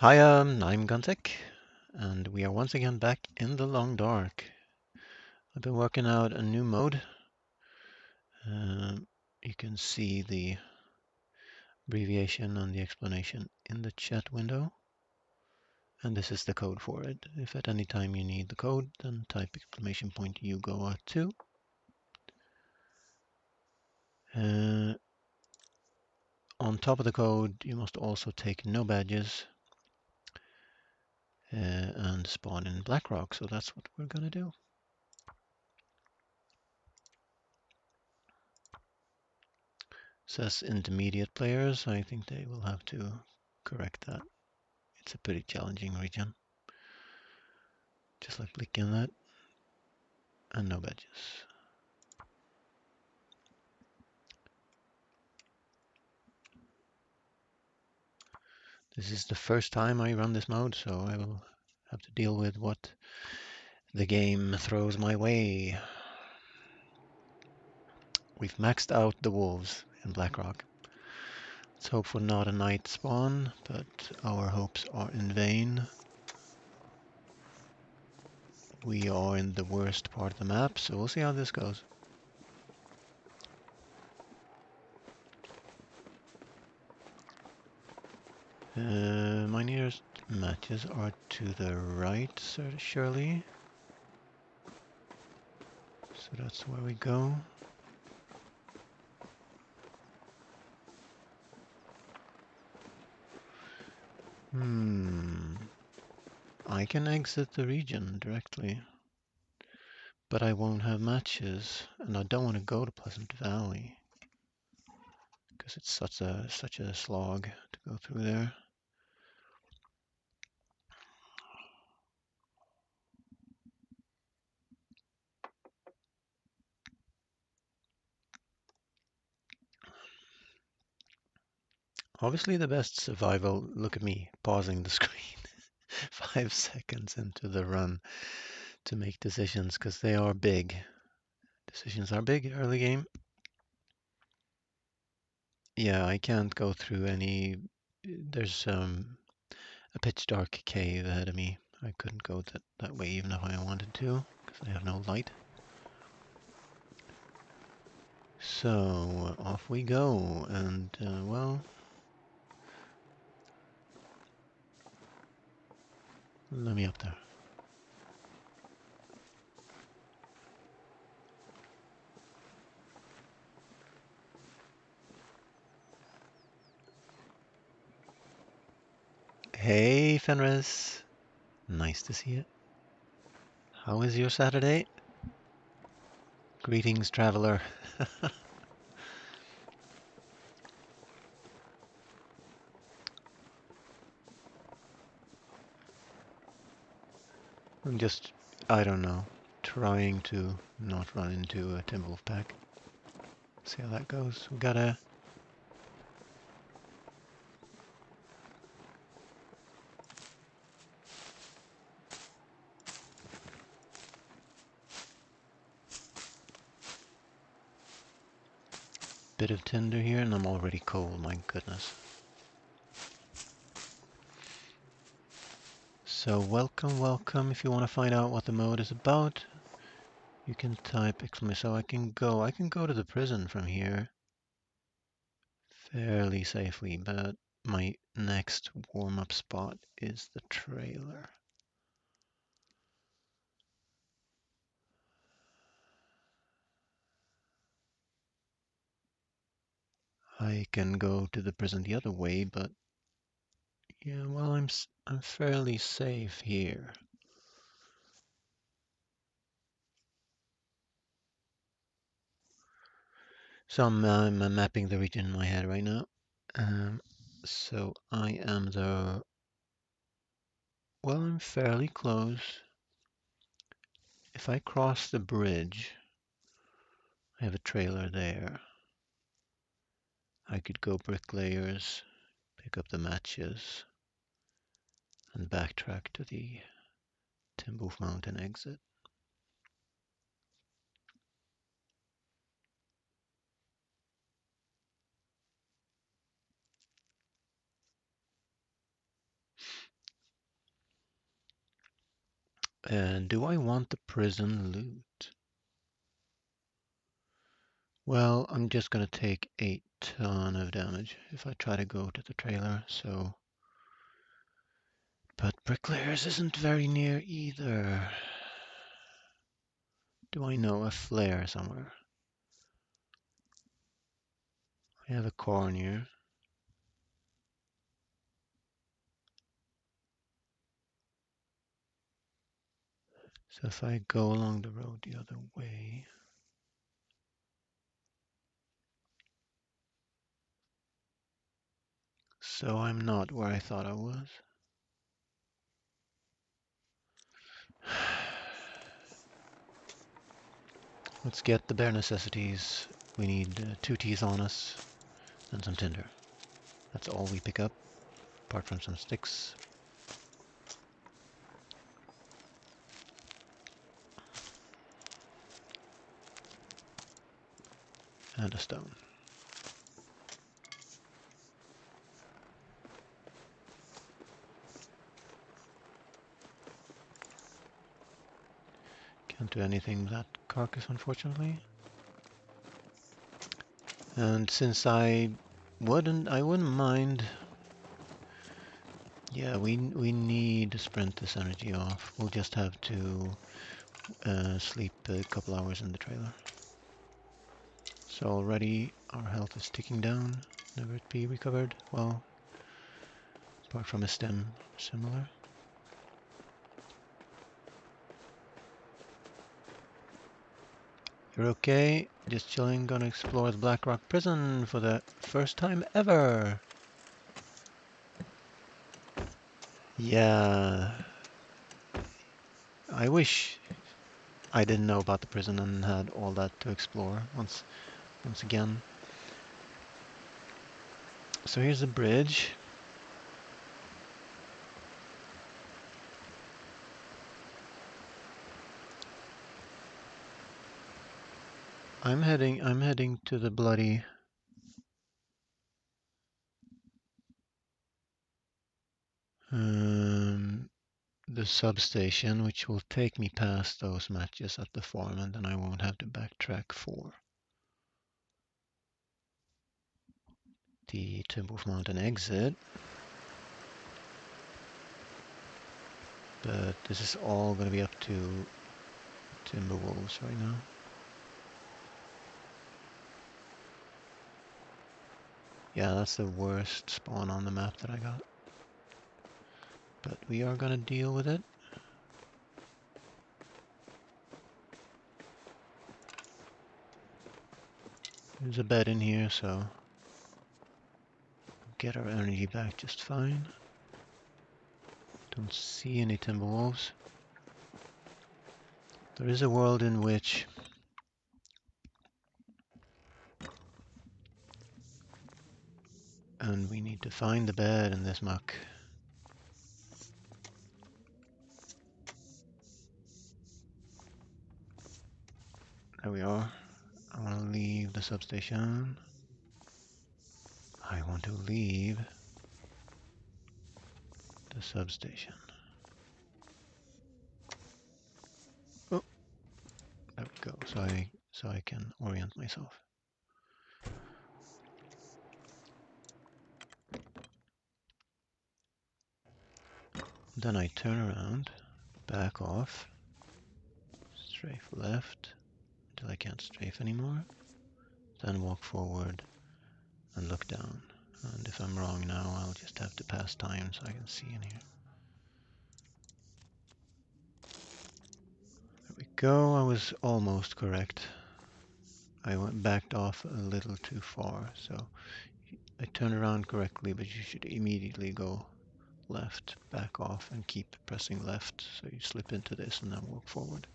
Hi, I'm Guntek, and we are once again back in the long dark. I've been working out a new mode. You can see the abbreviation and the explanation in the chat window, and this is the code for it. If at any time you need the code, then type !YUGOA2. On top of the code, you must also take no badges and spawn in Blackrock, so that's what we're gonna do. Says intermediate players. I think they will have to correct that. It's a pretty challenging region. Just like Blick Inlet and no badges. This is the first time I run this mode, so I will have to deal with what the game throws my way. We've maxed out the wolves in Blackrock. Let's hope for not a night spawn, but our hopes are in vain. We are in the worst part of the map, so we'll see how this goes. My nearest matches are to the right, surely. So that's where we go. I can exit the region directly, but I won't have matches, and I don't want to go to Pleasant Valley because it's such a slog to go through there. Obviously the best survival, look at me pausing the screen 5 seconds into the run to make decisions because they are big. Decisions are big early game. Yeah, I can't go through any. There's a pitch dark cave ahead of me. I couldn't go that way even if I wanted to because I have no light. So off we go, and well, let me up there. Hey Fenris, nice to see you. How is your Saturday? Greetings, traveler. I'm just, I don't know, trying to not run into a Timberwolf pack. See how that goes. We got a bit of tinder here, and I'm already cold, my goodness. So welcome, welcome. If you want to find out what the mode is about, you can type exclamation. So I can go to the prison from here fairly safely, but my next warm-up spot is the trailer. I can go to the prison the other way, but yeah, well, I'm fairly safe here. So I'm mapping the region in my head right now. So I am well, I'm fairly close. If I cross the bridge, I have a trailer there. I could go bricklayers, pick up the matches, and backtrack to the Timberwolf Mountain exit. And do I want the prison loot? Well, I'm just gonna take 8 ton of damage if I try to go to the trailer, so... But Bricklayers isn't very near either. Do I know a flare somewhere? I have a corn here. So if I go along the road the other way... So I'm not where I thought I was. Let's get the bare necessities. We need 2 teeth on us and some tinder. That's all we pick up, apart from some sticks. And a stone. Can't do anything with that carcass, unfortunately. And since I wouldn't mind. Yeah, we need to sprint this energy off. We'll just have to sleep a couple hours in the trailer. So already our health is ticking down. Never it be recovered. Well, apart from a stem, similar. You're okay? Just chilling, gonna explore the Blackrock prison for the first time ever. Yeah. I wish I didn't know about the prison and had all that to explore once again. So here's the bridge. I'm heading to the bloody the substation, which will take me past those matches at the farm, and then I won't have to backtrack for the Timberwolf Mountain exit. But this is all going to be up to Timberwolves right now. Yeah, that's the worst spawn on the map that I got. But we are going to deal with it. There's a bed in here, so get our energy back just fine. Don't see any Timberwolves. There is a world in which and we need to find the bed in this muck. There we are. I want to leave the substation. I want to leave the substation. Oh, there we go. So I can orient myself. Then I turn around, back off, strafe left until I can't strafe anymore. Then walk forward and look down. And if I'm wrong now, I'll just have to pass time so I can see in here. There we go. I was almost correct. I backed off a little too far, so I turned around correctly, but you should immediately go left, back off, and keep pressing left, so you slip into this and then walk forward.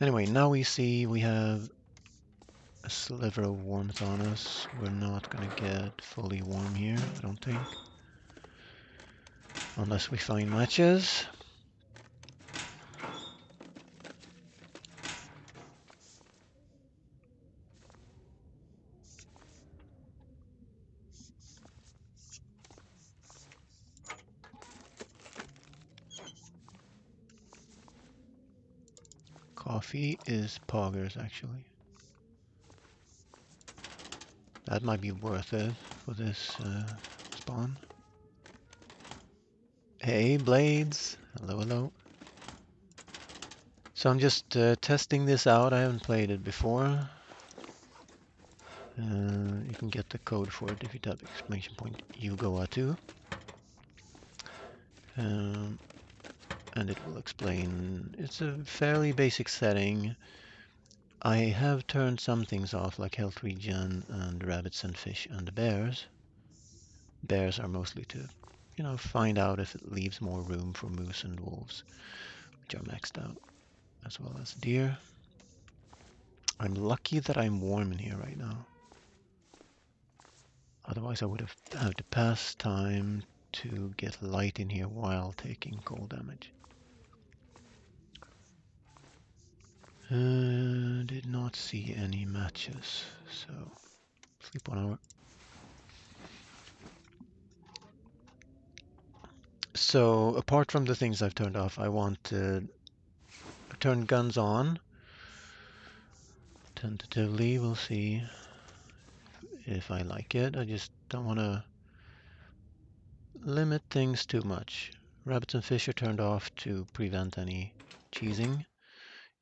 Anyway, now we see we have a sliver of warmth on us. We're not going to get fully warm here, I don't think. Unless we find matches. coffee is poggers, actually. That might be worth it for this spawn. Hey, Blades! Hello, hello. So I'm just testing this out. I haven't played it before. You can get the code for it if you type exclamation point YUGOA2. And it will explain. It's a fairly basic setting. I have turned some things off, like health regen and rabbits and fish and bears. Bears are mostly to, you know, find out if it leaves more room for moose and wolves, which are maxed out, as well as deer. I'm lucky that I'm warm in here right now. Otherwise I would have had to pass time to get light in here while taking cold damage. Did not see any matches, so sleep 1 hour. So apart from the things I've turned off, I want to turn guns on. Tentatively, we'll see if I like it. I just don't want to limit things too much. Rabbits and fish are turned off to prevent any cheesing.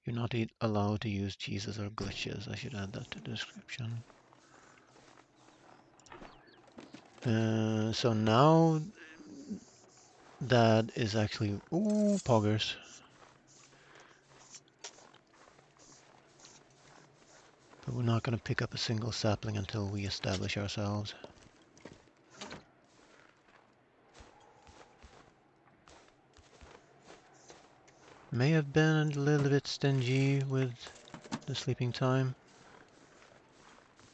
You're not allowed to use cheeses or glitches. I should add that to the description. So now that is actually... Ooh, poggers. But we're not going to pick up a single sapling until we establish ourselves. May have been a little bit stingy with the sleeping time.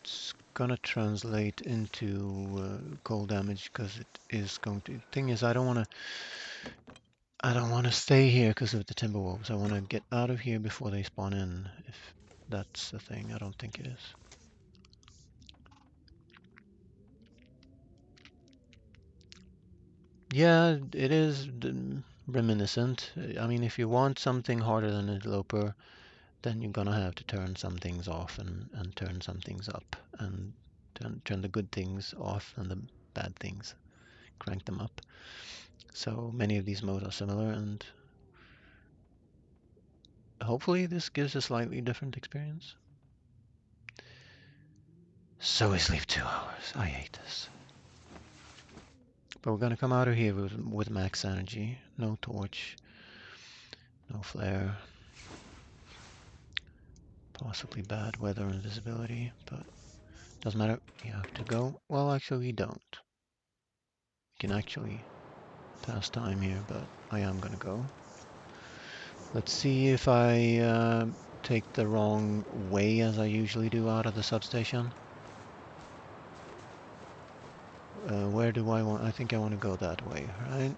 It's gonna translate into cold damage because it is going to. Thing is, I don't want to stay here because of the timber wolves. I want to get out of here before they spawn in. If that's the thing, I don't think it is. Yeah, it is reminiscent. I mean, if you want something harder than Interloper, then you're gonna have to turn some things off and turn some things up, and turn the good things off and the bad things, crank them up. So many of these modes are similar, and hopefully this gives a slightly different experience. So we sleep 2 hours. I hate this. But we're gonna come out of here with max energy. No torch. No flare. Possibly bad weather and visibility, but doesn't matter. You have to go. Well, actually we don't. We can actually pass time here, but I am gonna go. Let's see if I take the wrong way as I usually do out of the substation. Where do I want? I think I want to go that way, right?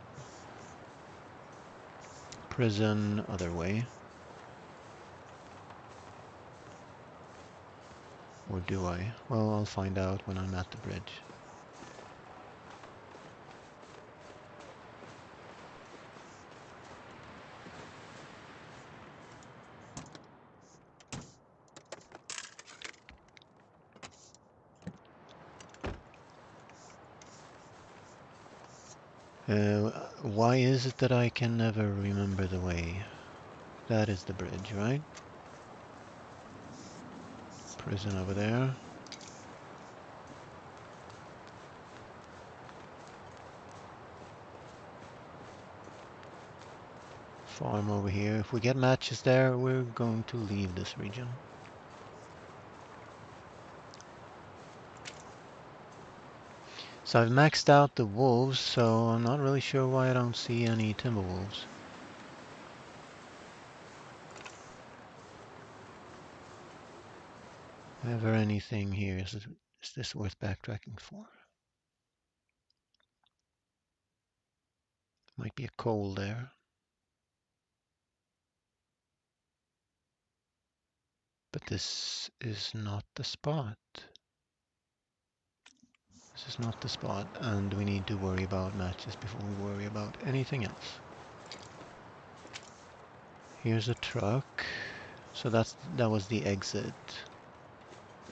Prison, other way. Or do I? Well, I'll find out when I'm at the bridge. Why is it that I can never remember the way? That is the bridge, right? Prison over there. Farm over here. If we get matches there, we're going to leave this region. So I've maxed out the wolves, so I'm not really sure why I don't see any timber wolves. Ever anything here? Is this worth backtracking for? Might be a coal there. But this is not the spot. This is not the spot, and we need to worry about matches before we worry about anything else. Here's a truck. So that was the exit.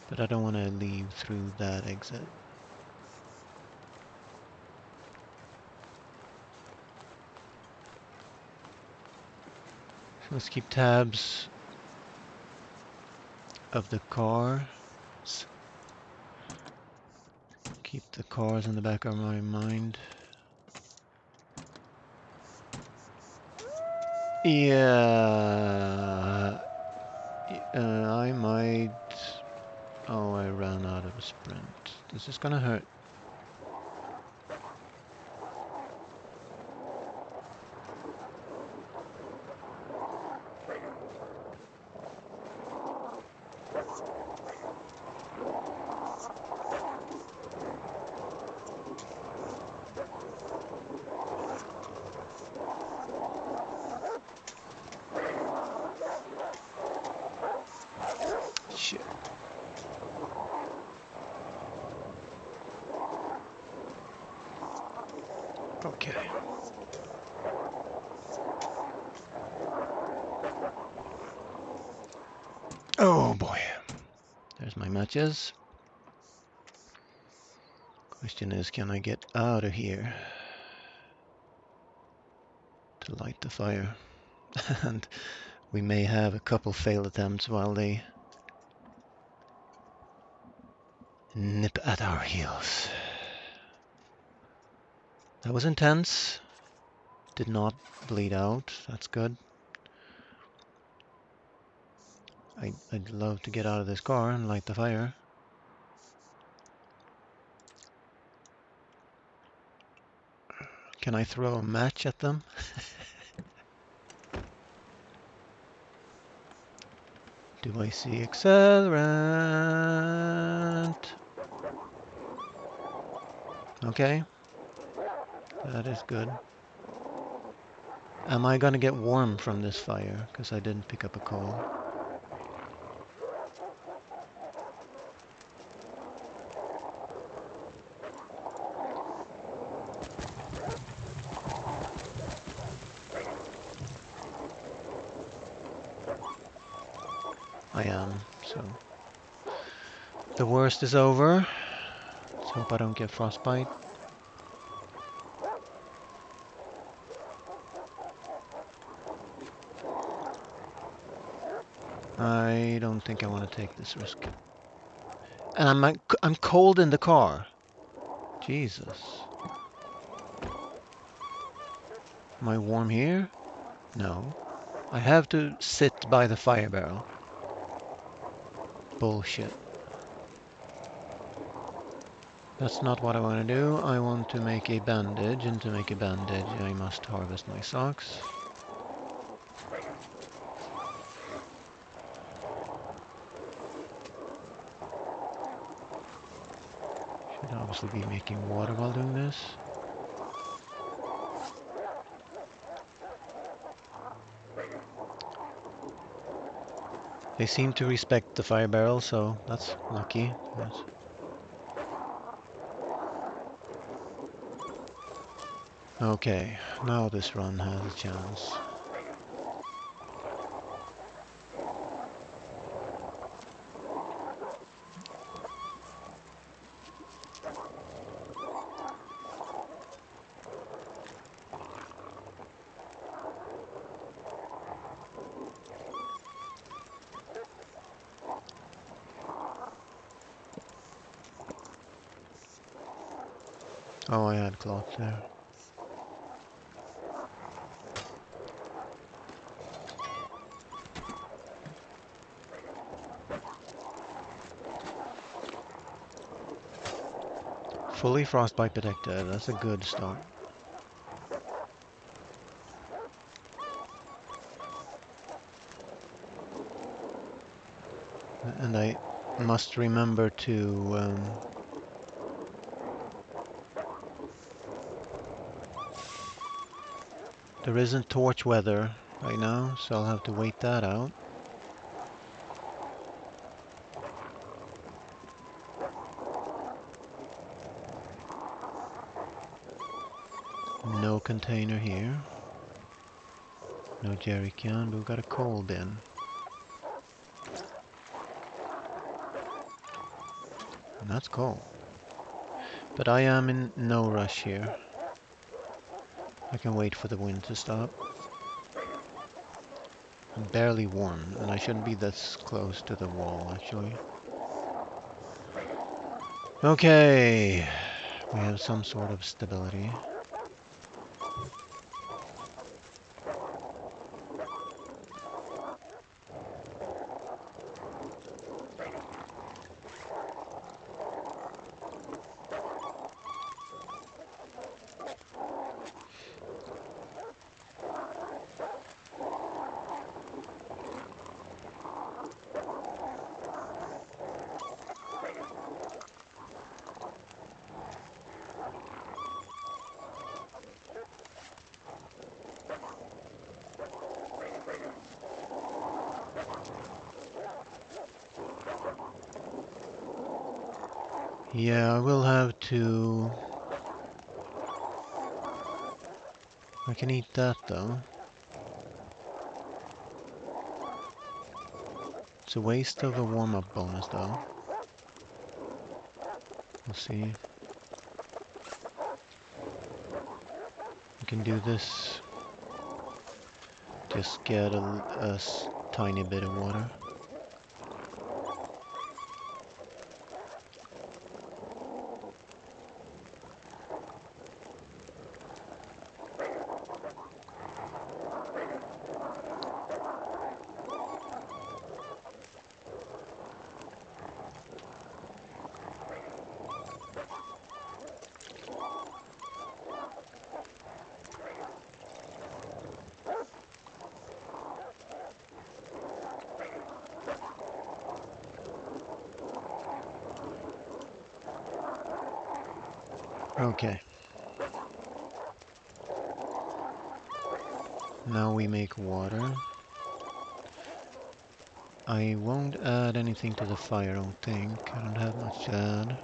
But I don't want to leave through that exit. So let's keep tabs of the cars. Keep the cars in the back of my mind. Yeah, I might. Oh, I ran out of a sprint. This is gonna hurt. Shit. Okay. Oh boy. There's my matches. Question is, can I get out of here to light the fire? And we may have a couple failed attempts while they nip at our heels. That was intense. Did not bleed out. That's good. I'd love to get out of this car and light the fire. Can I throw a match at them? Do I see accelerant? Okay. That is good. Am I gonna get warm from this fire? Because I didn't pick up a coal. I am, so the worst is over. Let's hope I don't get frostbite. I don't think I want to take this risk. And I'm cold in the car. Jesus. Am I warm here? No. I have to sit by the fire barrel. Bullshit. That's not what I want to do. I want to make a bandage, and to make a bandage I must harvest my socks. Should obviously be making water while doing this. They seem to respect the fire barrel, so that's lucky. Yes. Okay, now this run has a chance. Oh, I had cloth there. Fully frostbite protected, that's a good start. And I must remember to there isn't torch weather right now, so I'll have to wait that out. No container here. No jerry can, but we've got a coal bin. And that's cool. But I am in no rush here. I can wait for the wind to stop. I'm barely warm, and I shouldn't be this close to the wall, actually. Okay, we have some sort of stability. Yeah, I will have to... I can eat that, though. It's a waste of a warm-up bonus, though. We'll see. We can do this. Just get a tiny bit of water. Okay. Now we make water. I won't add anything to the fire, I don't think. I don't have much to add.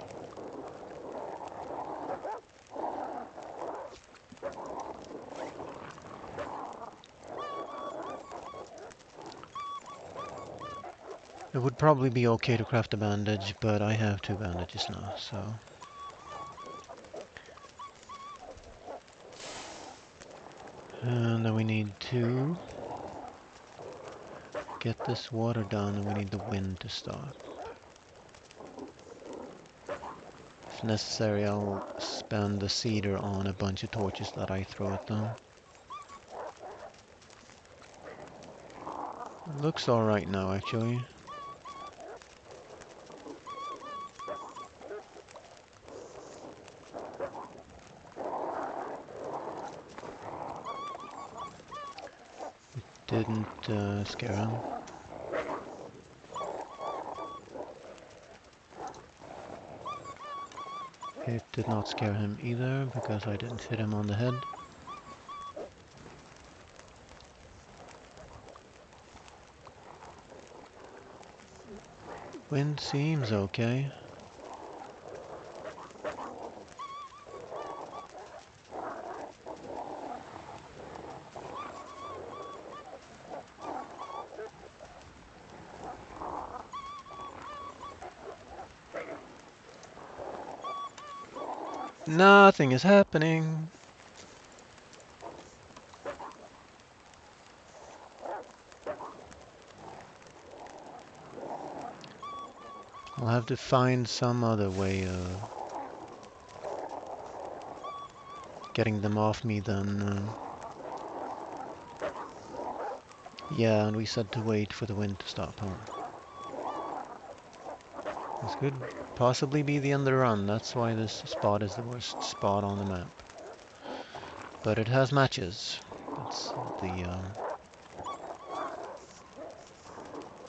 It would probably be okay to craft a bandage, but I have 2 bandages now, so... And then we need to get this water down, and we need the wind to stop. If necessary, I'll spend the cedar on a bunch of torches that I throw at them. It looks alright now, actually. Didn't scare him. It did not scare him either, because I didn't hit him on the head. Wind seems okay. Nothing is happening. I'll have to find some other way of getting them off me then. Yeah, and we said to wait for the wind to stop, huh? This could possibly be the end of the run. That's why this spot is the worst spot on the map. But it has matches. That's the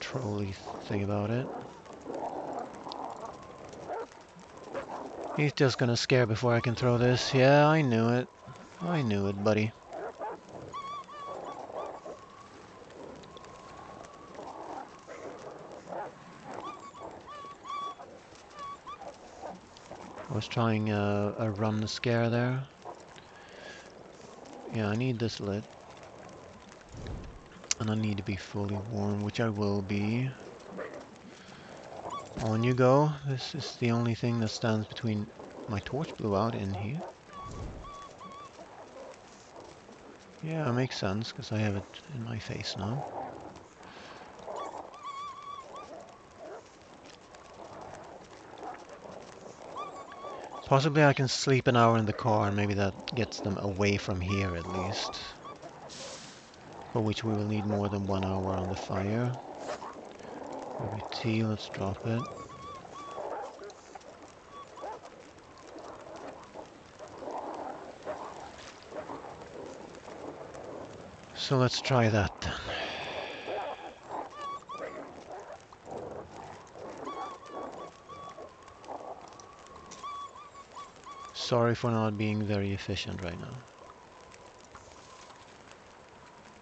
trolly thing about it. He's just gonna scare before I can throw this. Yeah, I knew it. I knew it, buddy. I was trying a run scare there. Yeah, I need this lit. And I need to be fully warm, which I will be. On you go. This is the only thing that stands between... My torch blew out in here. Yeah, it makes sense, because I have it in my face now. Possibly I can sleep an hour in the car, and maybe that gets them away from here at least. For which we will need more than 1 hour on the fire. WT, let's drop it. So let's try that then. Sorry for not being very efficient right now.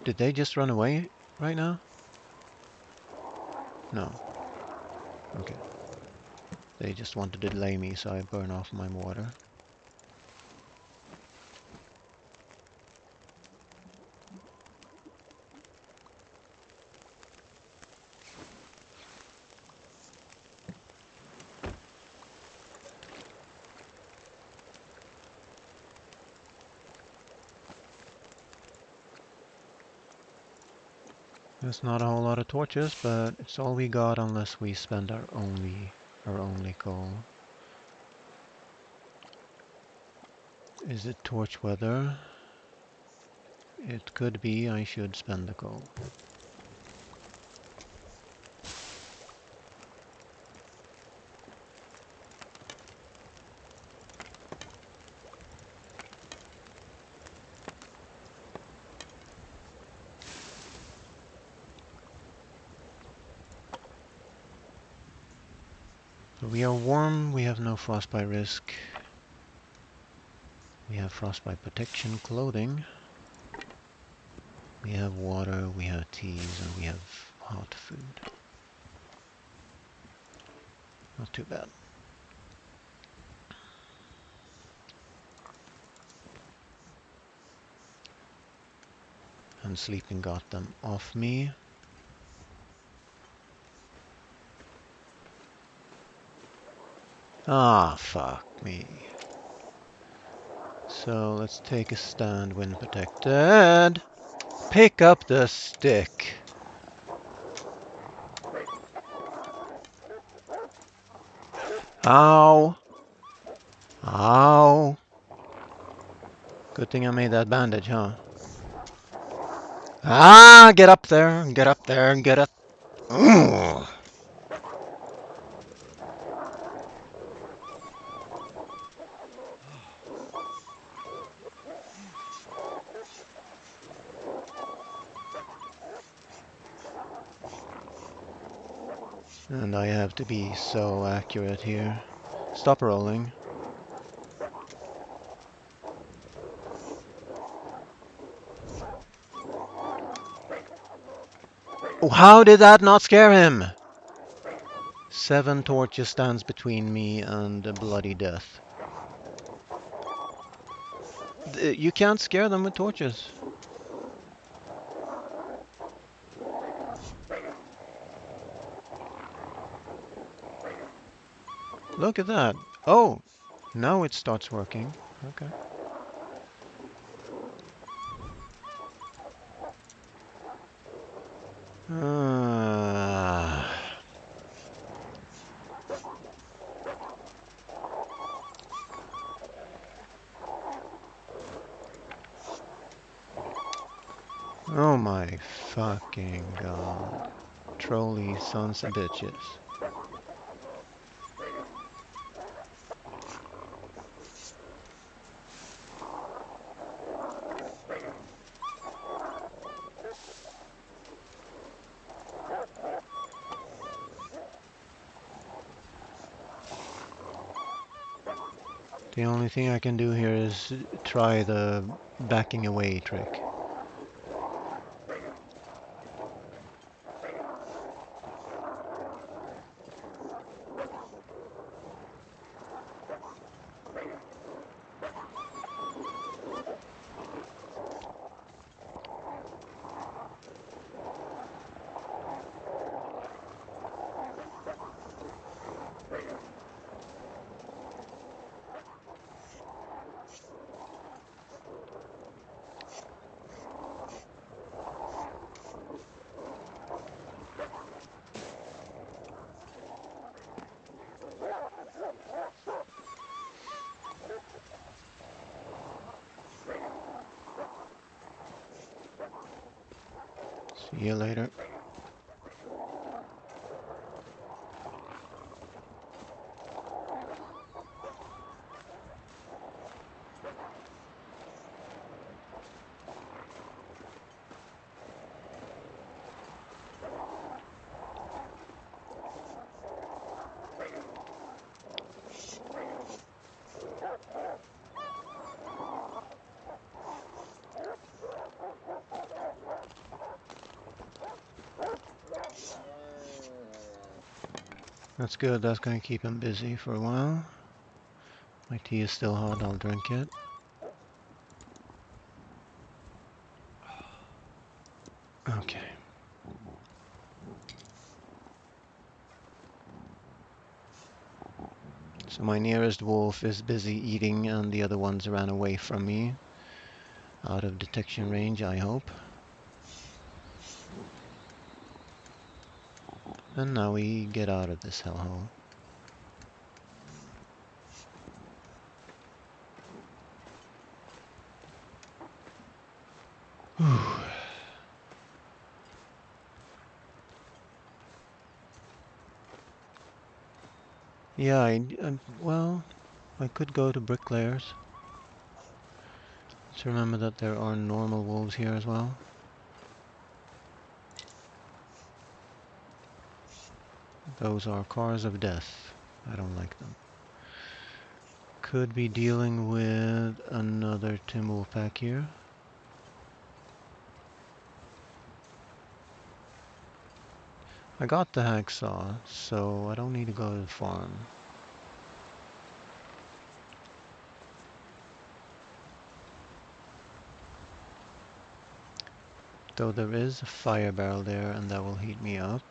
Did they just run away right now? No. Okay. They just wanted to delay me, so I burn off my water. There's not a whole lot of torches, but it's all we got unless we spend our only coal. Is it torch weather? It could be. I should spend the coal. So we are warm, we have no frostbite risk. We have frostbite protection clothing. We have water, we have teas, and we have hot food. Not too bad. And sleeping got them off me. Ah, fuck me. So let's take a stand, wind protected. Pick up the stick. Ow. Ow. Good thing I made that bandage, huh? Ah, get up there, get up there, get up. Ugh. And I have to be so accurate here. Stop rolling. Oh, how did that not scare him? 7 torches stands between me and a bloody death. You can't scare them with torches. Look at that. Oh, now it starts working. Okay. Oh my fucking god. Trolley sons of bitches. The only thing I can do here is try the backing away trick. See you later. That's good, that's going to keep him busy for a while. My tea is still hot, I'll drink it. Okay. So my nearest wolf is busy eating and the other ones ran away from me. Out of detection range, I hope. And now we get out of this hellhole. Yeah, well, I could go to bricklayers. Let's remember that there are normal wolves here as well. Those are cars of death. I don't like them. Could be dealing with another timber wolf pack here. I got the hacksaw, so I don't need to go to the farm. Though there is a fire barrel there, and that will heat me up.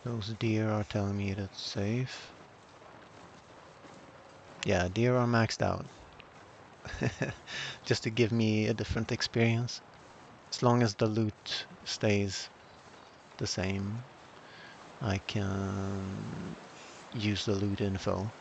Those deer are telling me that it's safe. Yeah, deer are maxed out. Just to give me a different experience. As long as the loot stays the same, I can use the loot info.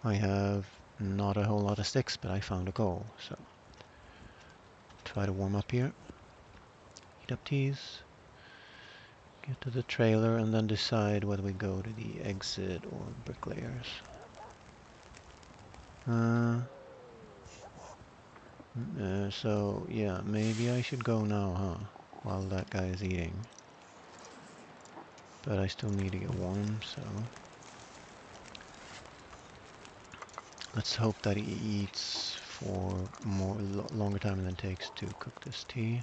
I have not a whole lot of sticks, but I found a coal, so try to warm up here. Heat up teas. Get to the trailer and then decide whether we go to the exit or bricklayers. So yeah, maybe I should go now, huh? While that guy is eating. But I still need to get warm, so let's hope that he eats for longer time than it takes to cook this tea.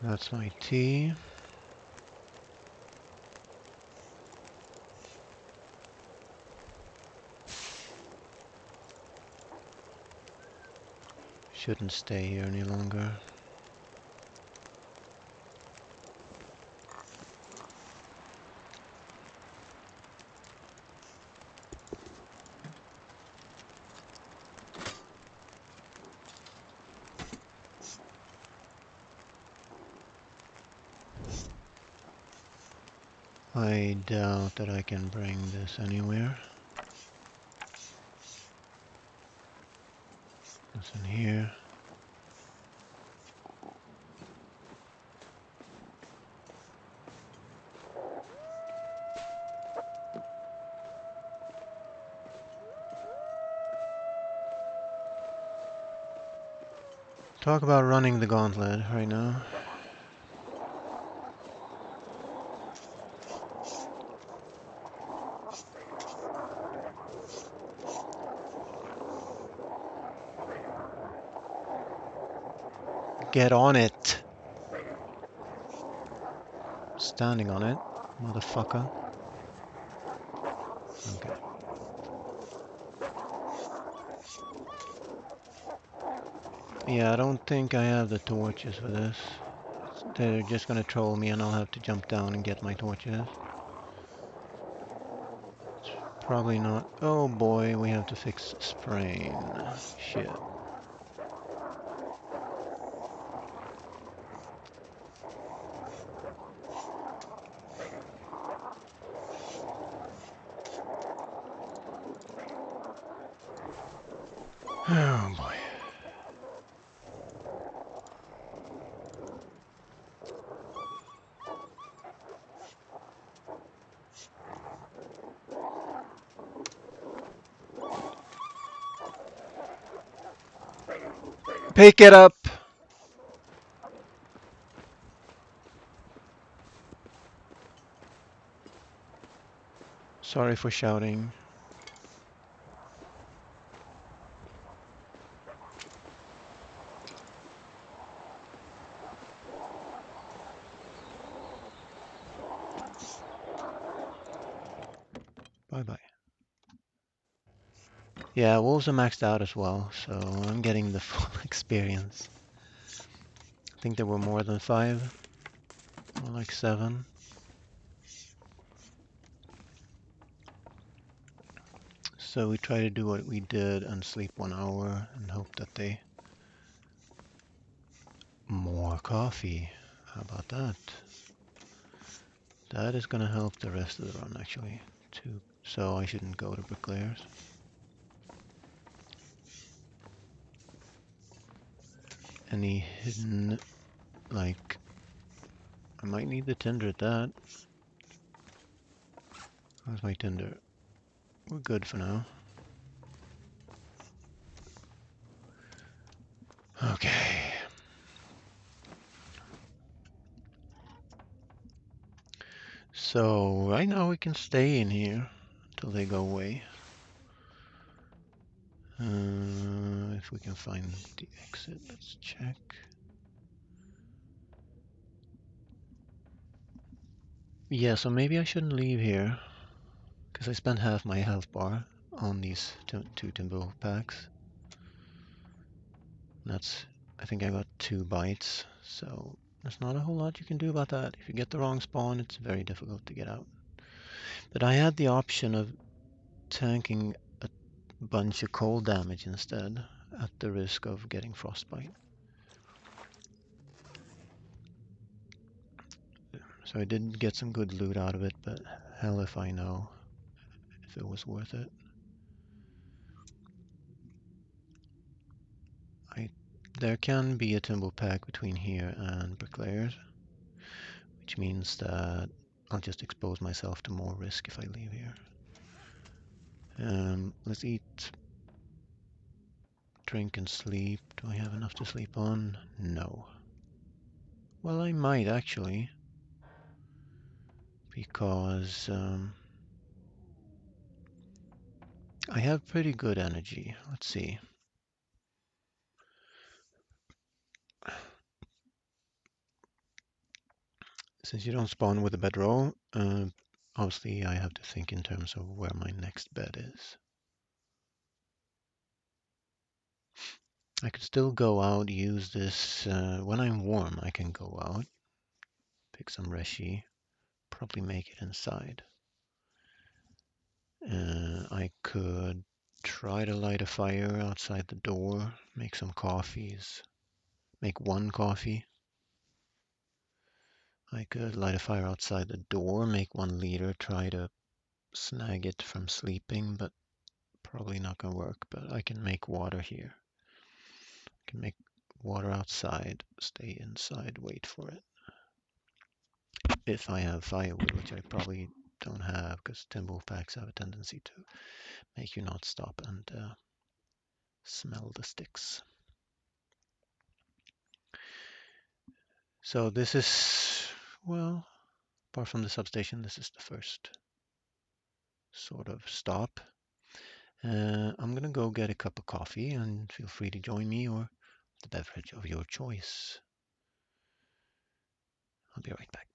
That's my tea. Shouldn't stay here any longer. I doubt that I can bring this anywhere. Nothing here. Talk about running the gauntlet right now. Get on it. Standing on it, motherfucker. Okay. Yeah, I don't think I have the torches for this. They're just gonna troll me and I'll have to jump down and get my torches. Probably not. Oh boy, we have to fix sprain. Shit. Oh boy. Pick it up! Sorry for shouting. Bye bye. Yeah, wolves are maxed out as well, so I'm getting the full experience. I think there were more than 5, more like 7. So we try to do what we did and sleep 1 hour and hope that they... More coffee. How about that? That is gonna help the rest of the run actually, too. So I shouldn't go to bricklayers. Any hidden, like... I might need the tinder at that. How's my tinder? We're good for now. Okay. So right now we can stay in here until they go away. If we can find the exit, let's check. Yeah, so maybe I shouldn't leave here because I spent half my health bar on these 2 timber packs. That's, I think I got 2 bites, so there's not a whole lot you can do about that. If you get the wrong spawn, it's very difficult to get out. But I had the option of tanking a bunch of cold damage instead, at the risk of getting frostbite. So I did get some good loot out of it, but hell if I know if it was worth it. There can be a timber pack between here and bricklayers, which means that I'll just expose myself to more risk if I leave here. Let's eat, drink and sleep. Do I have enough to sleep on? No. Well, I might actually, because I have pretty good energy. Let's see. Since you don't spawn with a bedroll, obviously I have to think in terms of where my next bed is. I could still go out, use this, when I'm warm I can go out, pick some reshi, probably make it inside. I could try to light a fire outside the door, make some coffees, make 1 coffee. I could light a fire outside the door, make 1 liter, try to snag it from sleeping, but probably not gonna work. But I can make water here. I can make water outside, stay inside, wait for it. If I have firewood, which I probably don't have, because timber packs have a tendency to make you not stop and smell the sticks. So this is, well, apart from the substation, this is the first sort of stop. I'm gonna go get a cup of coffee and feel free to join me or the beverage of your choice. I'll be right back.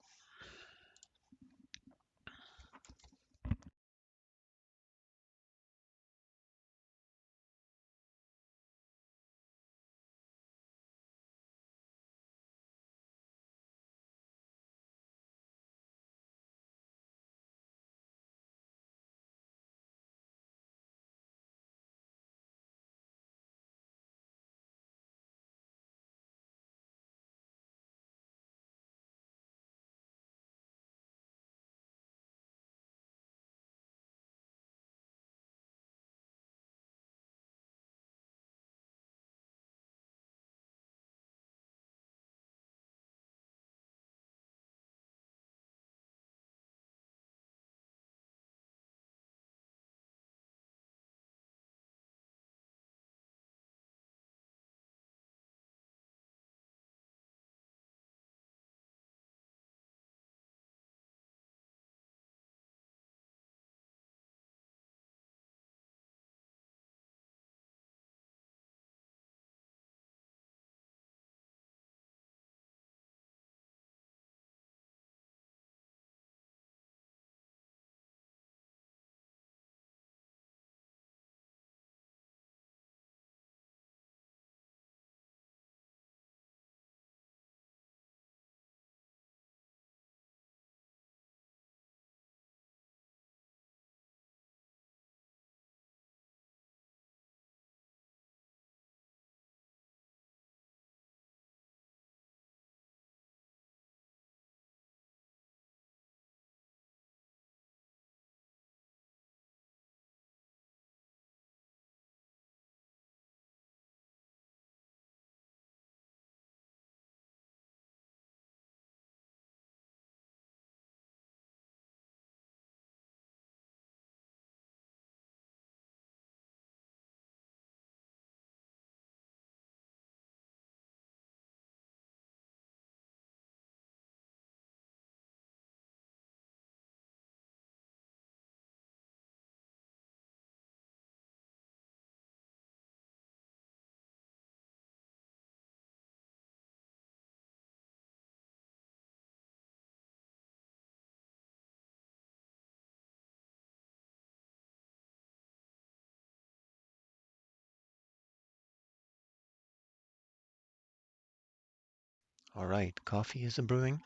All right, coffee is a brewing.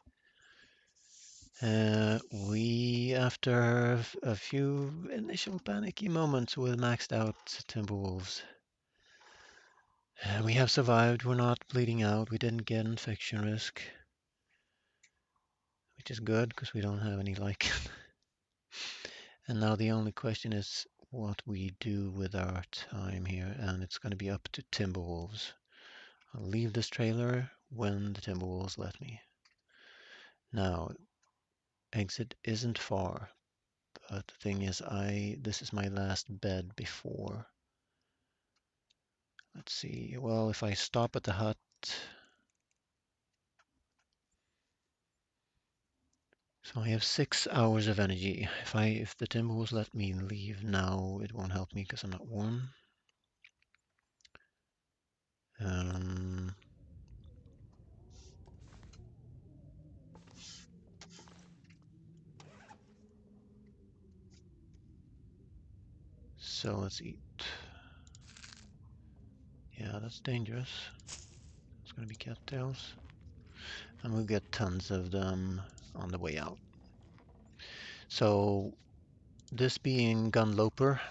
After a few initial panicky moments with maxed out Timberwolves, we have survived. We're not bleeding out. We didn't get infection risk, which is good because we don't have any lichen. And now the only question is what we do with our time here, and it's going to be up to Timberwolves. I'll leave this trailer when the Timberwolves let me. Now, exit isn't far, but the thing is, this is my last bed before. Let's see. Well, if I stop at the hut, so I have 6 hours of energy. If the Timberwolves let me leave now, it won't help me because I'm not warm. So let's eat. Yeah, that's dangerous. It's gonna be cattails. And we'll get tons of them on the way out. So this being Gunloper,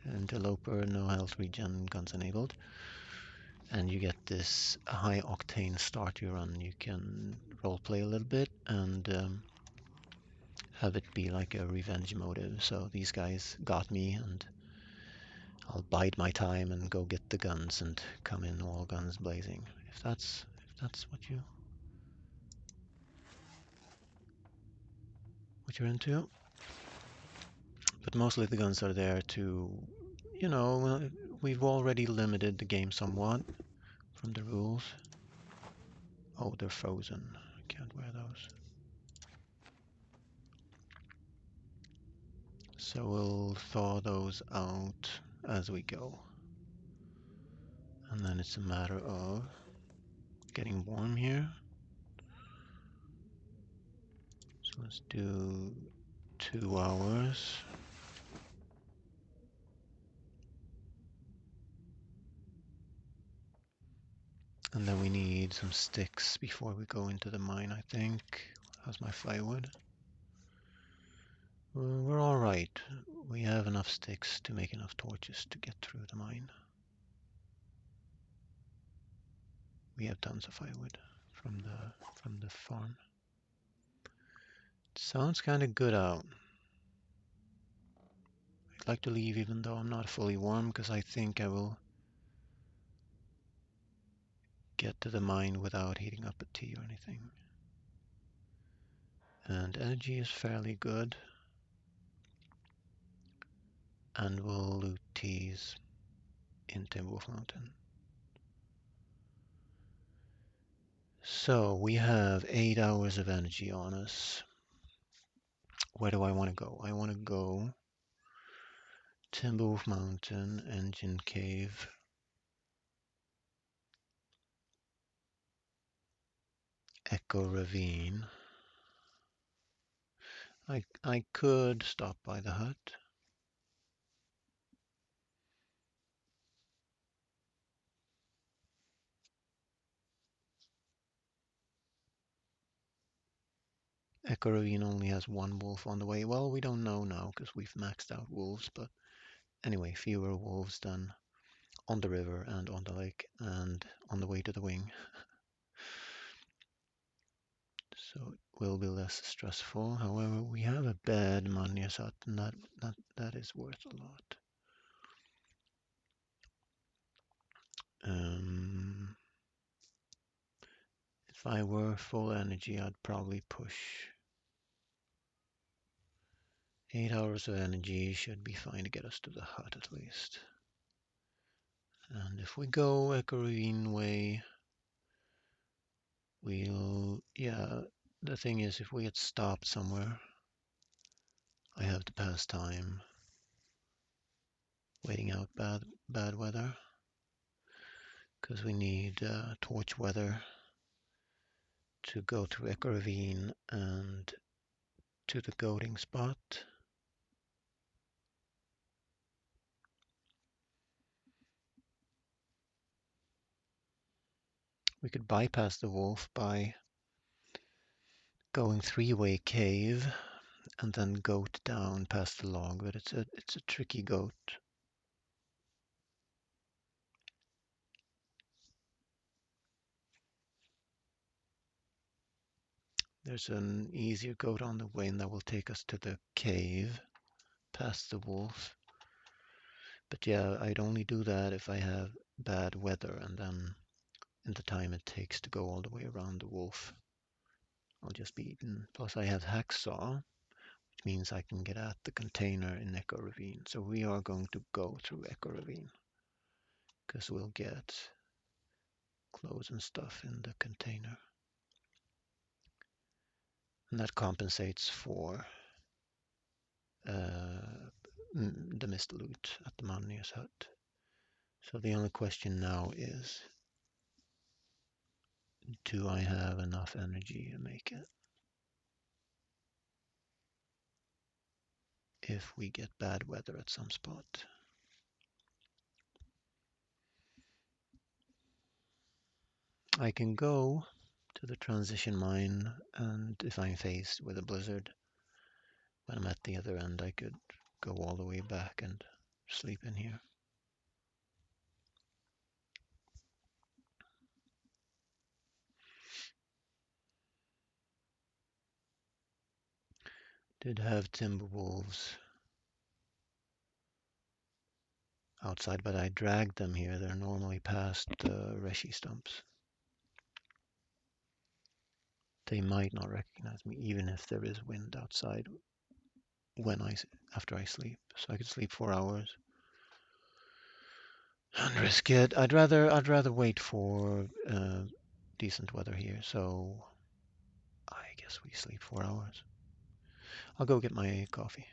Interloper, no health regen, guns enabled. And you get this high octane start you run. You can roleplay a little bit and have it be like a revenge motive. So these guys got me and I'll bide my time and go get the guns and come in all guns blazing. If that's what you're into. But mostly the guns are there to, you know, we've already limited the game somewhat from the rules. Oh, they're frozen. I can't wear those. So we'll thaw those out as we go. And then it's a matter of getting warm here. So let's do 2 hours. And then we need some sticks before we go into the mine, I think. How's my firewood? We're all right. We have enough sticks to make enough torches to get through the mine. We have tons of firewood from the farm. It sounds kind of good out. I'd like to leave even though I'm not fully warm because I think I will get to the mine without heating up a tea or anything. And energy is fairly good. And we'll loot teas in Timberwolf Mountain. So we have 8 hours of energy on us. Where do I want to go? I want to go Timberwolf Mountain, Engine Cave, Echo Ravine. I could stop by the hut. Echo Ravine only has 1 wolf on the way. Well, we don't know now because we've maxed out wolves, but anyway, fewer wolves than on the river and on the lake and on the way to the wing. So it will be less stressful. However, we have a bed Manias hut, and that is worth a lot. If I were full energy, I'd probably push. 8 hours of energy should be fine to get us to the hut at least. And if we go Echoravine way, the thing is, if we get stopped somewhere, I have to pass time waiting out bad weather, because we need torch weather to go through Echoravine and to the goading spot. We could bypass the wolf by going 3-way cave and then goat down past the log, but it's a tricky goat. There's an easier goat on the way, and that will take us to the cave past the wolf. But yeah, I'd only do that if I have bad weather, and then in the time it takes to go all the way around the wolf, I'll just be eaten. Plus I have hacksaw, which means I can get at the container in Echo Ravine. So we are going to go through Echo Ravine, because we'll get clothes and stuff in the container. And that compensates for the missed loot at the Mountaineer's hut. So the only question now is, do I have enough energy to make it? If we get bad weather at some spot. I can go to the transition mine, and if I'm faced with a blizzard, when I'm at the other end, I could go all the way back and sleep in here. Did have timber wolves outside, but I dragged them here. They're normally past the Reshi stumps. They might not recognize me, even if there is wind outside after I sleep. So I could sleep 4 hours and risk it. I'd rather wait for decent weather here. So I guess we sleep 4 hours. I'll go get my coffee.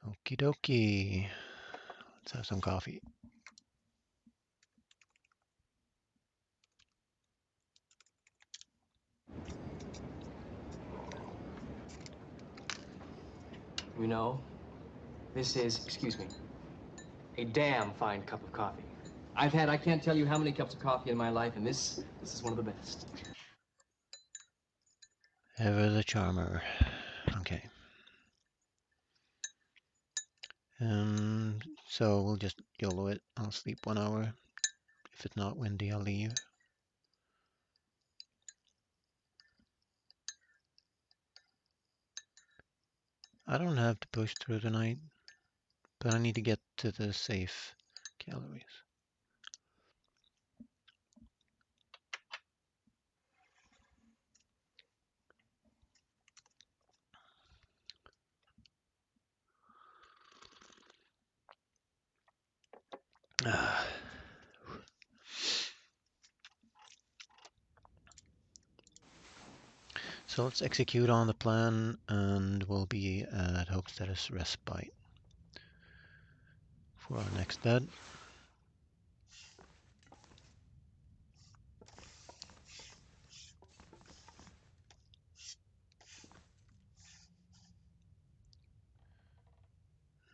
Okie dokie. Let's have some coffee. You know, this is, excuse me, a damn fine cup of coffee. I've had, I can't tell you how many cups of coffee in my life, and this is one of the best. Ever the charmer. Okay. So we'll just YOLO it. I'll sleep 1 hour. If it's not windy, I'll leave. I don't have to push through tonight, but I need to get to the safe calories. So let's execute on the plan, and we'll be at Homesteaders Respite for our next bed.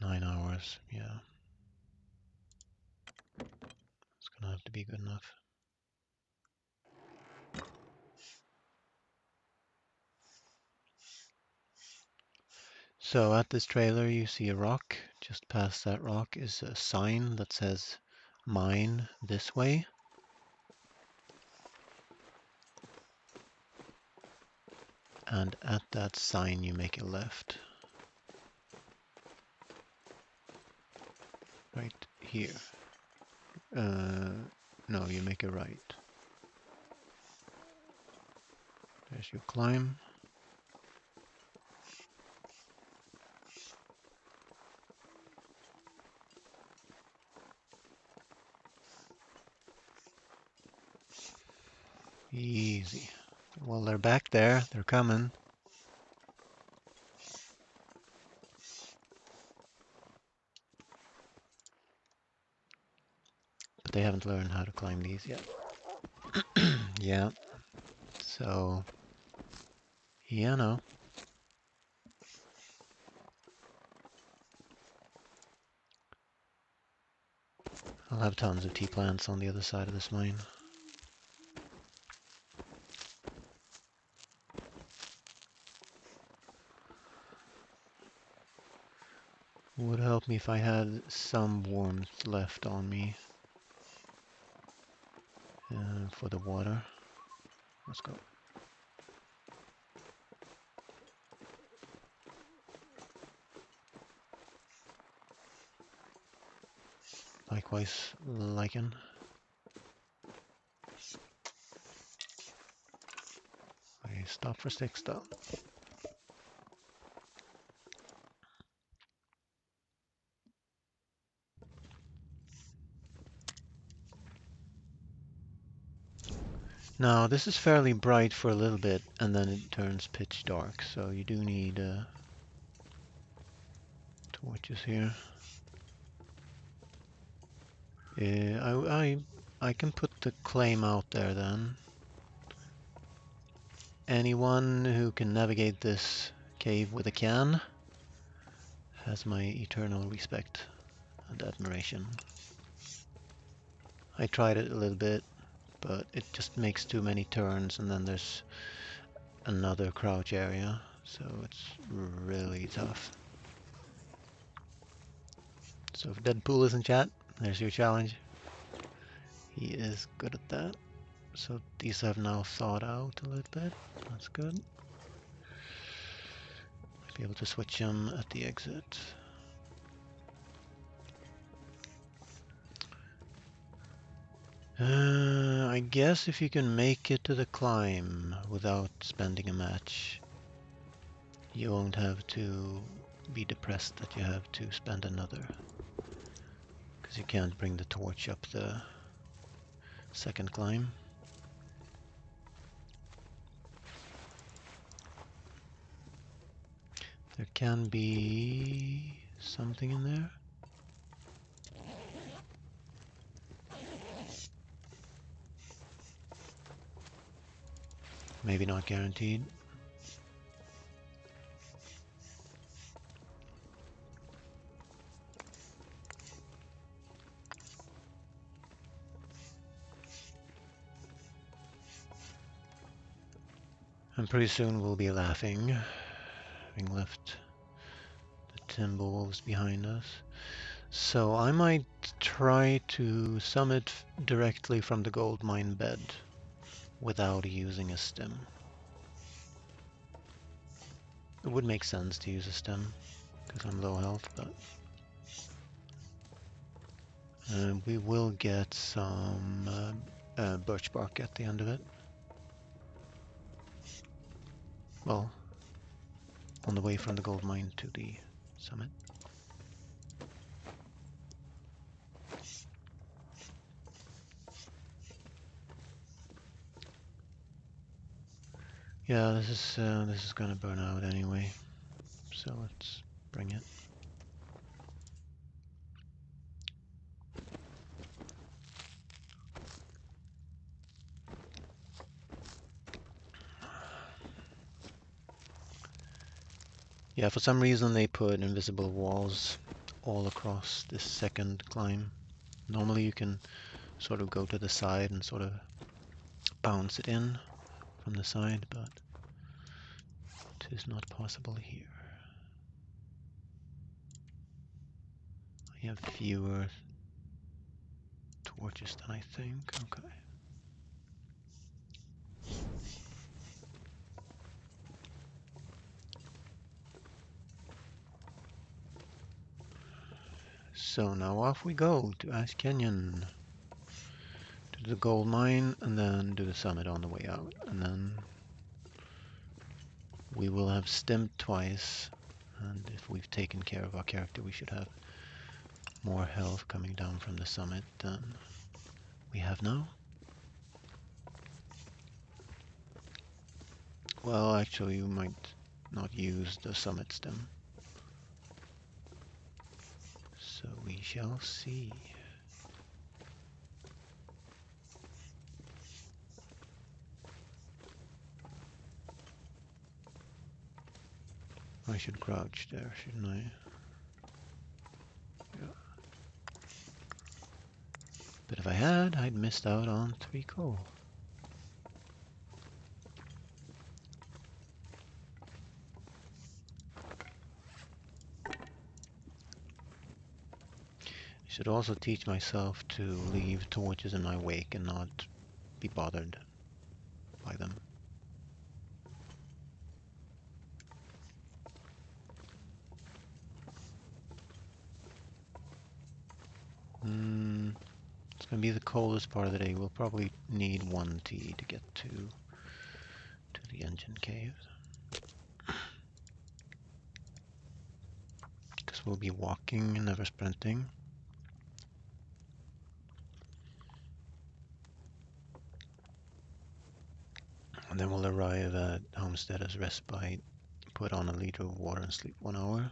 Nine hours, yeah. It's gonna have to be good enough. So at this trailer you see a rock. Just past that rock is a sign that says mine this way. And at that sign you make a left. Right here. No, you make a right. There's your climb. Easy. Well, they're back there. They're coming. But they haven't learned how to climb these yet. Yeah. So, yeah, no. I'll have tons of tea plants on the other side of this mine. Would help me if I had some warmth left on me for the water. Let's go. Likewise, lichen. I stop for sticks though. Now, this is fairly bright for a little bit, and then it turns pitch dark, so you do need torches here. I can put the claim out there then. Anyone who can navigate this cave with a can has my eternal respect and admiration. I tried it a little bit, but it just makes too many turns, and then there's another crouch area, so it's really tough. So if Deadpool is in chat, there's your challenge. He is good at that. So these have now thawed out a little bit. That's good. I'll be able to switch them at the exit. I guess if you can make it to the climb without spending a match, you won't have to be depressed that you have to spend another. Because you can't bring the torch up the second climb. There can be something in there? Maybe not guaranteed. And pretty soon we'll be laughing, having left the Timberwolves behind us. So I might try to summit directly from the gold mine bed without using a stem. It would make sense to use a stem because I'm low health, but we will get some birch bark at the end of it. Well, on the way from the gold mine to the summit. Yeah, this is gonna burn out anyway, so let's bring it. Yeah, for some reason they put invisible walls all across this second climb. Normally you can sort of go to the side and sort of bounce it in from the side, but it is not possible here. I have fewer torches than I think. Okay. So now off we go to Ash Canyon, to the gold mine, and then do the summit on the way out. And then we will have stemmed twice, and if we've taken care of our character, we should have more health coming down from the summit than we have now. Well, actually, you might not use the summit stem. So we shall see. I should crouch there, shouldn't I? Yeah. But if I had, I'd missed out on 3 coal. I should also teach myself to leave torches in my wake and not be bothered by them. It's gonna be the coldest part of the day. We'll probably need 1 tea to get to the engine cave. Because we'll be walking and never sprinting. And then we'll arrive at Homesteader's Respite, put on a liter of water and sleep 1 hour.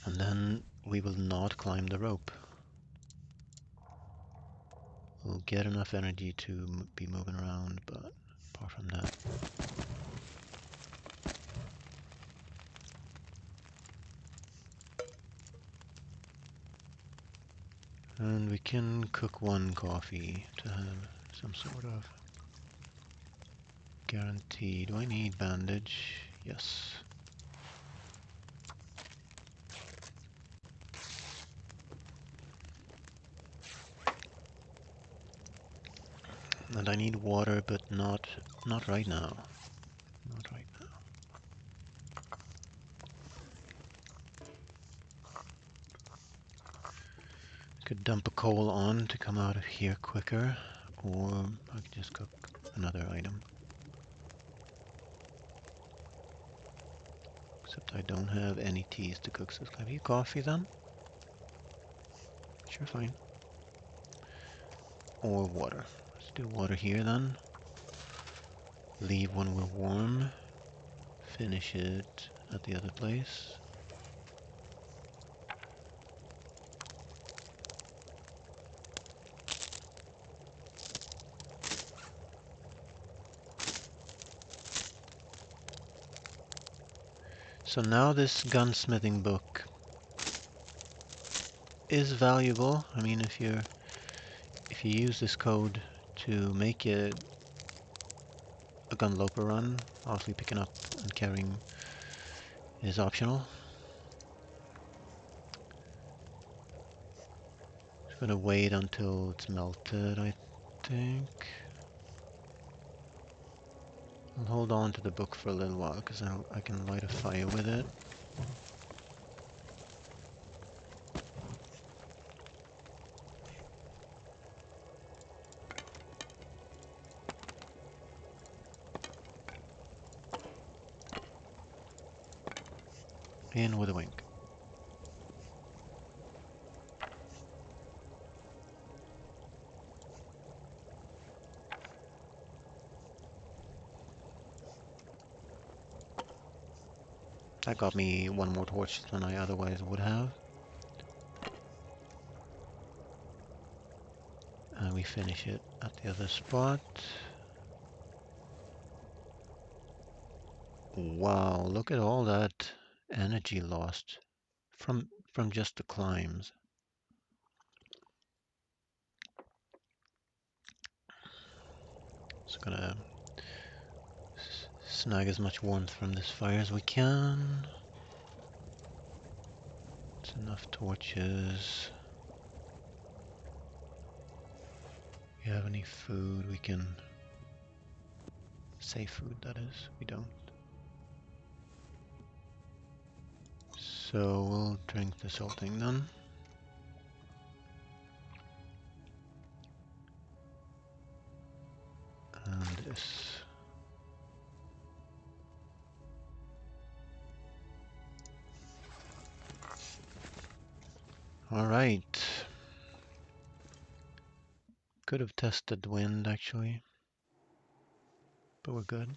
And then we will not climb the rope. We'll get enough energy to be moving around, but apart from that. And we can cook 1 coffee to have some sort of guarantee. Do I need bandage? Yes. And I need water, but not right now. Not right now. Could dump a coal on to come out of here quicker, or I could just cook another item. Except I don't have any teas to cook, so can I be coffee then? Sure, fine. Or water. Let's do water here then. Leave when we're warm. Finish it at the other place. So now this gunsmithing book is valuable. I mean, if you use this code to make a gunloper run, obviously picking up and carrying is optional. Just gonna wait until it's melted, I think. I'll hold on to the book for a little while because I can light a fire with it. In with a wink. That got me one more torch than I otherwise would have. And we finish it at the other spot. Wow, look at all that energy lost from just the climbs. Just gonna snag as much warmth from this fire as we can. It's enough torches. If we have any food, we can save food, that is. We don't. So we'll drink this whole thing then. And this. Alright. Could have tested the wind actually, but we're good.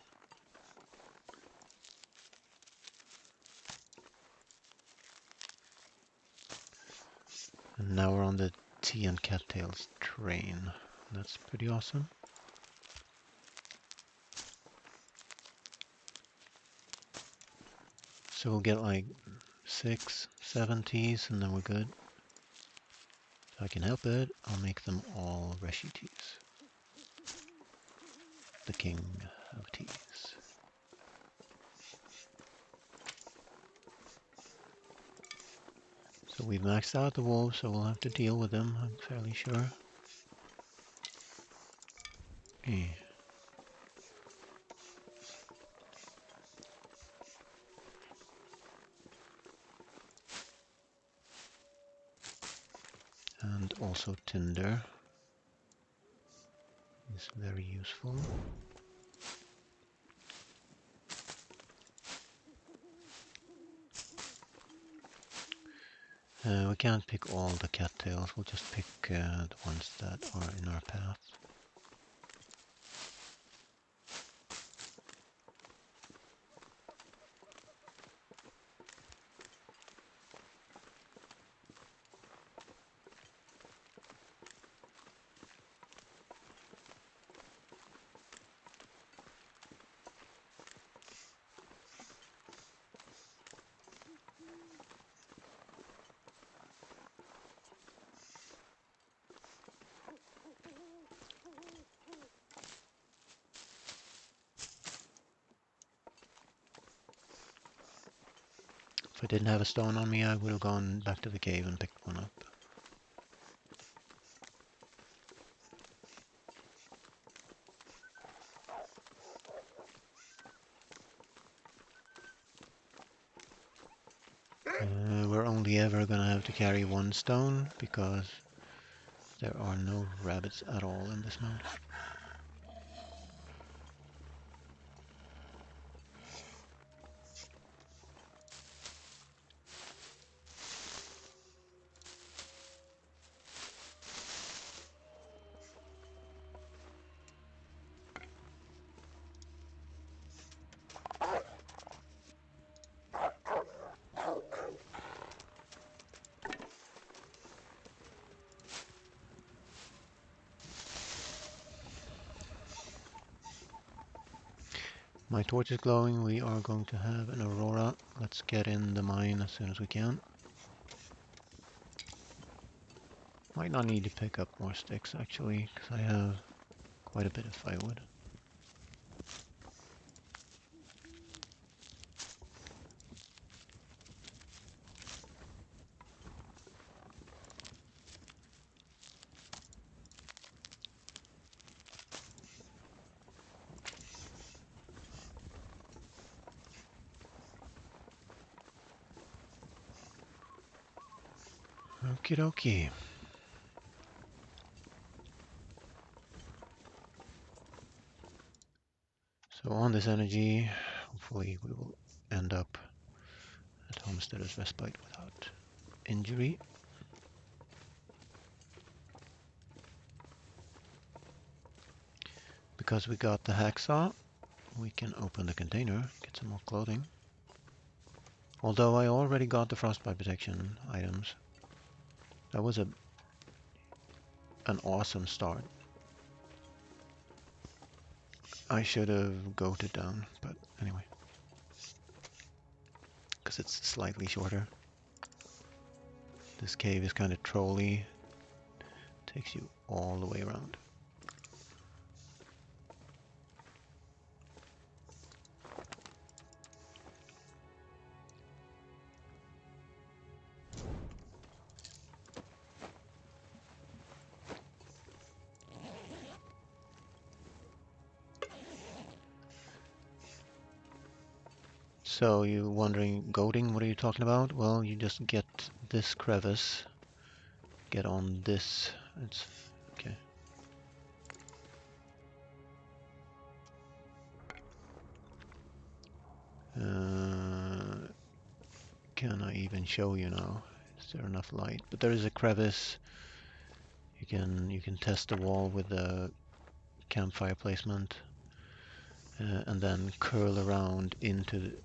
And now we're on the tea and cattails train. That's pretty awesome. So we'll get like 6, 7 teas and then we're good. If I can help it, I'll make them all Reshi teas. The king of teas. So we've maxed out the wolves, so we'll have to deal with them, I'm fairly sure. And also tinder is very useful. We can't pick all the cattails, we'll just pick the ones that are in our path. If I didn't have a stone on me, I would have gone back to the cave and picked one up. We're only ever going to have to carry one stone because there are no rabbits at all in this mode. My torch is glowing. We are going to have an aurora. Let's get in the mine as soon as we can. Might not need to pick up more sticks actually, because I have quite a bit of firewood. Okie dokie. So on this energy, hopefully we will end up at Homesteader's Respite without injury. Because we got the hacksaw, we can open the container, get some more clothing. Although I already got the frostbite protection items. That was an awesome start. I should have goated down, but anyway. Because it's slightly shorter. This cave is kind of trolly. Takes you all the way around. So you're wondering, goating, what are you talking about? Well, you just get this crevice, get on this, it's, okay. Can I even show you now? Is there enough light? But there is a crevice. You can test the wall with the campfire placement, and then curl around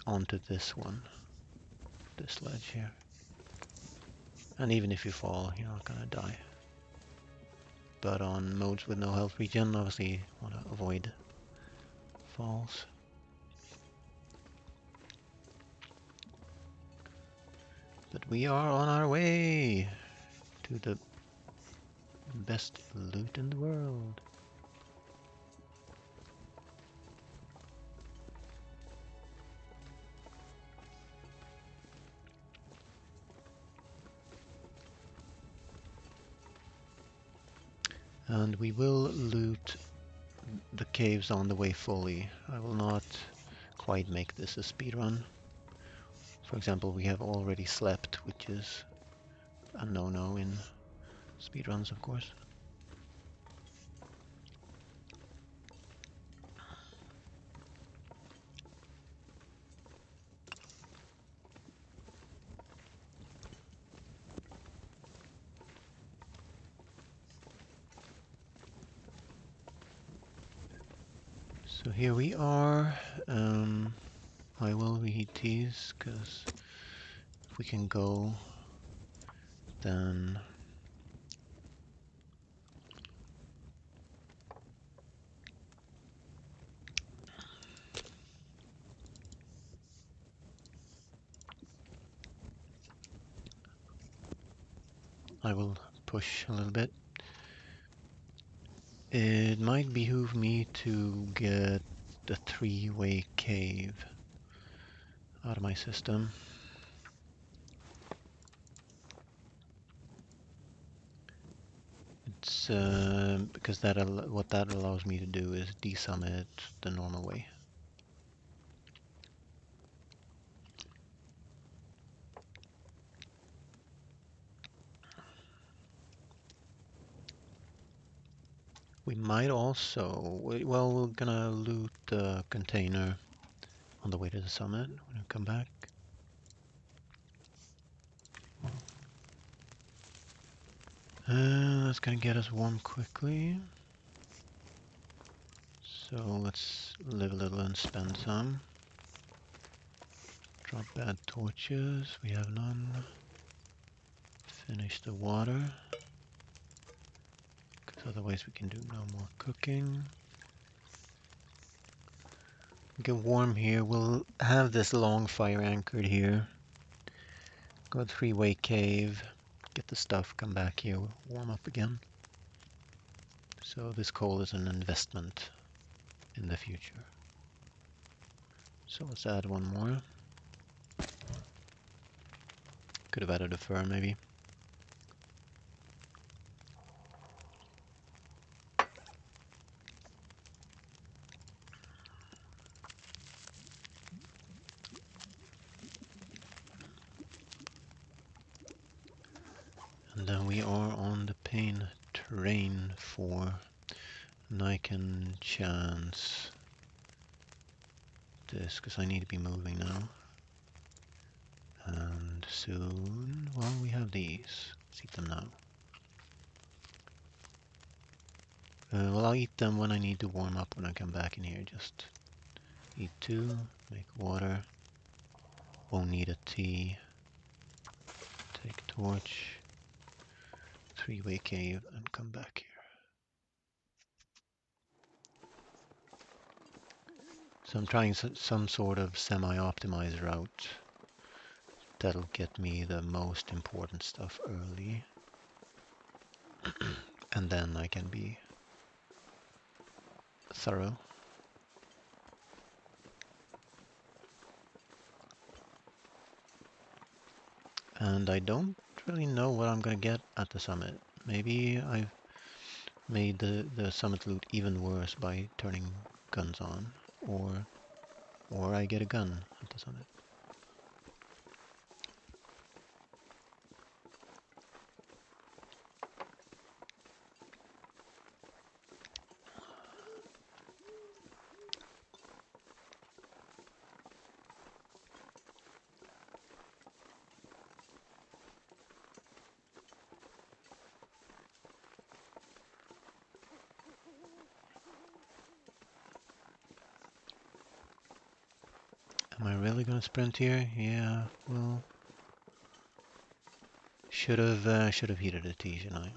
onto this one, this ledge here. And even if you fall, you're not gonna die. But on modes with no health regen, obviously you want to avoid falls. But we are on our way to the best loot in the world. And we will loot the caves on the way fully. I will not quite make this a speed run. For example, we have already slept, which is a no-no in speedruns, of course. So here we are. I will reheat these, because if we can go, then I will push a little bit. It might behoove me to get the three-way cave out of my system. It's because what that allows me to do is desummit the normal way. We might also, well, we're gonna loot the container on the way to the summit when we come back. That's gonna get us warm quickly. So let's live a little and spend some. Drop bad torches, we have none. Finish the water, because otherwise we can do no more cooking. Get warm here. We'll have this long fire anchored here. Go a three-way cave. Get the stuff, come back here, warm up again. So this coal is an investment in the future. So let's add one more. Could have added a fur maybe. And then we are on the pain train for, and I can chance this because I need to be moving now. And soon, well, we have these. Let's eat them now. Well, I'll eat them when I need to warm up when I come back in here. Just eat two, make water. Won't need a tea. Take torch. Three-way cave and come back here. So I'm trying some sort of semi-optimized route that'll get me the most important stuff early. And then I can be thorough. And I don't really know what I'm gonna get at the summit. Maybe I've made the summit loot even worse by turning guns on, or I get a gun at the summit. Am I really gonna sprint here? Yeah, well, should have heated a tea, shouldn't I?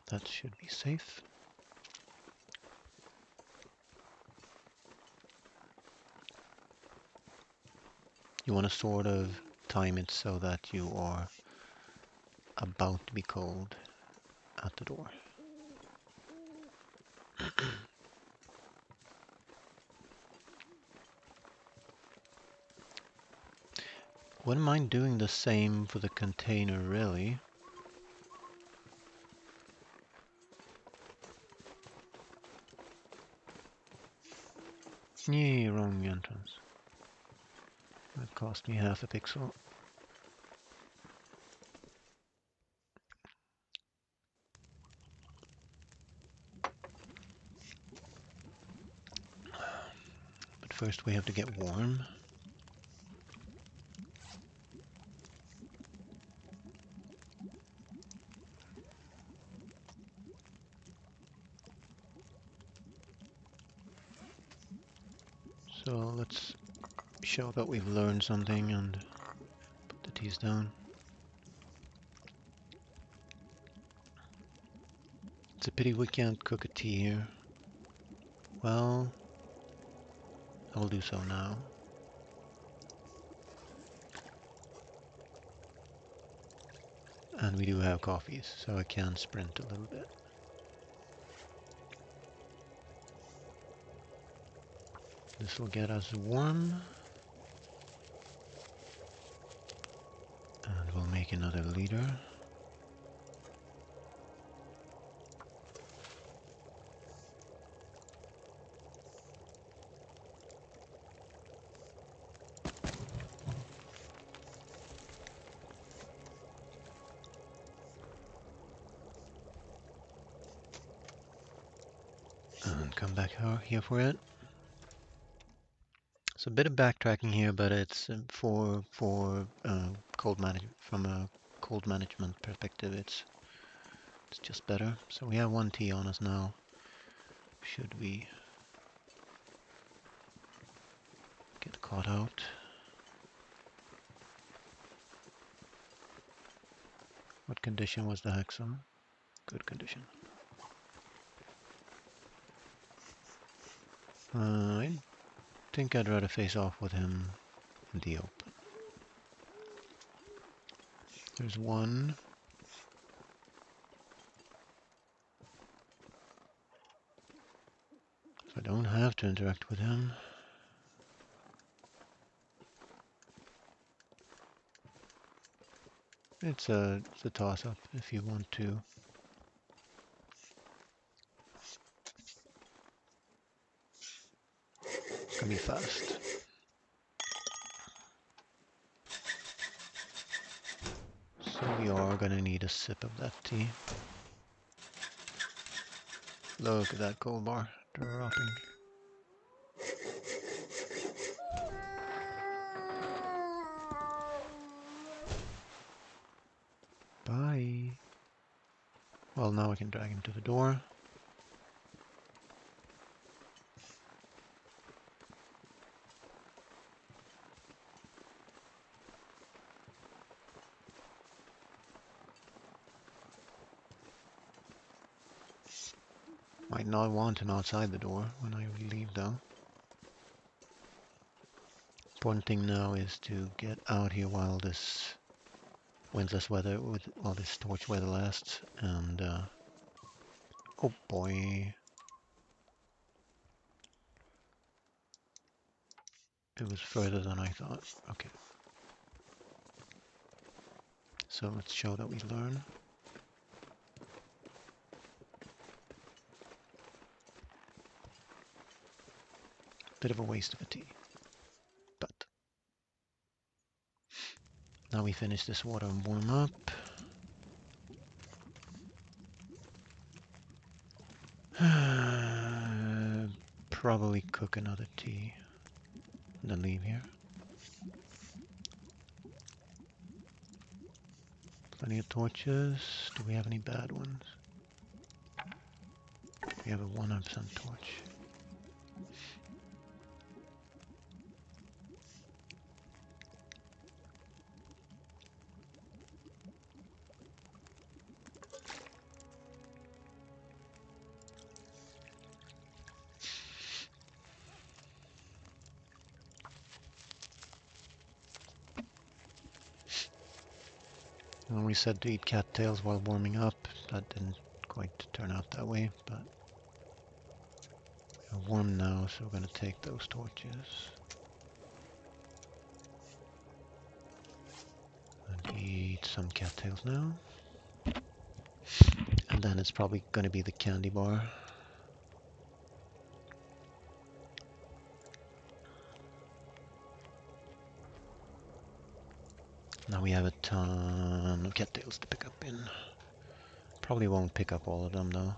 That should be safe. You want to sort of time it so that you are about to be cold at the door. Wouldn't mind doing the same for the container, really. Yeah, wrong entrance. That cost me half a pixel. But first we have to get warm. So let's show that we've learned something and put the teas down. It's a pity we can't cook a tea here. Well, I will do so now. And we do have coffees, so I can sprint a little bit. This will get us warm. And we'll make another liter. And come back here for it. It's a bit of backtracking here, but it's for cold management from a cold management perspective. It's just better. So we have 1T on us now. Should we get caught out? What condition was the Haxon? Good condition. I think I'd rather face off with him in the open. There's one. So I don't have to interact with him. It's a toss-up if you want to. It's gonna be fast. So we are gonna need a sip of that tea. Look at that gold bar dropping. Bye. Well, now I can drag him to the door. Might not want him outside the door when I leave though. Important thing now is to get out here while this windless weather, while this torch weather lasts, and oh boy. It was further than I thought. Okay. So let's show that we learn. Bit of a waste of a tea. But now we finish this water and warm up. Probably cook another tea and then leave here. Plenty of torches. Do we have any bad ones? We have a 100% torch. Well, we said to eat cattails while warming up. That didn't quite turn out that way, but we're warm now, so we're going to take those torches. And eat some cattails now. And then it's probably going to be the candy bar. Now we have a ton of cattails to pick up in. Probably won't pick up all of them though.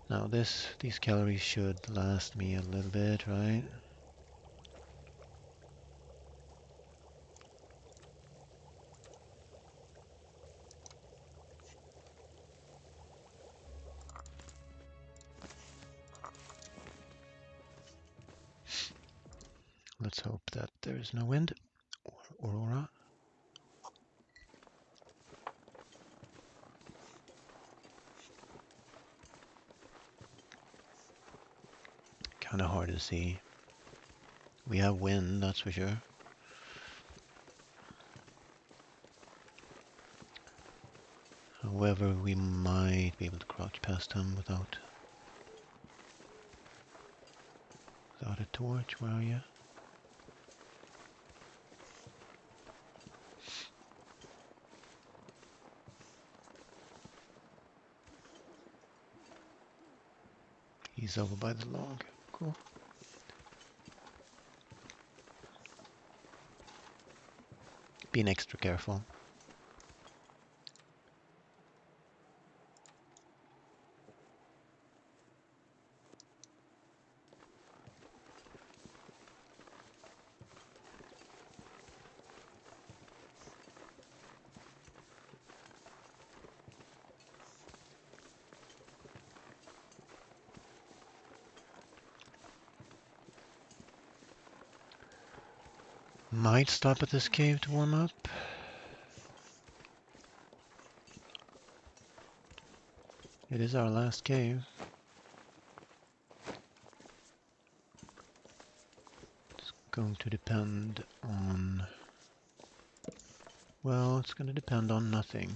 Now these calories should last me a little bit, right? Let's hope that there is no wind or aurora. Kind of hard to see. We have wind, that's for sure. However, we might be able to crouch past him without a torch. Where are you? He's over by the log. Cool. Being extra careful. Might stop at this cave to warm up. It is our last cave. It's going to depend on... Well, it's going to depend on nothing.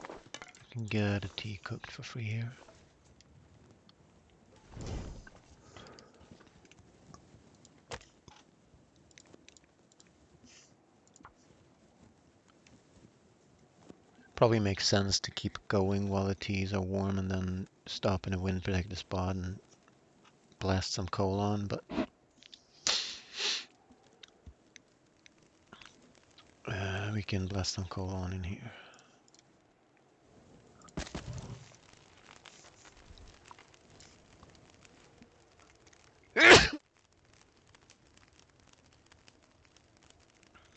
I can get a tea cooked for free here. Probably makes sense to keep going while the teas are warm and then stop in a wind protected spot and blast some coal on, but we can blast some coal on in here.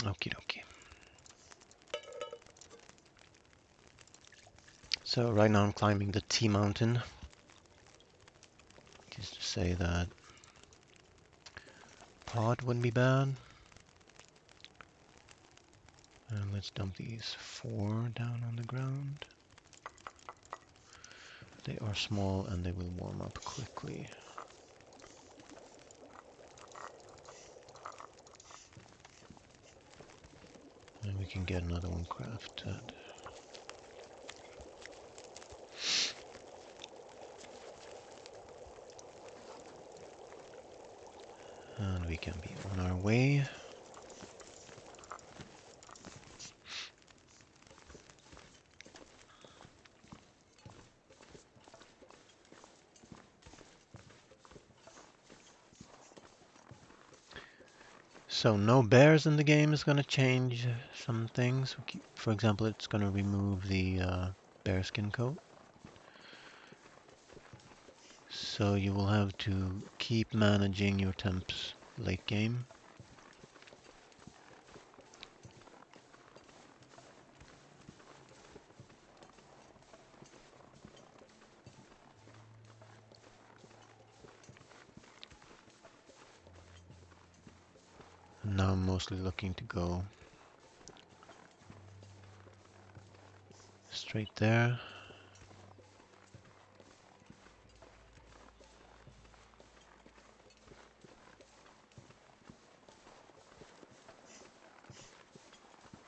Okie dokie. So right now I'm climbing the T mountain. Just to say that pod wouldn't be bad. And let's dump these 4 down on the ground. They are small and they will warm up quickly. And we can get another one crafted. And we can be on our way. So no bears in the game is going to change some things. For example, it's going to remove the bearskin coat. So you will have to keep managing your temps late game. Now I'm mostly looking to go straight there.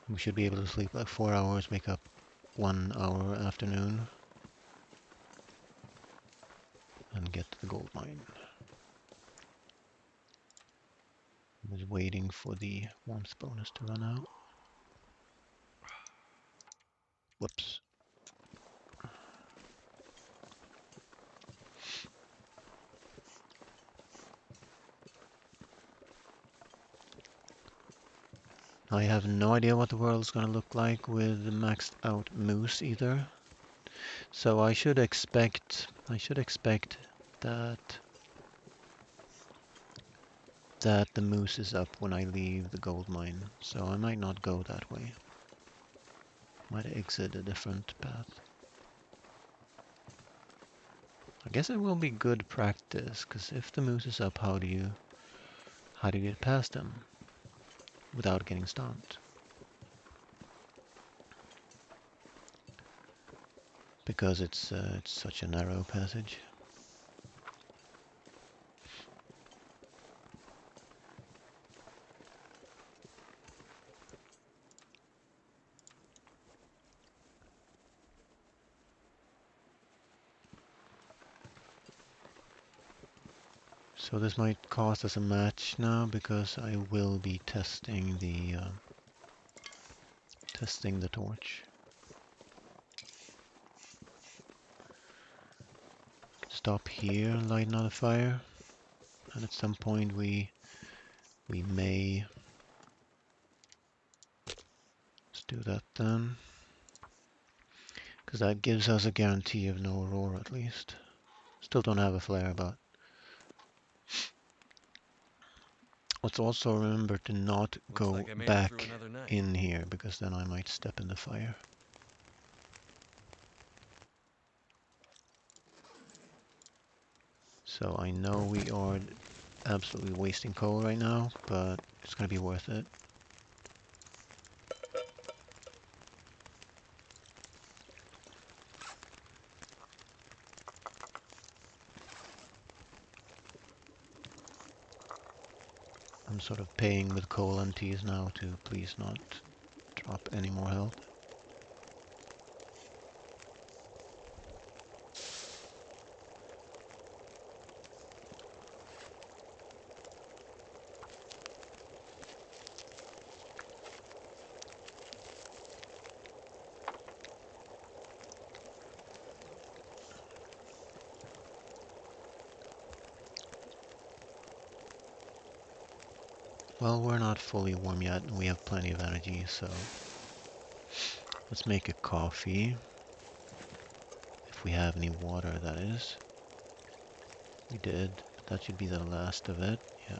We should be able to sleep like 4 hours, make up 1 hour afternoon, and get to the gold mine. I was waiting for the warmth bonus to run out. Whoops. I have no idea what the world's going to look like with the maxed out moose either. So I should expect that the moose is up when I leave the gold mine. So I might not go that way. Might exit a different path. I guess it will be good practice, because if the moose is up, how do you get past them without getting stomped? Because it's such a narrow passage. So this might cost us a match now, because I will be testing the torch. Stop here and light another fire, and at some point we may just do that then, because that gives us a guarantee of no aurora at least. Still don't have a flare, but let's also remember to not go back in here, because then I might step in the fire. So I know we are absolutely wasting coal right now, but it's going to be worth it. I'm sort of paying with coal and teas now to please not drop any more health. Well, we're not fully warm yet, and we have plenty of energy, so let's make a coffee. If we have any water, that is. We did, but that should be the last of it. Yeah.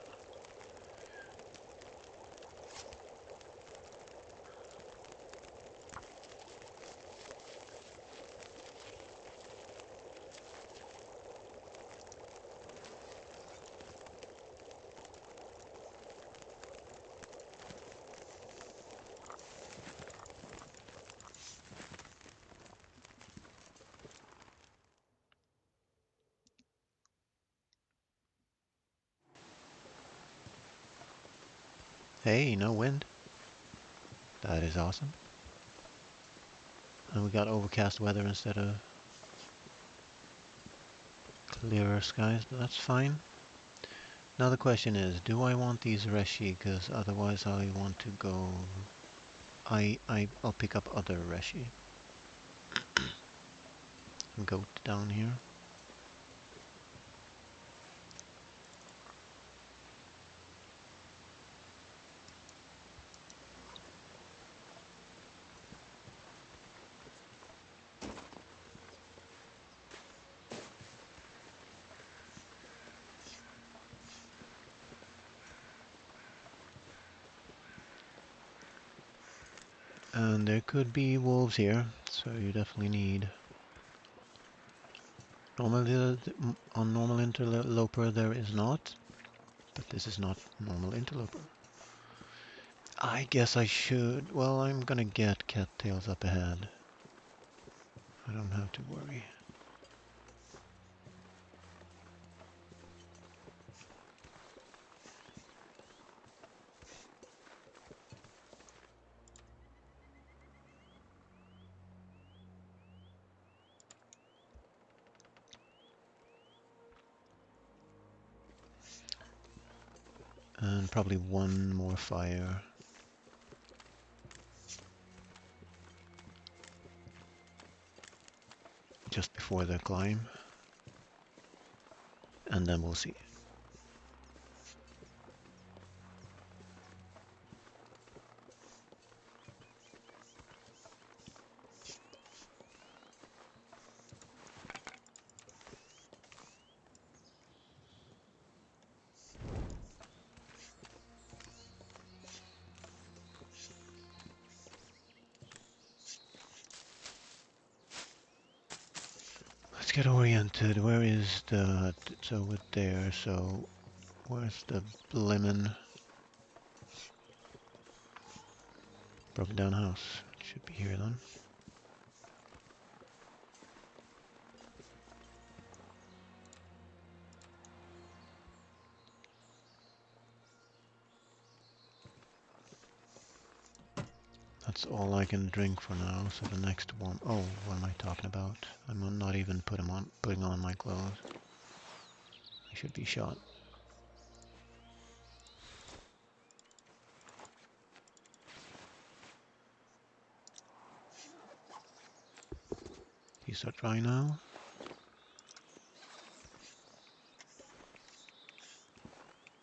Hey, no wind. That is awesome. And we got overcast weather instead of clearer skies, but that's fine. Now the question is, do I want these reshi? Because otherwise I want to go... I'll pick up other reshi. Goat down here. And there could be wolves here, so you definitely need... Normally on normal interloper there is not, but this is not normal interloper. I guess I should... Well, I'm gonna get cattails up ahead. I don't have to worry. And probably one more fire. Just before the climb. And then we'll see. Let's get oriented. Where is the... It's over there, so... Where's the blimmin' broken down house? It should be here then. That's all I can drink for now, so the next one... Oh, what am I talking about? I'm not even putting on my clothes. I should be shot. These are dry now.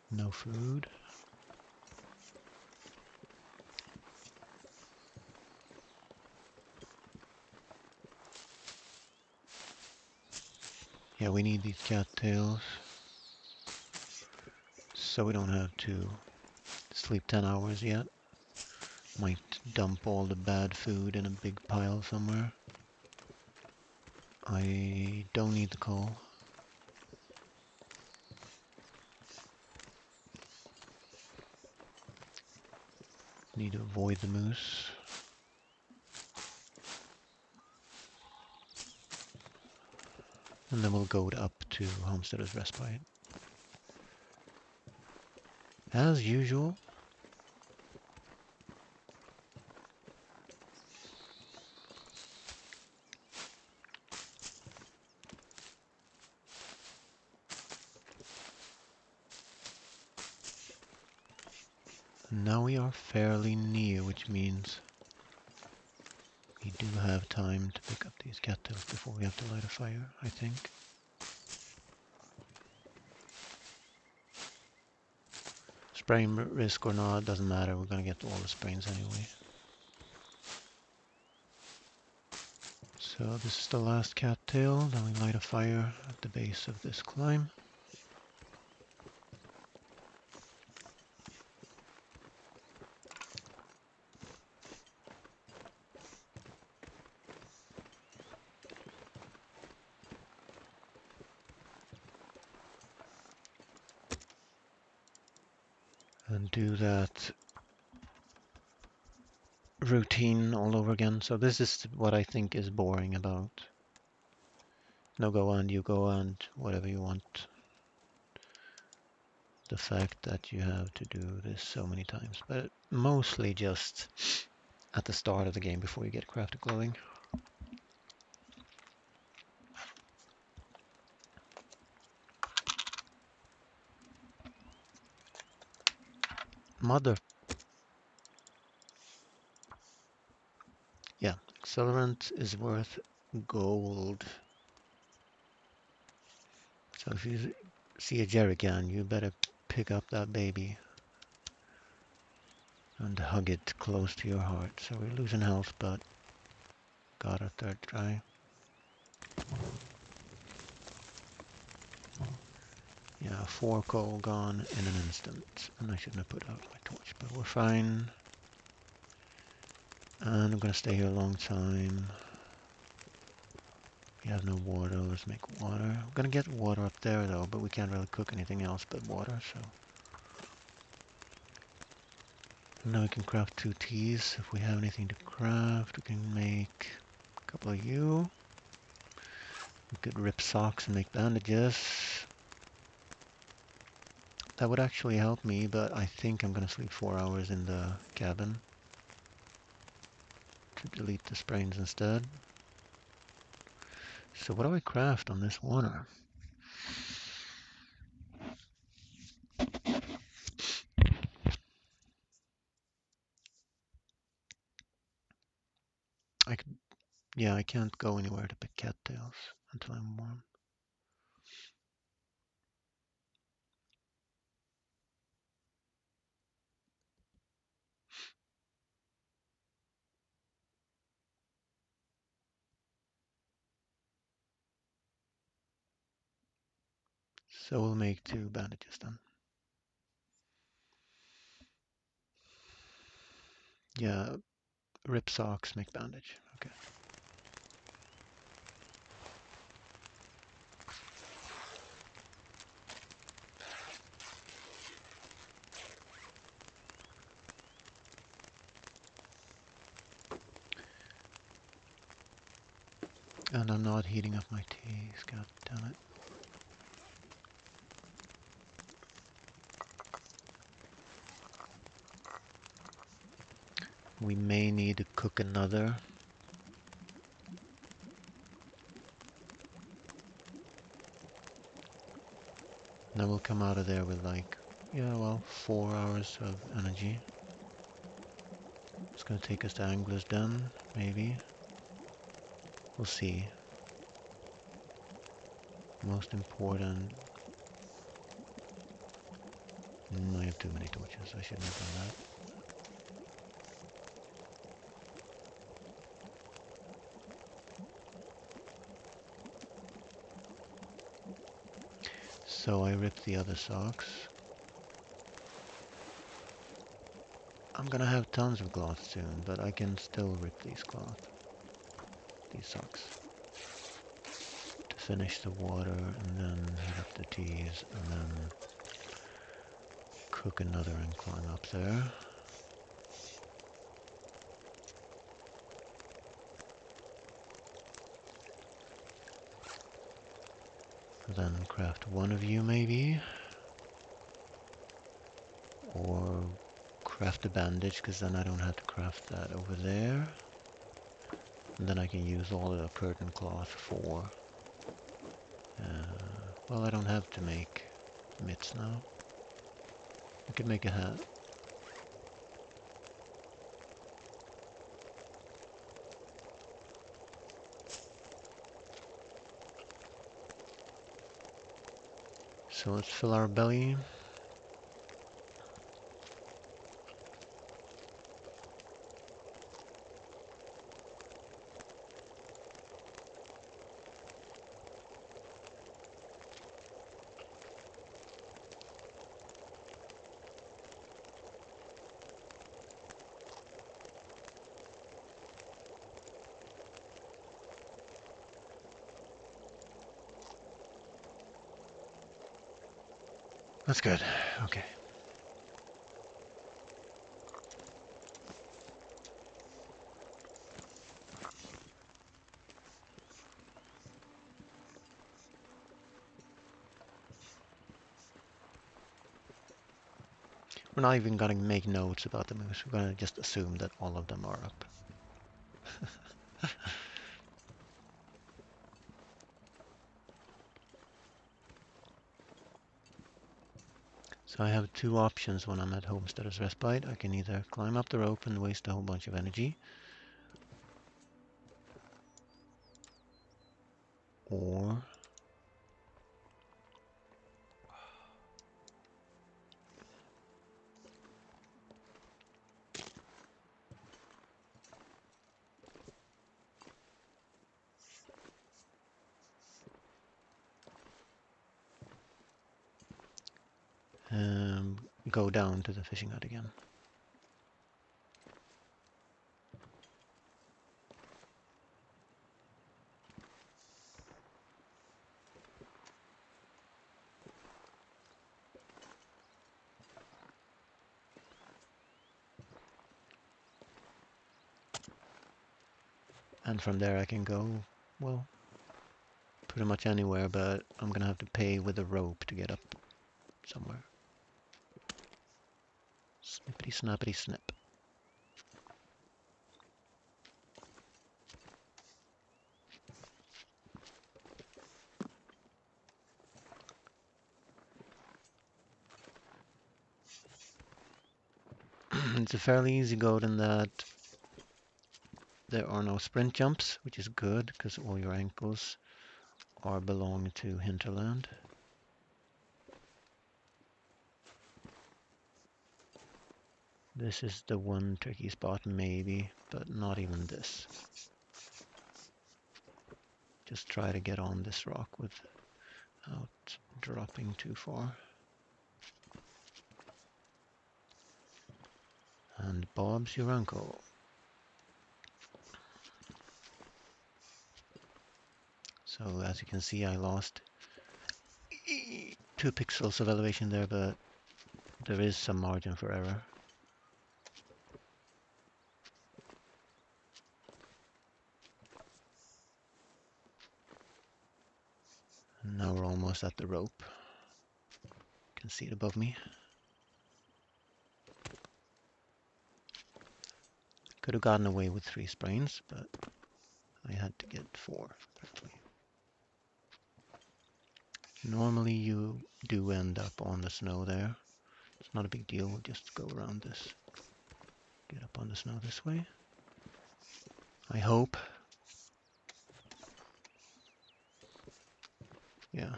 No food. Yeah, we need these cattails. So we don't have to sleep 10 hours yet. Might dump all the bad food in a big pile somewhere. I don't need the coal. Need to avoid the moose. And then we'll go up to Homesteader's Respite. As usual. Now we are fairly near, which means we do have time to pick up these cattails before we have to light a fire, I think. Spraying risk or not, doesn't matter, we're gonna get all the sprains anyway. So this is the last cattail, then we light a fire at the base of this climb. And do that routine all over again. So this is what I think is boring about no-go and YUGOA and whatever you want. The fact that you have to do this so many times, but mostly just at the start of the game before you get crafted clothing. Mother. Yeah, accelerant is worth gold. So if you see a jerrycan, you better pick up that baby and hug it close to your heart. So we're losing health, but got our third try. Yeah, 4 coal gone in an instant. And I shouldn't have put out my torch, but we're fine. And I'm gonna stay here a long time. We have no water, let's make water. We're gonna get water up there though, but we can't really cook anything else but water, so. And now we can craft 2 teas. If we have anything to craft, we can make a couple of you. We could rip socks and make bandages. That would actually help me, but I think I'm gonna sleep 4 hours in the cabin to delete the sprains instead. So what do I craft on this water? I could, yeah, I can't go anywhere to pick cattails until I'm warm. So we'll make 2 bandages then. Yeah, rip socks, make bandage. Okay. And I'm not heating up my teas, god damn it. We may need to cook another. Then we'll come out of there with like, yeah, well, 4 hours of energy. It's gonna take us to Angler's Den, maybe. We'll see. Most important. I have too many torches, I shouldn't have done that. So I ripped the other socks. I'm gonna have tons of cloth soon, but I can still rip these socks. To finish the water, and then heat up the teas, and then cook another and climb up there. Then craft one of you maybe. Or craft a bandage, because then I don't have to craft that over there. And then I can use all the curtain cloth for... well, I don't have to make mitts now. I could make a hat. So let's fill our belly. That's good. Okay. We're not even going to make notes about the moves. We're going to just assume that all of them are up. So I have two options when I'm at Homesteader's Respite. I can either climb up the rope and waste a whole bunch of energy, or go down to the fishing hut again. And from there I can go, well, pretty much anywhere, but I'm gonna have to pay with a rope to get up somewhere. Snippity snappity snip. It's a fairly easy goat in that there are no sprint jumps, which is good because all your ankles are belong to hinterland. This is the one tricky spot maybe, but not even this. Just try to get on this rock without dropping too far. And Bob's your uncle. So as you can see, I lost 2 pixels of elevation there, but there is some margin for error. And now we're almost at the rope. You can see it above me. Could have gotten away with 3 sprains, but I had to get 4 apparently. Normally you do end up on the snow there. It's not a big deal, we'll just go around this. Get up on the snow this way. I hope. Yeah.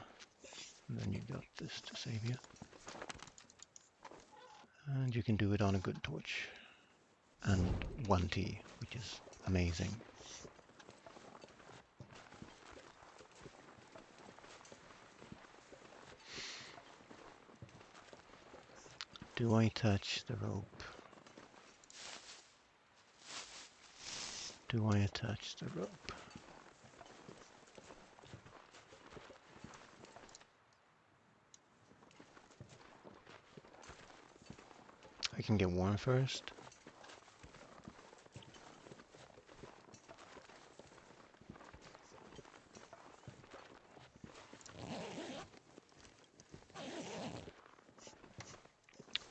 And then you got this to save you. And you can do it on a good torch. And 1T, which is amazing. Do I touch the rope? Do I attach the rope? I can get warm first.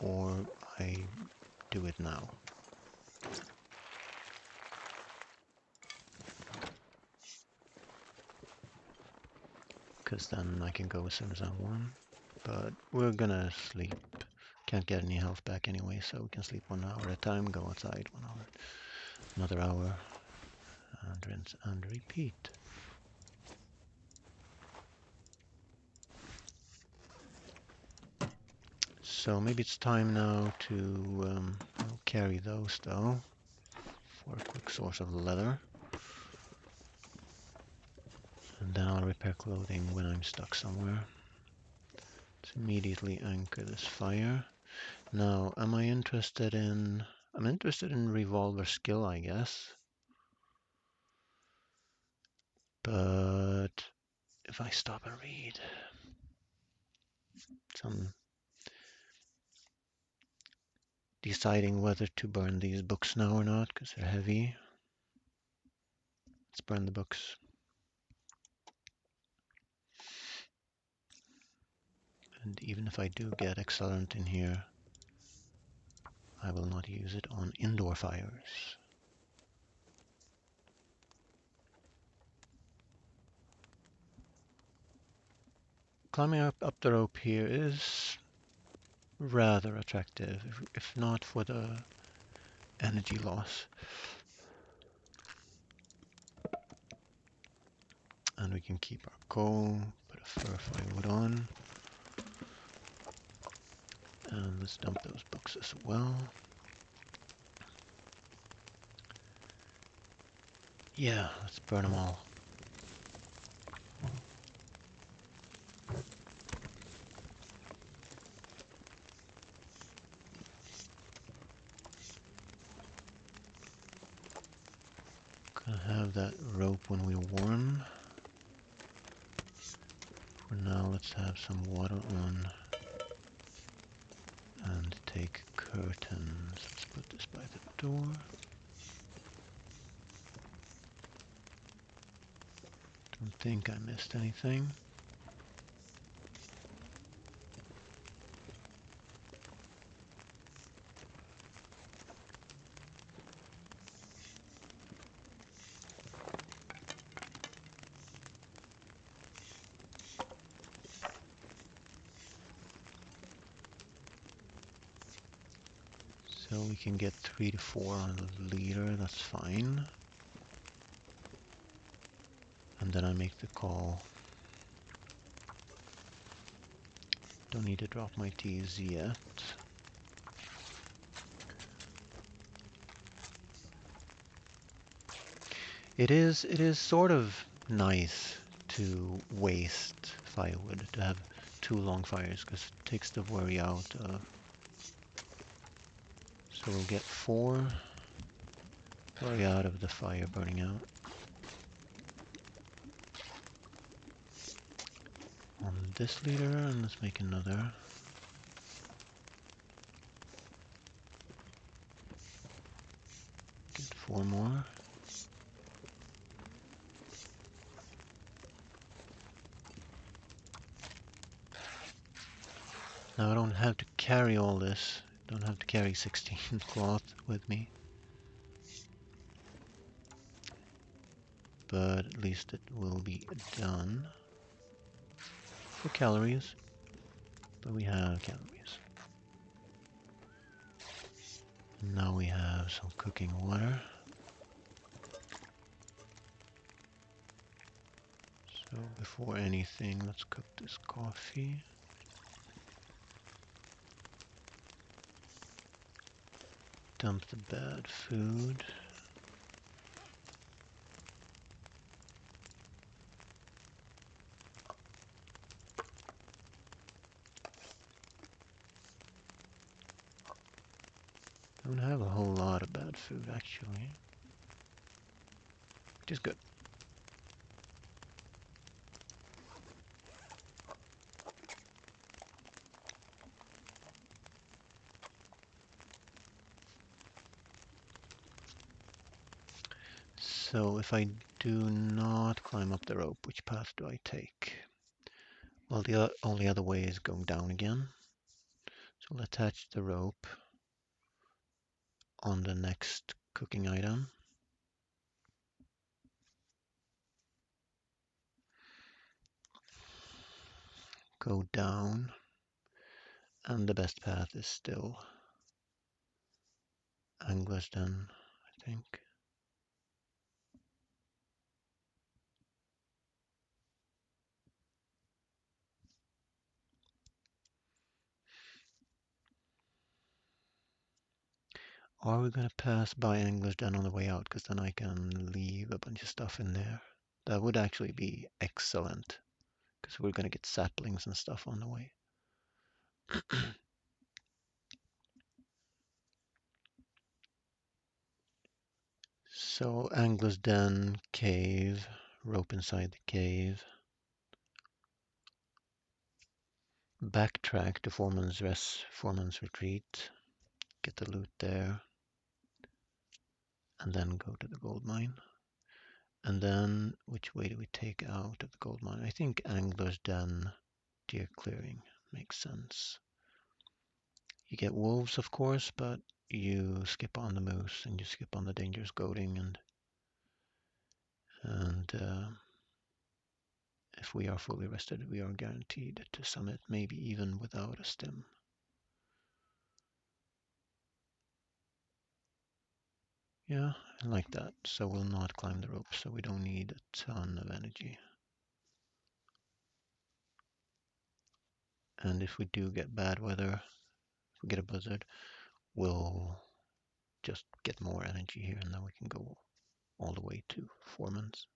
or I do it now. Because then I can go as soon as I want. But we're gonna sleep. Can't get any health back anyway, so we can sleep 1 hour at a time, go outside 1 hour, another hour, and rinse and repeat. So maybe it's time now to I'll carry those though, for a quick source of leather. And then I'll repair clothing when I'm stuck somewhere. Let's immediately anchor this fire. Now, am I interested in... I'm interested in revolver skill, I guess. But if I stop and read some... Deciding whether to burn these books now or not, because they're heavy. Let's burn the books. And even if I do get accelerant in here, I will not use it on indoor fires. Climbing up the rope here is rather attractive, if not for the energy loss. And we can keep our coal, put a fur firewood on. And let's dump those books as well. Yeah, let's burn them all. Gonna have that rope when we warm. For now, let's have some water on. And take curtains. Let's put this by the door. Don't think I missed anything. So we can get 3 to 4 on the leader, that's fine. And then I make the call. Don't need to drop my T's yet. It is sort of nice to waste firewood, to have 2 long fires, because it takes the worry out of. So we'll get 4 worry out of the fire burning out. On this leader, and let's make another. Get 4 more. Now I don't have to carry all this. Don't have to carry 16 cloth with me. But at least it will be done. For calories. But we have calories. Now we have some cooking water. So before anything, let's cook this coffee. Dump the bad food. Don't have a whole lot of bad food actually, which is good. So if I do not climb up the rope, which path do I take? Well, the only other way is going down again. So we'll attach the rope on the next cooking item. Go down, and the best path is still Angler's Den, I think. Are we going to pass by Angler's Den on the way out? Because then I can leave a bunch of stuff in there. That would actually be excellent, because we're going to get saplings and stuff on the way. So Angler's Den, cave, rope inside the cave. Backtrack to Foreman's Retreat, get the loot there, and then go to the gold mine. And then, which way do we take out of the gold mine? I think Angler's Den, deer clearing makes sense. You get wolves, of course, but you skip on the moose and you skip on the dangerous goading, and if we are fully rested, we are guaranteed to summit, maybe even without a stim. Yeah, I like that. So we'll not climb the rope, so we don't need a ton of energy. And if we do get bad weather, if we get a blizzard, we'll just get more energy here, and then we can go all the way to Foreman's.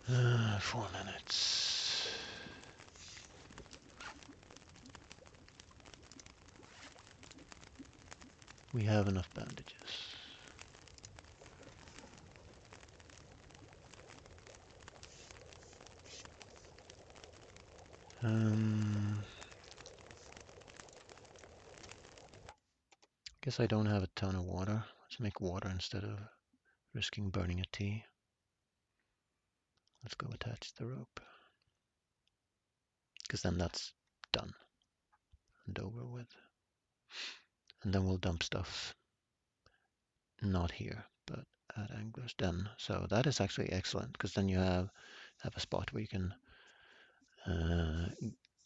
Uh, 4 minutes. We have enough bandages. Guess I don't have a ton of water. Let's make water instead of risking burning a tea. Let's go attach the rope, because then that's done and over with. And then we'll dump stuff, not here, but at Angler's Den. So that is actually excellent, because then you have a spot where you can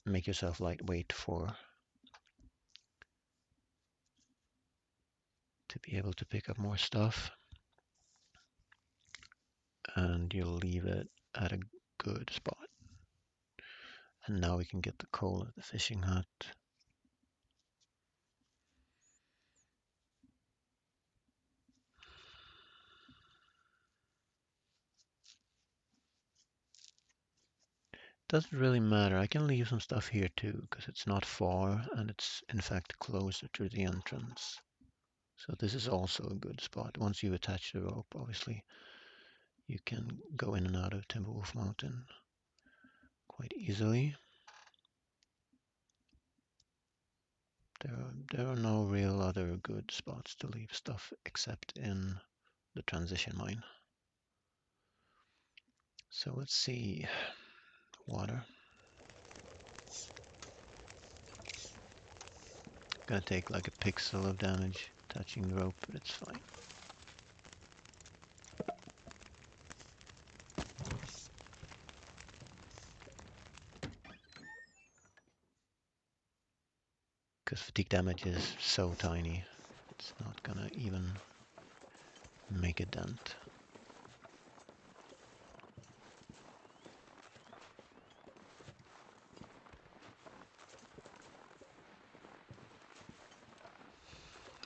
make yourself lightweight to be able to pick up more stuff, and you'll leave it at a good spot. And now we can get the coal at the fishing hut. Doesn't really matter. I can leave some stuff here too, because it's not far and it's in fact closer to the entrance. So this is also a good spot. Once you attach the rope, obviously, you can go in and out of Timberwolf Mountain quite easily. There are no real other good spots to leave stuff except in the transition mine. So let's see. Water. Gonna take like a pixel of damage touching the rope, but it's fine. Because fatigue damage is so tiny, it's not gonna even make a dent.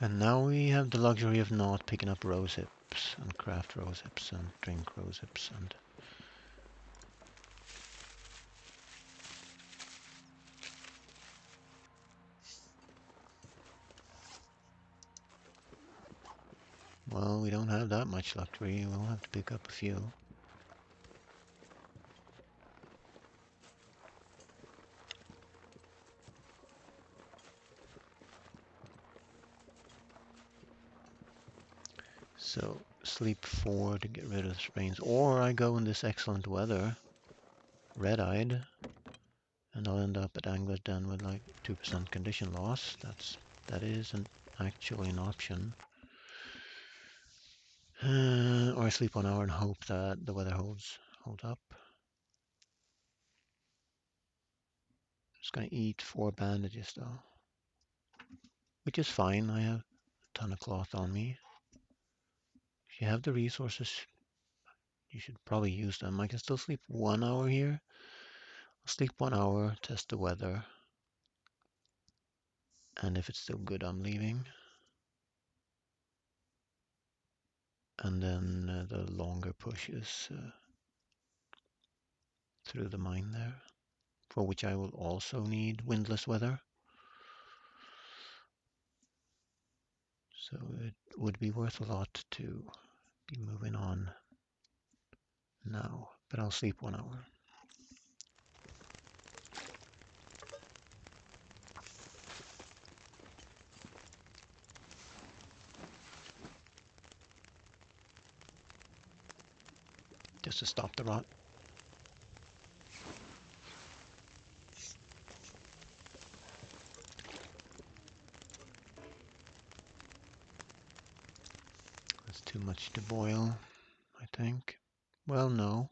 And now we have the luxury of not picking up rose hips and craft rose hips and drink rose hips and well, we don't have that much luxury. We'll have to pick up a few. So sleep 4 to get rid of the sprains, or I go in this excellent weather, red-eyed, and I'll end up at Angler's Den with like 2% condition loss. That is actually an option. Or I sleep 1 hour and hope that the weather holds up. Just gonna eat 4 bandages though, which is fine. I have a ton of cloth on me. If you have the resources, you should probably use them. I can still sleep 1 hour here. I'll sleep 1 hour, test the weather, and if it's still good, I'm leaving. And then the longer push is through the mine there, for which I will also need windless weather. So it would be worth a lot to be moving on now, but I'll sleep 1 hour. Just to stop the rot. That's too much to boil, I think. Well, no.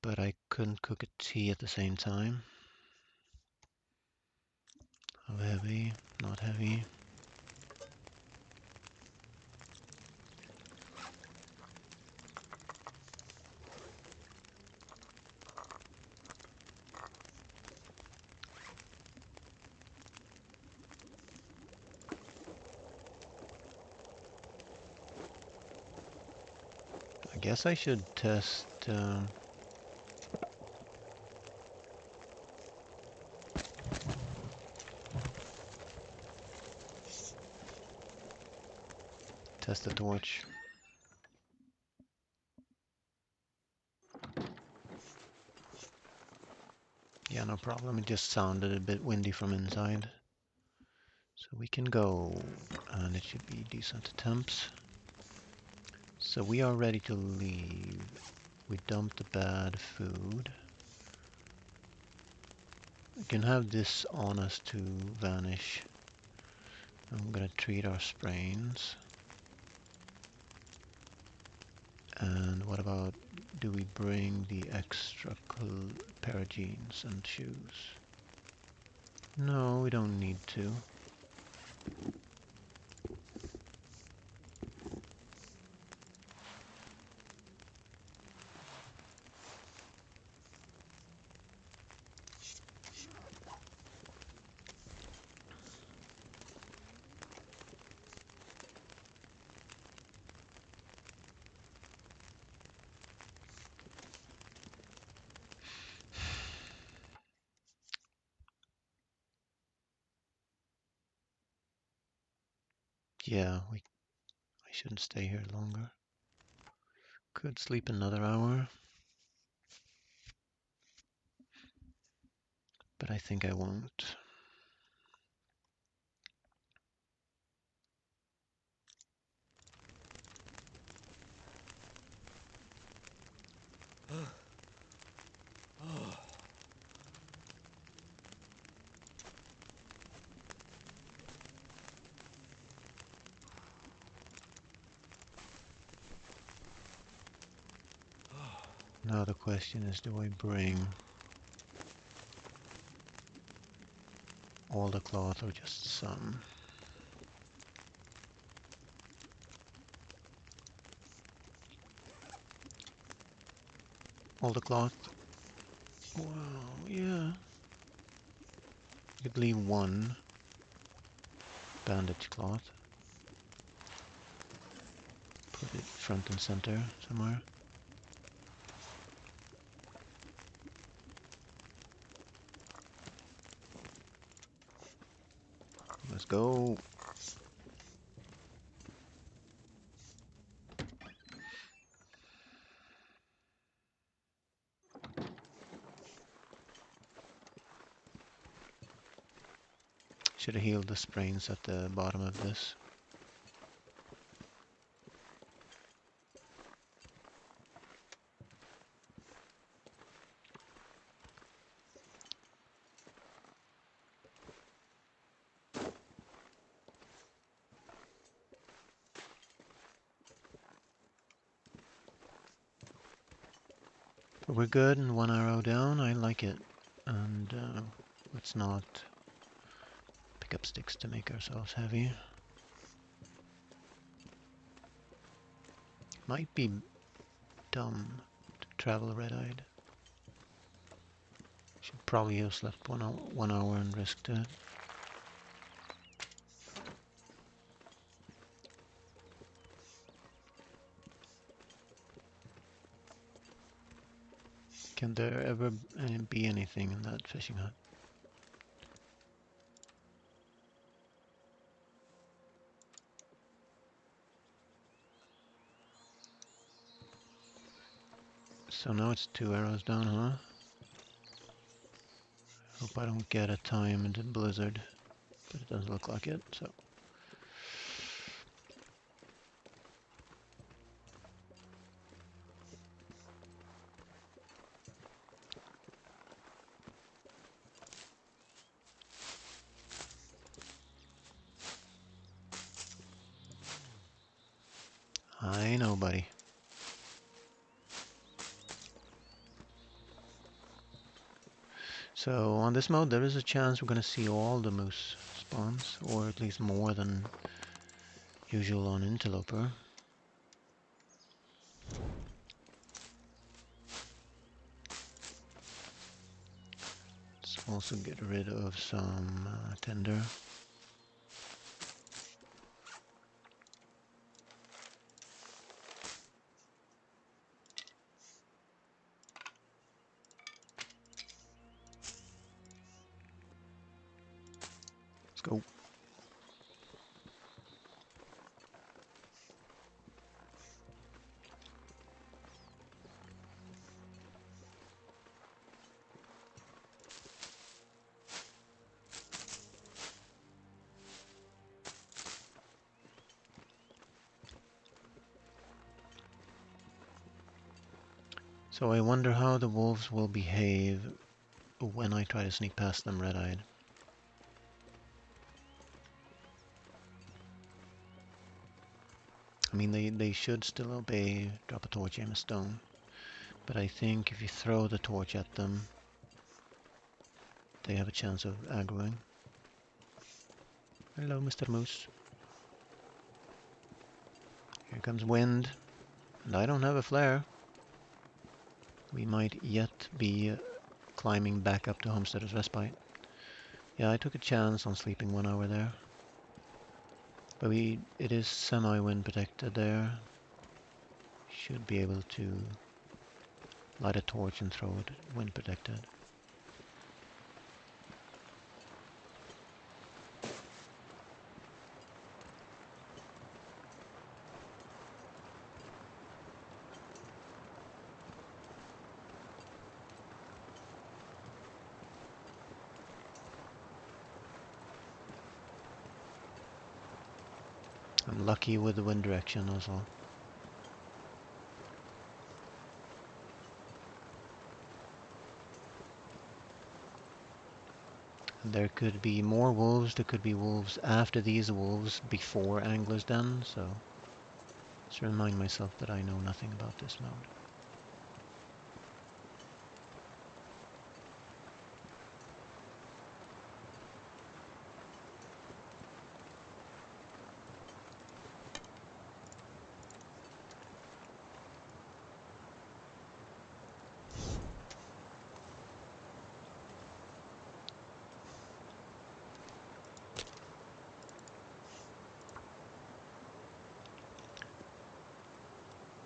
But I couldn't cook a tea at the same time. How heavy? Not heavy. I guess I should test test the torch. Yeah, no problem. It just sounded a bit windy from inside. So we can go, and it should be decent temps. So we are ready to leave. We dumped the bad food. We can have this on us to vanish. I'm gonna treat our sprains. And what about, do we bring the extra pair of jeans and shoes? No, we don't need to. Yeah, I shouldn't stay here longer. Could sleep another hour, but I think I won't. Now the question is, do I bring all the cloth or just some? All the cloth? Well, yeah. You could leave one bandage cloth. Put it front and center somewhere. Let's go. Should have healed the sprains at the bottom of this. But we're good, and 1 arrow down, I like it. And let's not pick up sticks to make ourselves heavy. Might be dumb to travel red-eyed. Should probably have slept 1 hour and risked it. Can there ever be anything in that fishing hut? So now it's 2 arrows down, huh? Hope I don't get a timed blizzard, but it doesn't look like it, so. I know, buddy. So on this mode, there is a chance we're going to see all the moose spawns, or at least more than usual on Interloper. Let's also get rid of some tinder. Let's go. So I wonder how the wolves will behave when I try to sneak past them red-eyed. I mean, they should still obey, drop a torch, aim a stone. But I think if you throw the torch at them, they have a chance of aggroing. Hello, Mr. Moose. Here comes wind, and I don't have a flare. We might yet be climbing back up to Homesteader's Respite. Yeah, I took a chance on sleeping 1 hour there. But it is semi-wind protected there. Should be able to light a torch and throw it wind protected. I'm lucky with the wind direction as well. There could be more wolves, there could be wolves after these wolves before Angler's Den, so just remind myself that I know nothing about this mode.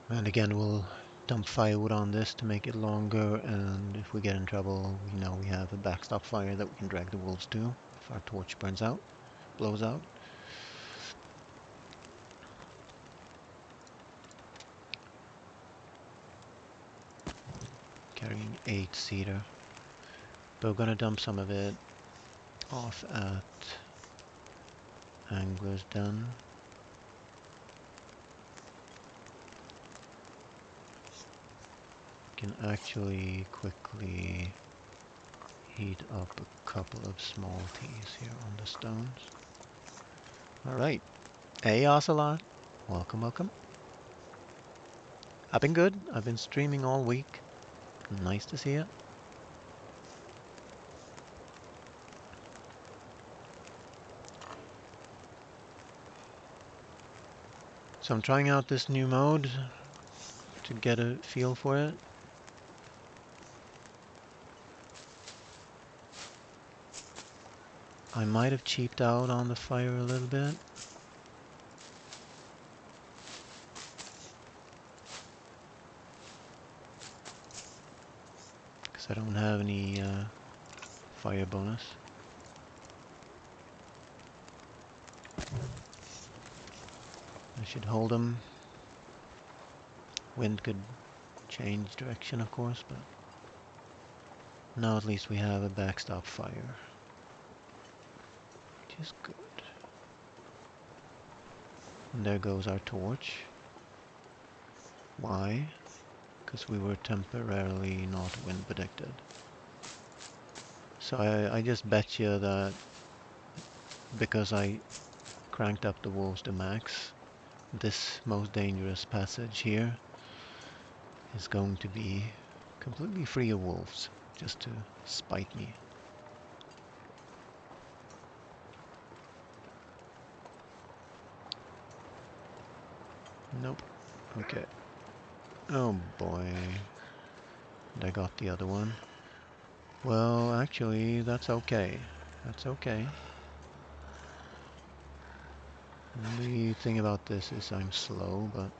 And again, we'll dump firewood on this to make it longer, and if we get in trouble, we know we have a backstop fire that we can drag the wolves to if our torch burns out, blows out. Carrying 8 cedar. But we're gonna dump some of it off at Angler's Den. Can actually quickly heat up a couple of small teas here on the stones. Alright. Hey Ocelot. Welcome, welcome. I've been good. I've been streaming all week. Nice to see it. So I'm trying out this new mode to get a feel for it. I might have cheaped out on the fire a little bit. Because I don't have any fire bonus. I should hold them. Wind could change direction, of course, but now at least we have a backstop fire, which is good. And there goes our torch. Why? Because we were temporarily not wind protected. So I just bet you that because I cranked up the wolves to max, this most dangerous passage here is going to be completely free of wolves, just to spite me. Nope. Okay. Oh boy. And I got the other one. Well, actually, that's okay. That's okay. The only thing about this is I'm slow, but...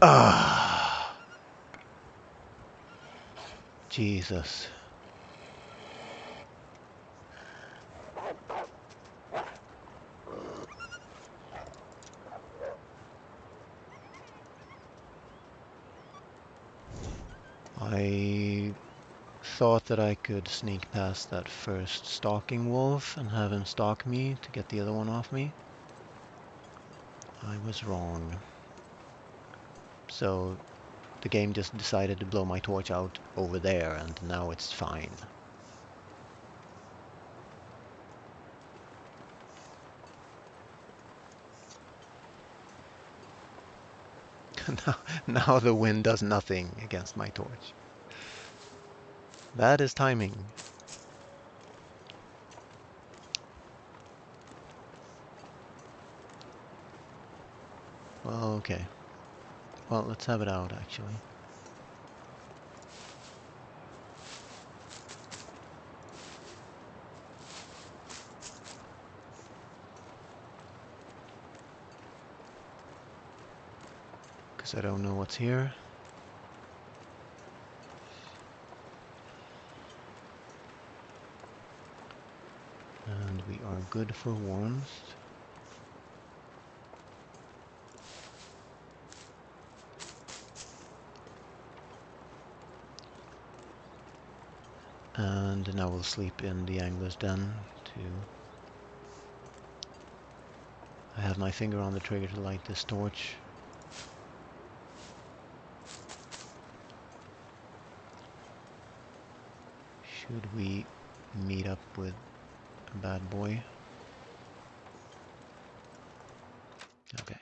Ah! Jesus. I thought that I could sneak past that first stalking wolf and have him stalk me to get the other one off me. I was wrong. So the game just decided to blow my torch out over there, and now it's fine. Now the wind does nothing against my torch. That is timing. Well, okay. Well, let's have it out, actually. Because I don't know what's here. And we are good for warmth. And now we'll sleep in the angler's den to... I have my finger on the trigger to light this torch. Should we meet up with a bad boy? Okay.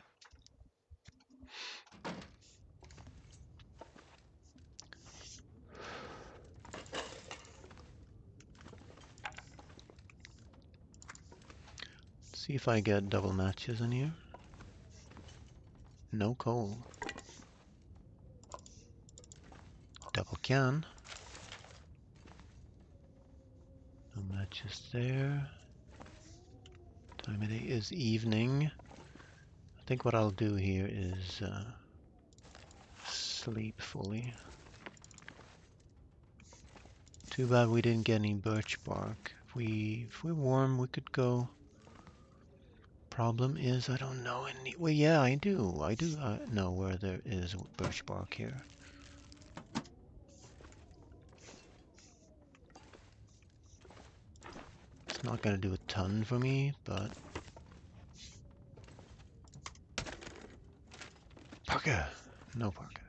See if I get double matches in here. No coal. Double can. No matches there. Time of day is evening. I think what I'll do here is sleep fully. Too bad we didn't get any birch bark. If we're warm, we could go. Problem is, I don't know any. Well, yeah, I do. I do know where there is birch bark here. It's not gonna do a ton for me, but parka. No parka.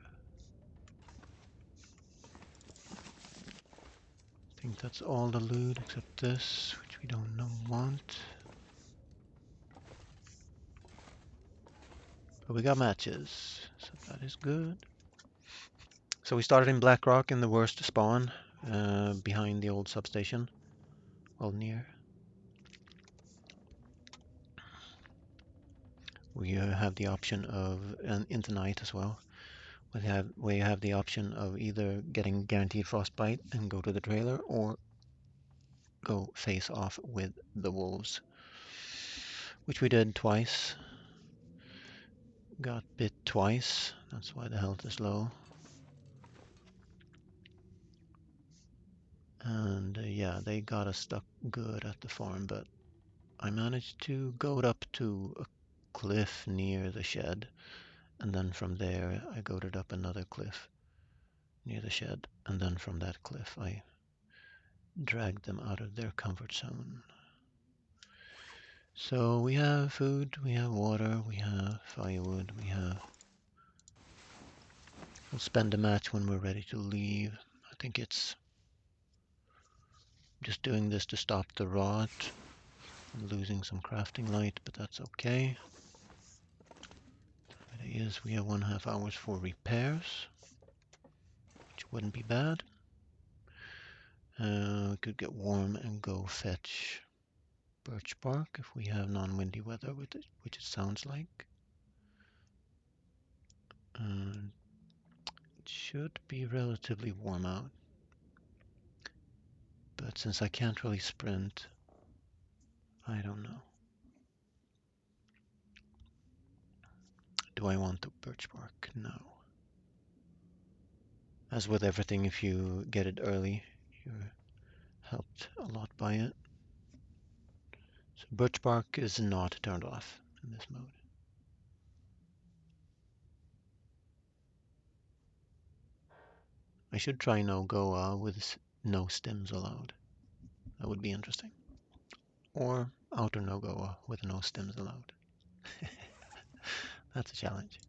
I think that's all the loot except this, which we we don't want. But we got matches, so that is good. So we started in Blackrock in the worst spawn, behind the old substation. Well, near. We have the option of, and into night as well. We have the option of either getting guaranteed frostbite and go to the trailer, or go face off with the wolves, which we did twice. Got bit twice, that's why the health is low. And yeah, they got us stuck good at the farm, but I managed to goad up to a cliff near the shed, and then from there I goaded up another cliff near the shed, and then from that cliff I dragged them out of their comfort zone. So we have food, we have water, we have firewood, we have... We'll spend a match when we're ready to leave. I think it's just doing this to stop the rot. I'm losing some crafting light, but that's okay. It is, we have 1.5 hours for repairs, which wouldn't be bad. We could get warm and go fetch birch bark if we have non-windy weather with it, which it sounds like. It should be relatively warm out, but since I can't really sprint, I don't know. Do I want the birch bark? No. As with everything, if you get it early, you're helped a lot by it. So birch bark is not turned off in this mode. I should try no Goa with no stems allowed. That would be interesting. Or outer no Goa with no stems allowed. That's a challenge.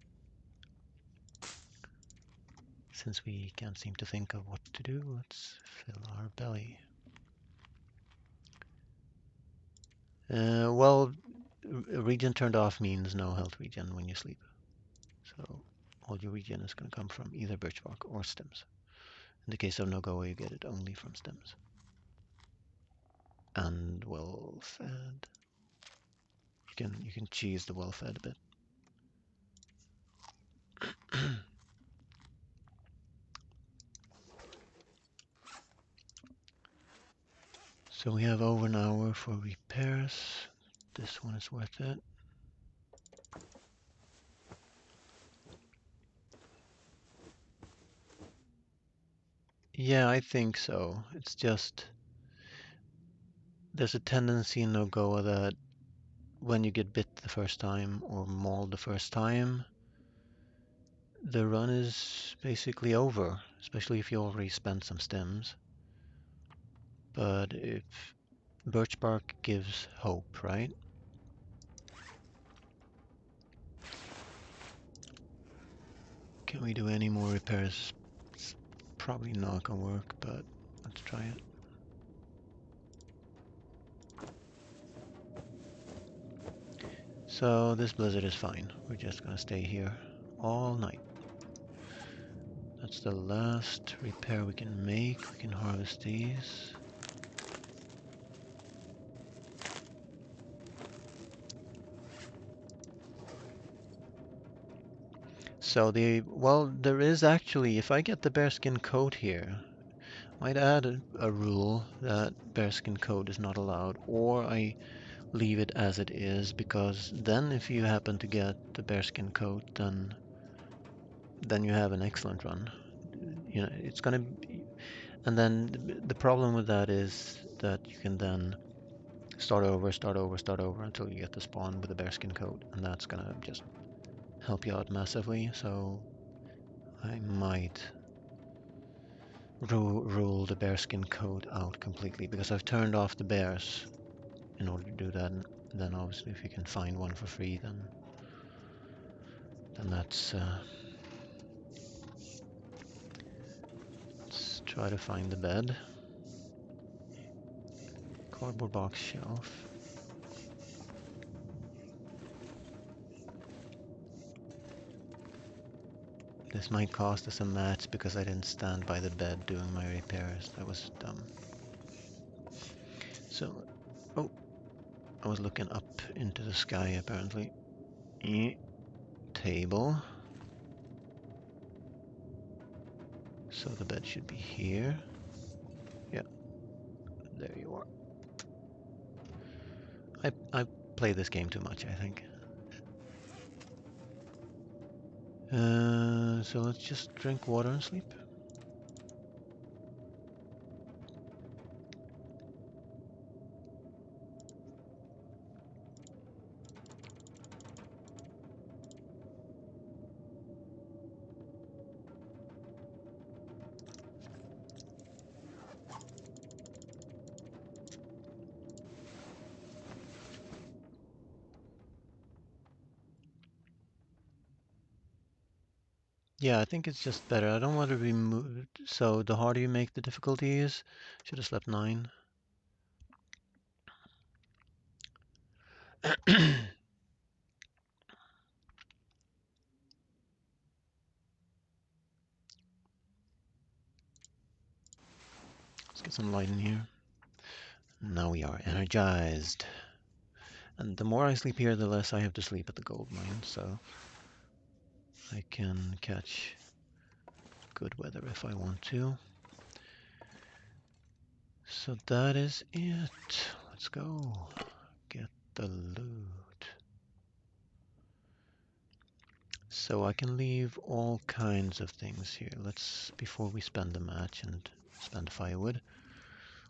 Since we can't seem to think of what to do, let's fill our belly. Well, regen turned off means no health regen when you sleep. So all your regen is going to come from either birch bark or stems. In the case of no Goa, you get it only from stems. And well fed. You can cheese the well fed a bit. So we have over an hour for repairs. This one is worth it. Yeah, I think so. It's just there's a tendency in Nogoa that when you get bit the first time or mauled the first time, the run is basically over, especially if you already spent some stems. But if birch bark gives hope, right? Can we do any more repairs? It's probably not gonna work, but let's try it. So this blizzard is fine. We're just gonna stay here all night. That's the last repair we can make. We can harvest these. So there is actually, if I get the bearskin coat here, I'd add a rule that bearskin coat is not allowed, or I leave it as it is, because then if you happen to get the bearskin coat, then you have an excellent run. You know, it's gonna, and then the problem with that is that you can then start over until you get the spawn with the bearskin coat, and that's gonna just help you out massively. So I might rule the bearskin coat out completely, because I've turned off the bears in order to do that. And then obviously if you can find one for free, then that's let's try to find the bed. cardboard box shelf. This might cost us a match because I didn't stand by the bed doing my repairs. That was dumb. So, oh, I was looking up into the sky apparently. Table. So the bed should be here. Yeah, there you are. I play this game too much, I think. So let's just drink water and sleep. Yeah, I think it's just better. I don't want to remove. So the harder you make the difficulty is, should have slept 9. Let's get some light in here. Now we are energized. And the more I sleep here, the less I have to sleep at the gold mine, so I can catch good weather if I want to. So that is it. Let's go get the loot. So I can leave all kinds of things here. Let's, before we spend the match and spend firewood.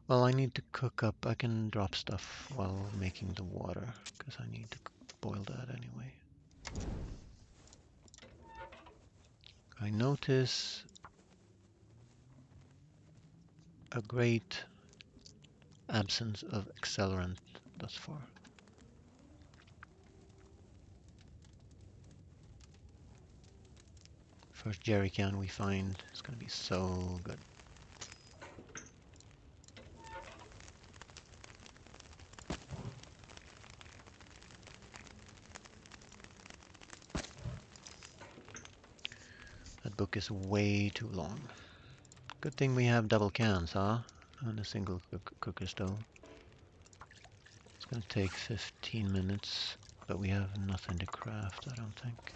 Well, I need to cook up. I can drop stuff while making the water, because I need to boil that anyway. I notice a great absence of accelerant thus far. First jerry can we find is going to be so good. That book is way too long. Good thing we have double cans, huh? On a single cooker stove. It's going to take 15 minutes, but we have nothing to craft, I don't think.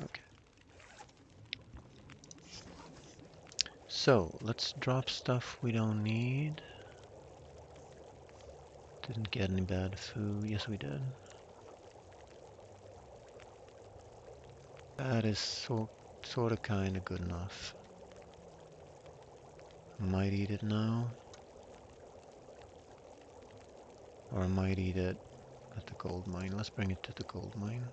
Okay. So, let's drop stuff we don't need. Didn't get any bad food. Yes, we did. That is sort of kind of good enough. Might eat it now. Or I might eat it at the gold mine. Let's bring it to the gold mine.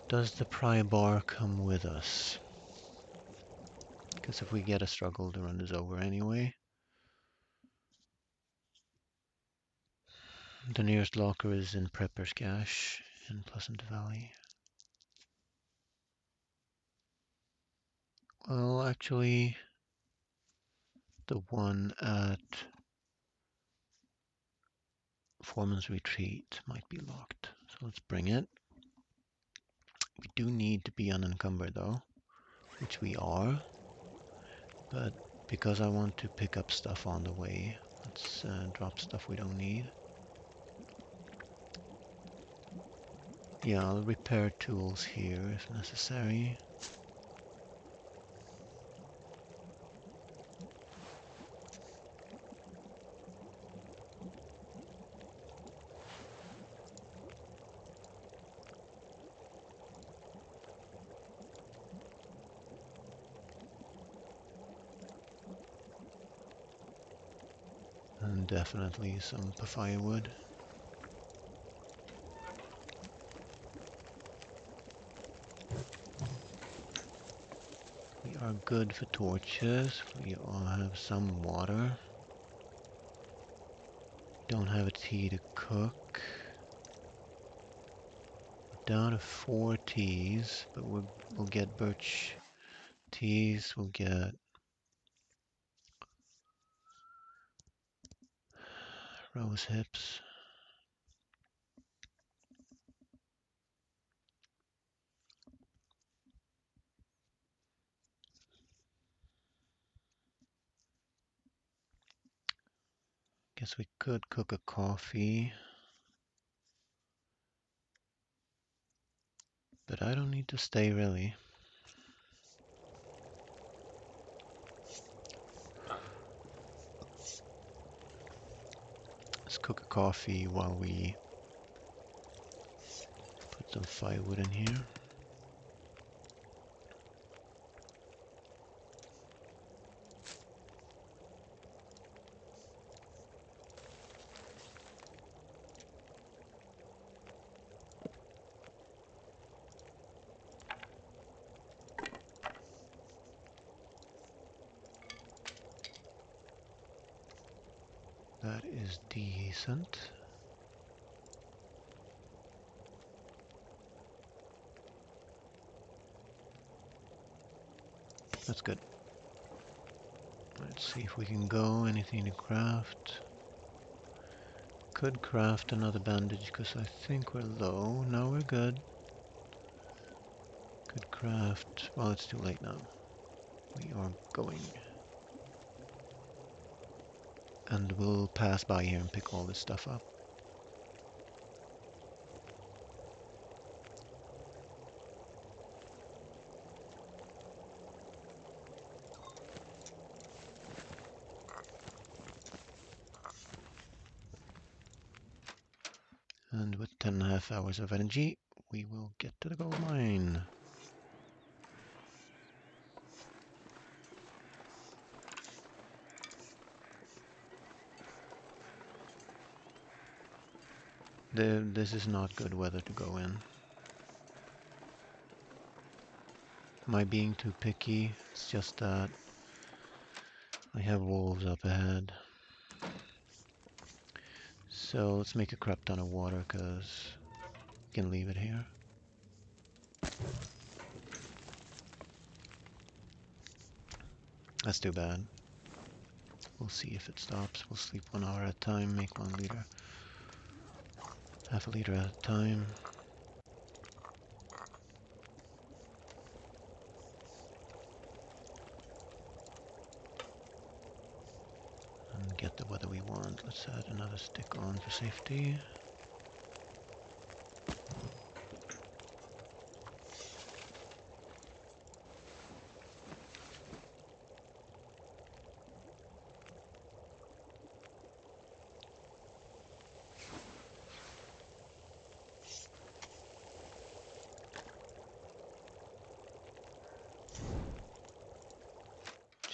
Does the pry bar come with us? Because if we get a struggle, the run is over anyway. The nearest locker is in Prepper's Cache in Pleasant Valley. Well, actually, the one at Foreman's Retreat might be locked. So let's bring it. We do need to be unencumbered though, which we are. But because I want to pick up stuff on the way, let's drop stuff we don't need. Yeah, I'll repair tools here if necessary. And definitely some firewood. We are good for torches. We all have some water. Don't have a tea to cook. down to 4 teas, but we'll get birch teas, we'll get rose hips. Guess we could cook a coffee, but I don't need to stay really. Let's cook a coffee while we put some firewood in here. That is decent. That's good. Let's see if we can go. Anything to craft? Could craft another bandage because I think we're low. No, we're good. Could craft. Well, it's too late now. We are going. And we'll pass by here and pick all this stuff up. And with 10.5 hours of energy, we will get to the gold mine. This is not good weather to go in. Am I being too picky? It's just that I have wolves up ahead. So let's make a crap ton of water because we can leave it here. That's too bad. We'll see if it stops. We'll sleep 1 hour at a time, make 1 liter. Half a liter at a time. And get the weather we want. Let's add another stick on for safety.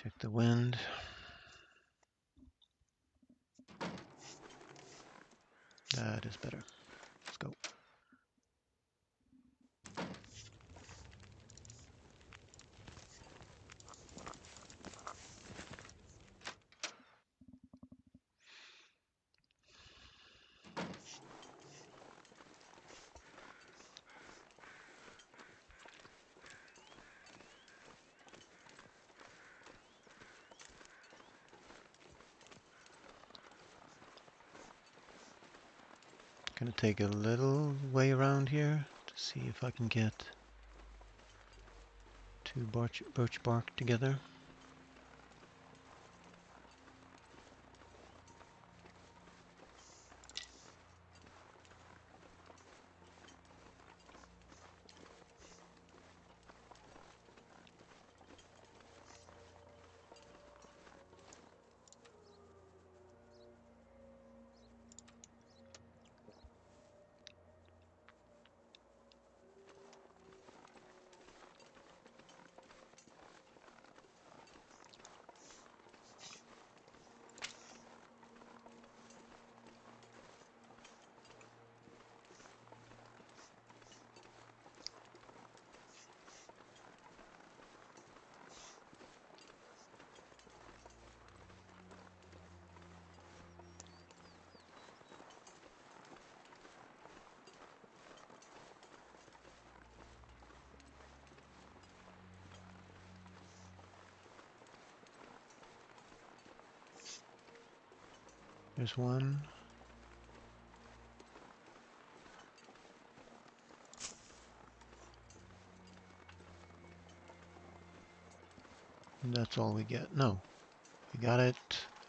Check the wind. That is better. Let's go. Gonna take a little way around here to see if I can get 2 birch bark together. There's one. And that's all we get. No, we got it.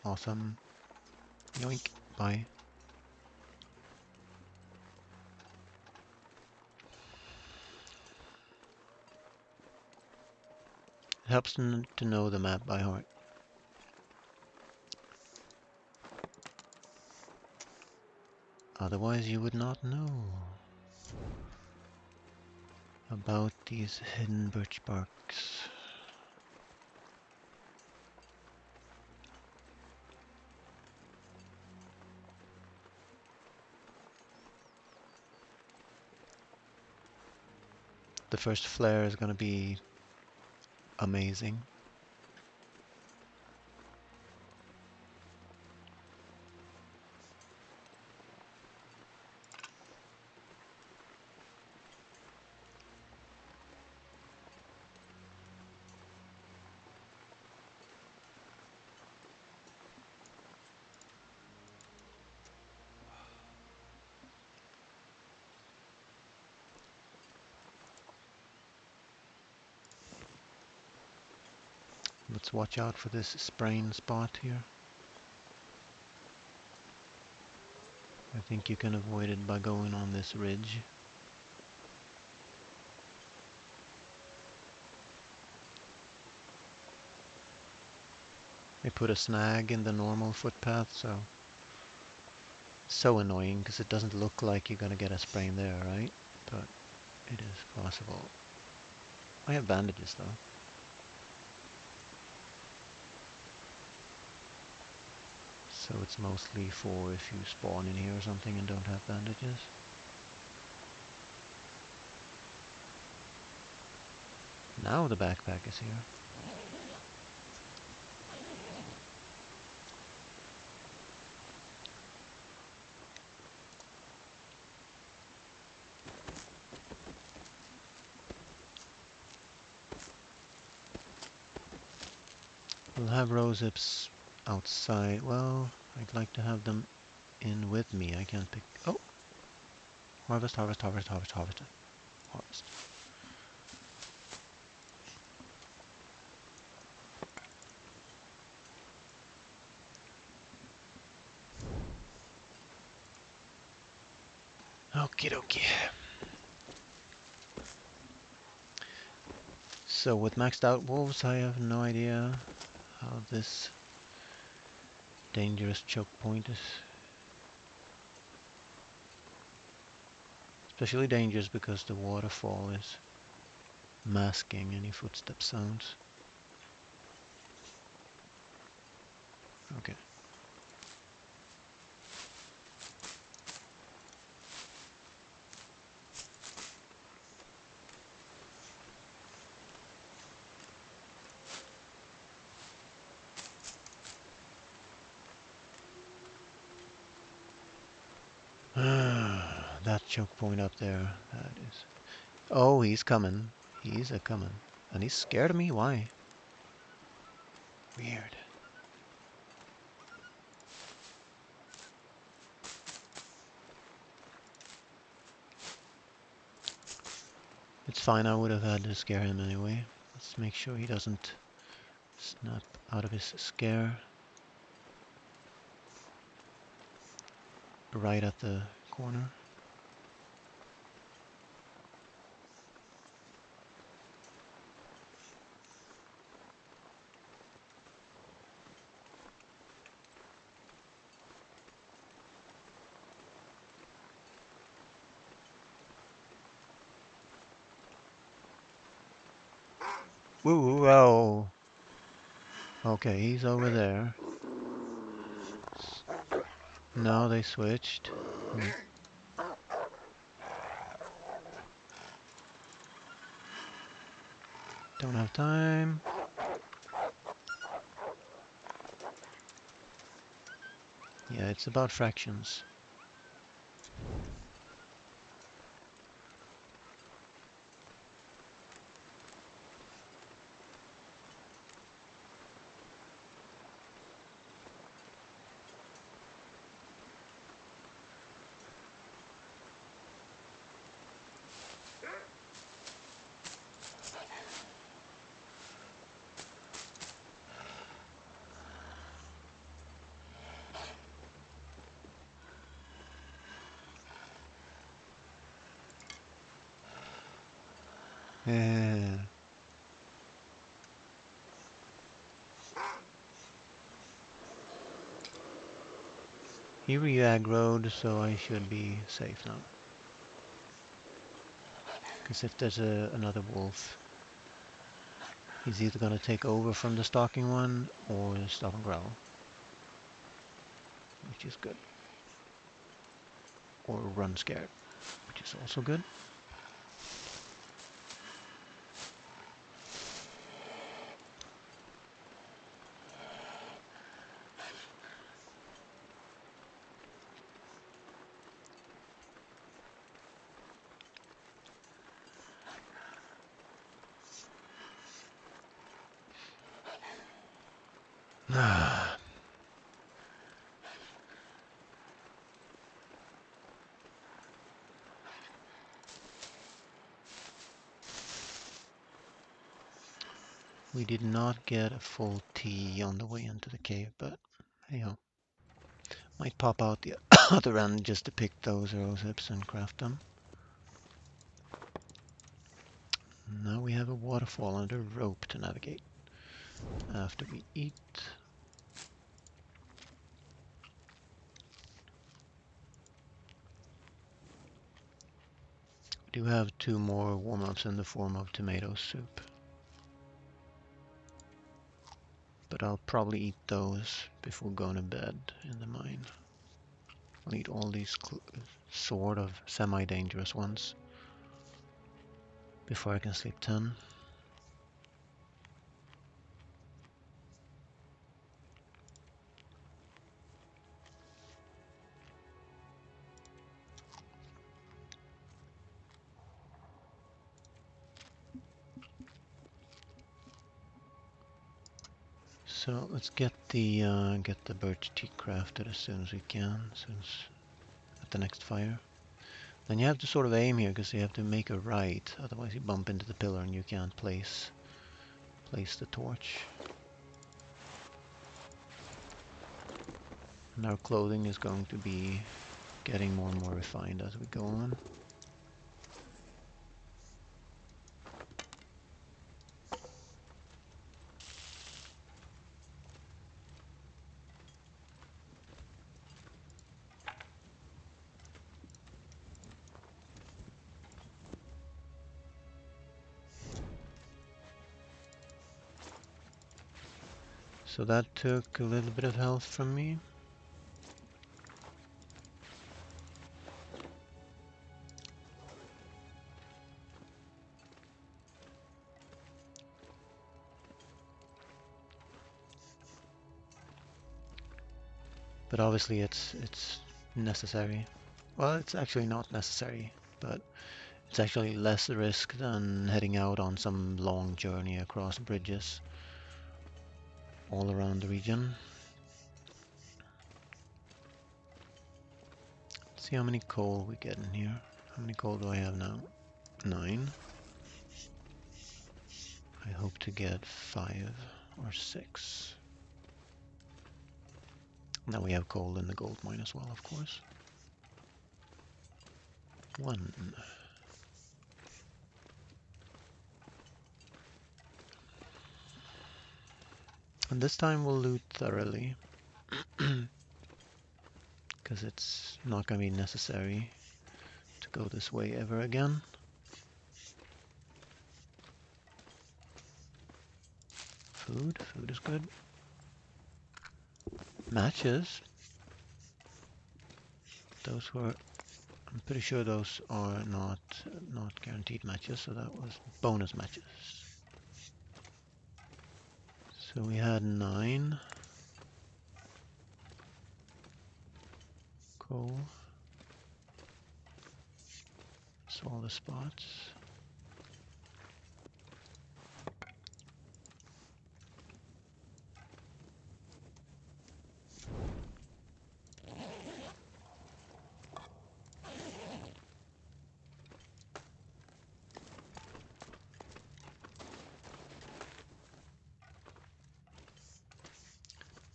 Awesome. Yoink. Bye. It helps to know the map by heart. Otherwise you would not know about these hidden birch barks. The first flare is going to be amazing. Let's watch out for this sprain spot here. I think you can avoid it by going on this ridge. They put a snag in the normal footpath, so it's so annoying because it doesn't look like you're gonna get a sprain there, right? But it is possible. I have bandages though. So it's mostly for if you spawn in here or something and don't have bandages. Now the backpack is here. We'll have rose hips outside. Well, I'd like to have them in with me. I can't pick. Oh! Harvest, harvest, harvest, harvest, harvest. Harvest. Okie dokie. So with maxed out wolves, I have no idea how this dangerous choke point is. Especially dangerous because the waterfall is masking any footstep sounds. Okay. That choke point up there, that is... Oh, he's coming. He's a-coming. And he's scared of me? Why? Weird. It's fine, I would have had to scare him anyway. Let's make sure he doesn't snap out of his scare. Right at the corner. Woo, oh. Okay, he's over there. No, they switched. Don't have time. Yeah, it's about fractions. Eh, he re-aggroed, so I should be safe now. Because if there's another wolf, he's either going to take over from the stalking one or stop and growl, which is good. Or run scared, which is also good. We did not get a full tea on the way into the cave, but hey ho. Might pop out the other end just to pick those rose hips and craft them. Now we have a waterfall and a rope to navigate after we eat. We do have 2 more warm-ups in the form of tomato soup. But I'll probably eat those before going to bed in the mine. I'll eat all these sort of semi-dangerous ones before I can sleep 10. So let's get the birch tea crafted as soon as we can, since at the next fire. Then you have to sort of aim here because you have to make a right, otherwise you bump into the pillar and you can't place the torch. And our clothing is going to be getting more and more refined as we go on. So that took a little bit of health from me. But obviously it's necessary. Well, it's actually not necessary, but it's actually less risk than heading out on some long journey across bridges all around the region. Let's see how many coal we get in here. How many coal do I have now? 9. I hope to get 5 or 6. Now we have coal in the gold mine as well, of course. 1. And this time we'll loot thoroughly. Because it's not going to be necessary to go this way ever again. Food is good. Matches. Those were, I'm pretty sure those are not guaranteed matches, so that was bonus matches. So we had 9 coal. So all the spots.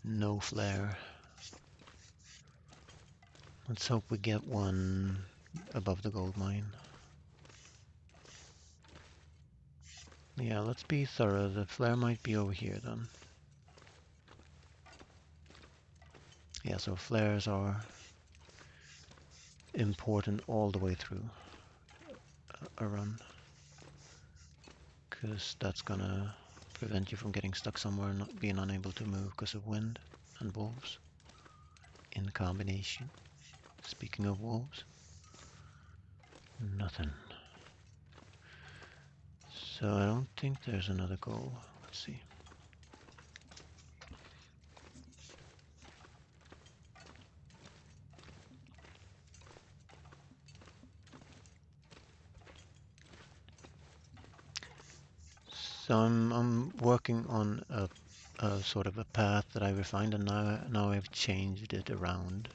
No flare. Let's hope we get one above the gold mine. Yeah, let's be thorough. The flare might be over here then. Yeah, so flares are important all the way through a run, because that's gonna prevent you from getting stuck somewhere and not being unable to move because of wind and wolves in combination. Speaking of wolves, nothing. So I don't think there's another goal. Let's see. So I'm working on a sort of a path that I refined, and now I've changed it around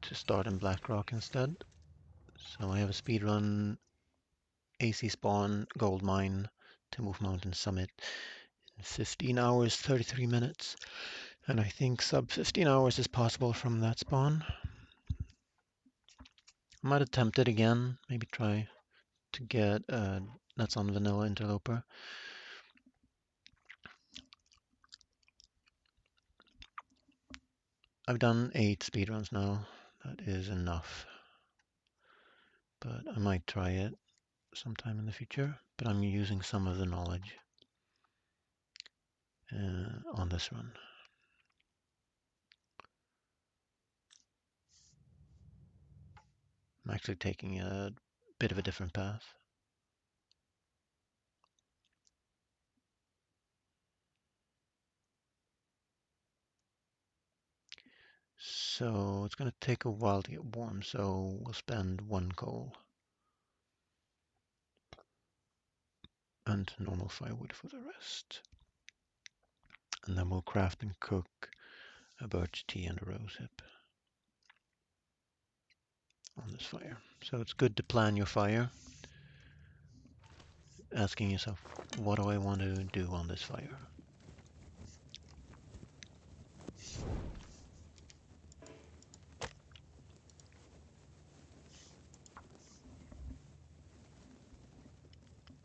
to start in Blackrock instead. So I have a speedrun AC spawn gold mine to Move Mountain Summit in 15 hours 33 minutes, and I think sub 15 hours is possible from that spawn. I might attempt it again, maybe try to get that's on vanilla Interloper. I've done 8 speedruns now. That is enough. But I might try it sometime in the future. But I'm using some of the knowledge on this run. I'm actually taking a bit of a different path. So it's going to take a while to get warm, so we'll spend 1 coal and normal firewood for the rest. And then we'll craft and cook a birch tea and a rose hip on this fire. So it's good to plan your fire, asking yourself, what do I want to do on this fire?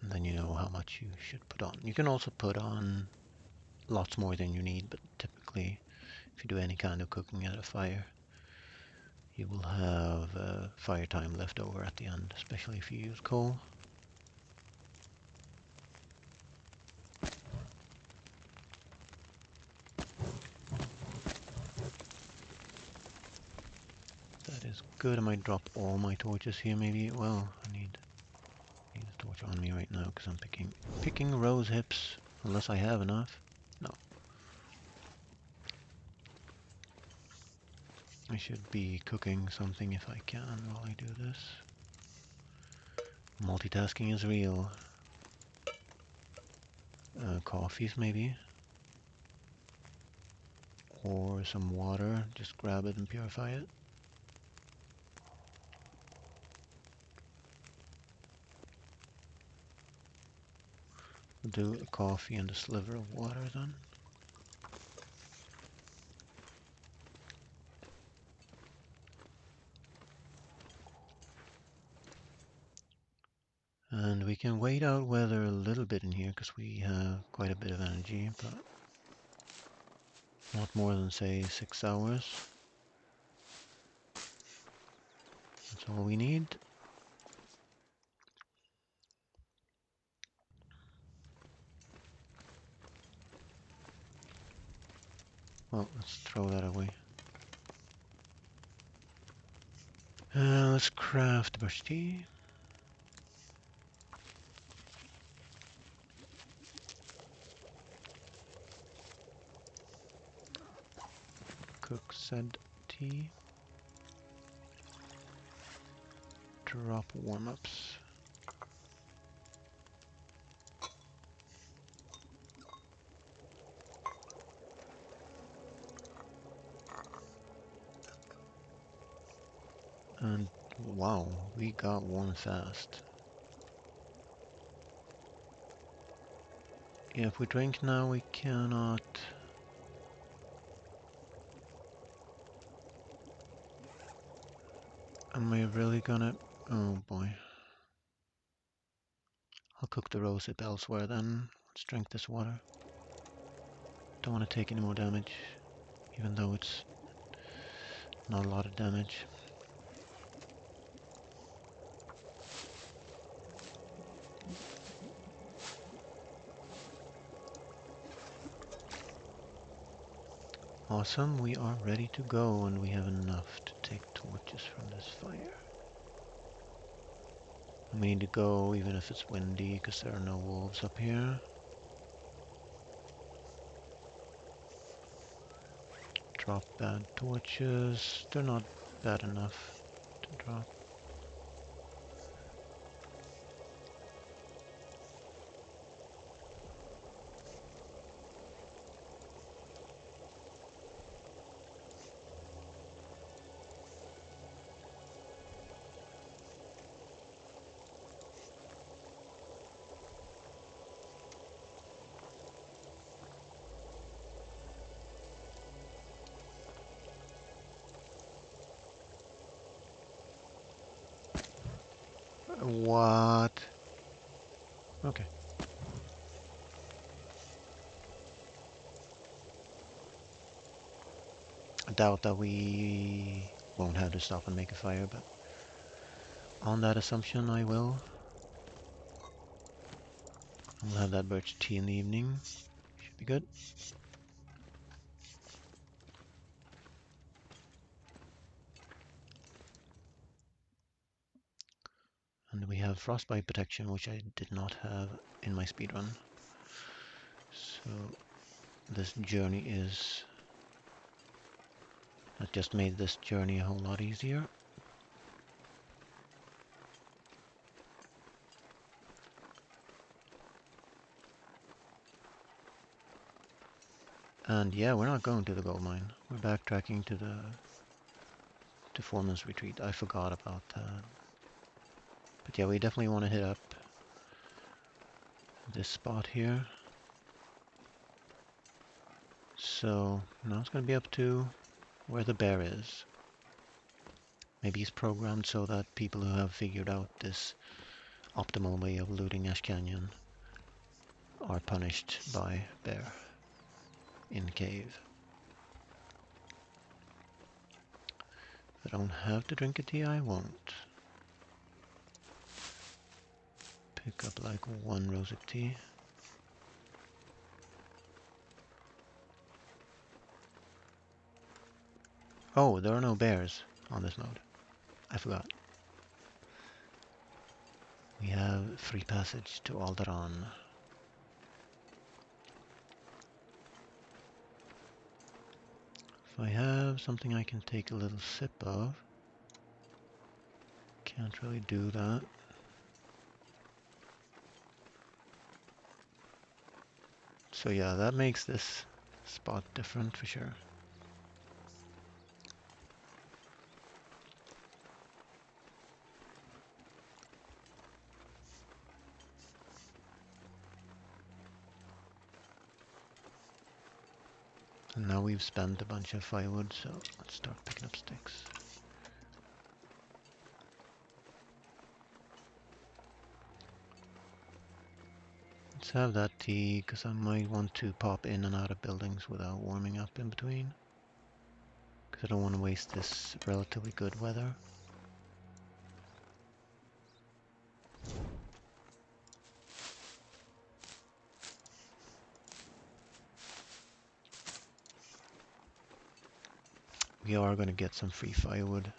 And then you know how much you should put on. You can also put on lots more than you need, but typically if you do any kind of cooking at a fire, you will have fire time left over at the end, especially if you use coal. That is good. I might drop all my torches here maybe. Well, I need a torch on me right now because I'm picking rose hips, unless I have enough. No. I should be cooking something if I can while I do this. Multitasking is real. Coffees maybe. Or some water. Just grab it and purify it. We'll do a coffee and a sliver of water then. And we can wait out weather a little bit in here because we have quite a bit of energy, but not more than, say, 6 hours. That's all we need. Well, let's throw that away. Let's craft birch tea. Cook said tea. Drop warm-ups. And wow, we got warm fast. Yeah, if we drink now, we cannot. Am I really gonna Oh boy. I'll cook the rosehip elsewhere then. Let's drink this water. Don't want to take any more damage, even though it's not a lot of damage. Awesome, we are ready to go and we have enough to take torches from this fire. We need to go even if it's windy because there are no wolves up here. Drop bad torches. They're not bad enough to drop. What? Okay. I doubt that we won't have to stop and make a fire, but on that assumption I will. We'll have that birch tea in the evening. Should be good. And we have frostbite protection, which I did not have in my speedrun. So this journey is... that just made this journey a whole lot easier. And yeah, we're not going to the gold mine. We're backtracking to Foreman's Retreat. I forgot about that. But yeah, we definitely want to hit up this spot here. So now it's going to be up to where the bear is. Maybe he's programmed so that people who have figured out this optimal way of looting Ash Canyon are punished by bear in cave. If I don't have to drink a tea, I won't. Pick up like one rosehip tea. Oh, there are no bears on this mode. I forgot. We have free passage to Alderaan. If I have something I can take a little sip of, can't really do that. So yeah, that makes this spot different for sure. And now we've spent a bunch of firewood, so let's start picking up sticks. Let's have that tea, because I might want to pop in and out of buildings without warming up in between. Because I don't want to waste this relatively good weather. We are going to get some free firewood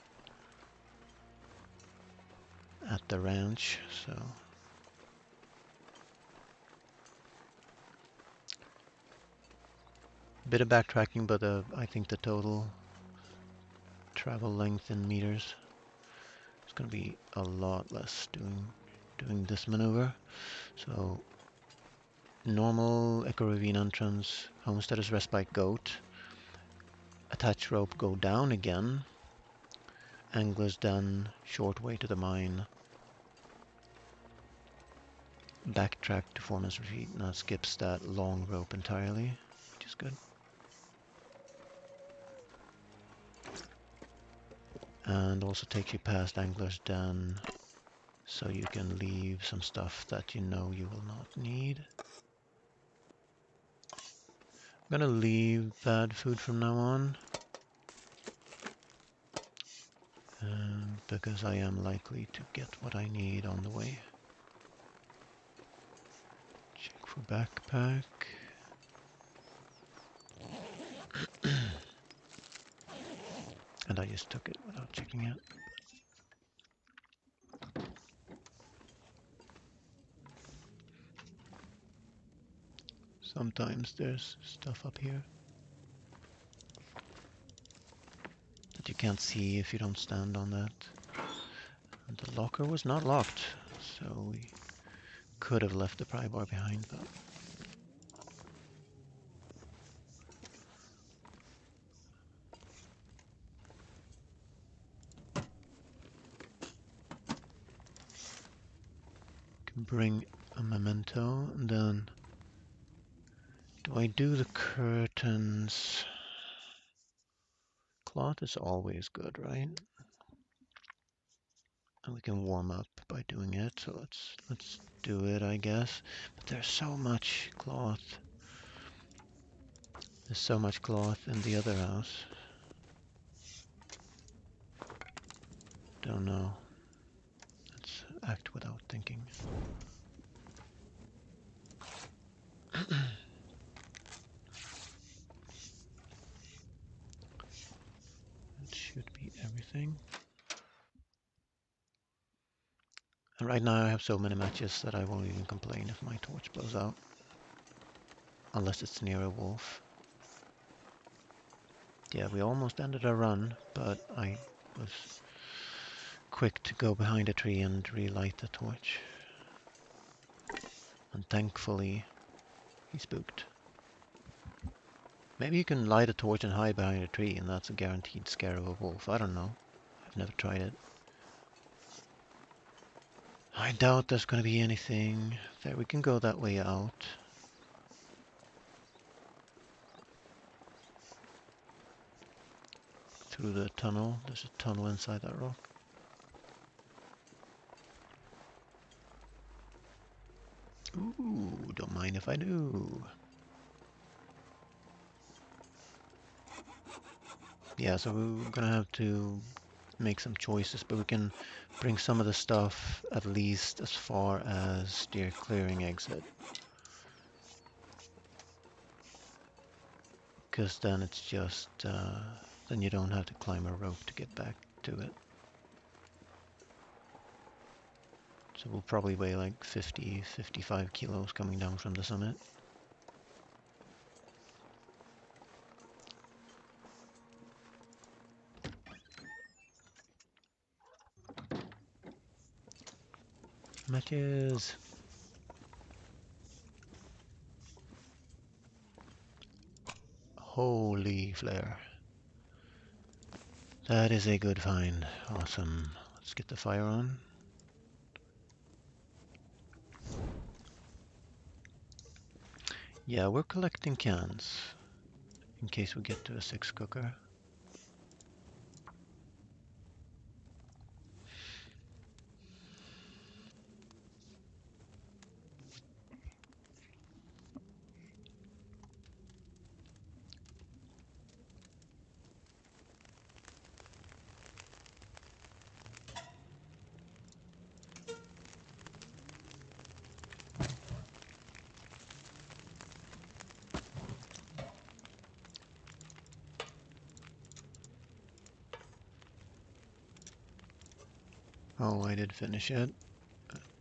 at the ranch, so... bit of backtracking, but I think the total travel length in meters is going to be a lot less doing this maneuver. So normal Echo Ravine entrance, Homesteader's Respite Goat, attach rope, go down again, Angler's Den, short way to the mine, backtrack to Foreman's Retreat. Now skips that long rope entirely, which is good. And also takes you past Angler's Den so you can leave some stuff that you know you will not need. I'm gonna leave bad food from now on, because I am likely to get what I need on the way. Check for backpack. And I just took it without checking it. Sometimes there's stuff up here that you can't see if you don't stand on that. And the locker was not locked, so we could have left the pry bar behind, but can bring a memento. And then do I do the curtains? Cloth is always good, right? And we can warm up by doing it, so let's do it, I guess. But there's so much cloth. There's so much cloth in the other house. Don't know. Let's act without thinking. That should be everything. And right now I have so many matches that I won't even complain if my torch blows out. Unless it's near a wolf. Yeah, we almost ended our run, but I was quick to go behind a tree and relight the torch. And thankfully, he spooked. Maybe you can light a torch and hide behind a tree, and that's a guaranteed scare of a wolf. I don't know. I've never tried it. I doubt there's going to be anything. There, we can go that way out. Through the tunnel. There's a tunnel inside that rock. Ooh, don't mind if I do. Yeah, so we're gonna have to make some choices, but we can bring some of the stuff at least as far as the clearing exit. Because then it's just, then you don't have to climb a rope to get back to it. So we'll probably weigh like 50, 55 kilos coming down from the summit. Matches! Holy flare. That is a good find. Awesome. Let's get the fire on. Yeah, we're collecting cans in case we get to a 6 cooker. Oh, I did finish it.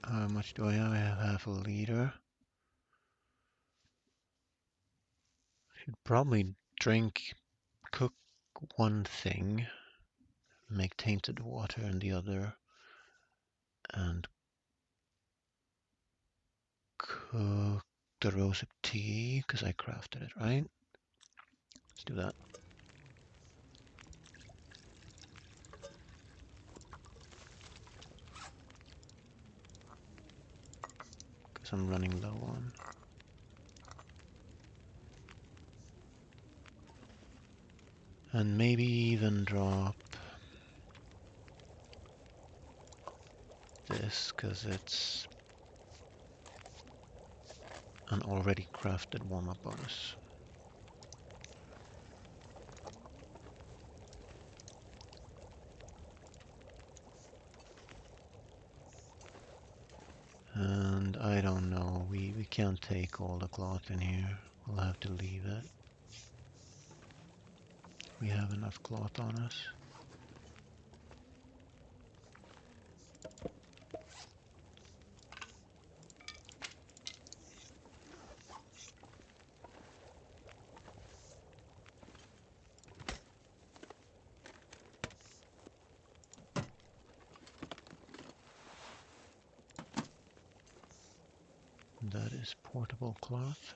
How much do I have? I have half a liter. Should probably cook one thing, make tainted water in the other, and cook the rosehip tea, because I crafted it, right? Let's do that. Because I'm running low on. And maybe even drop this because it's an already crafted warm-up bonus. And I don't know, we can't take all the cloth in here. We'll have to leave it. We have enough cloth on us. That is portable cloth.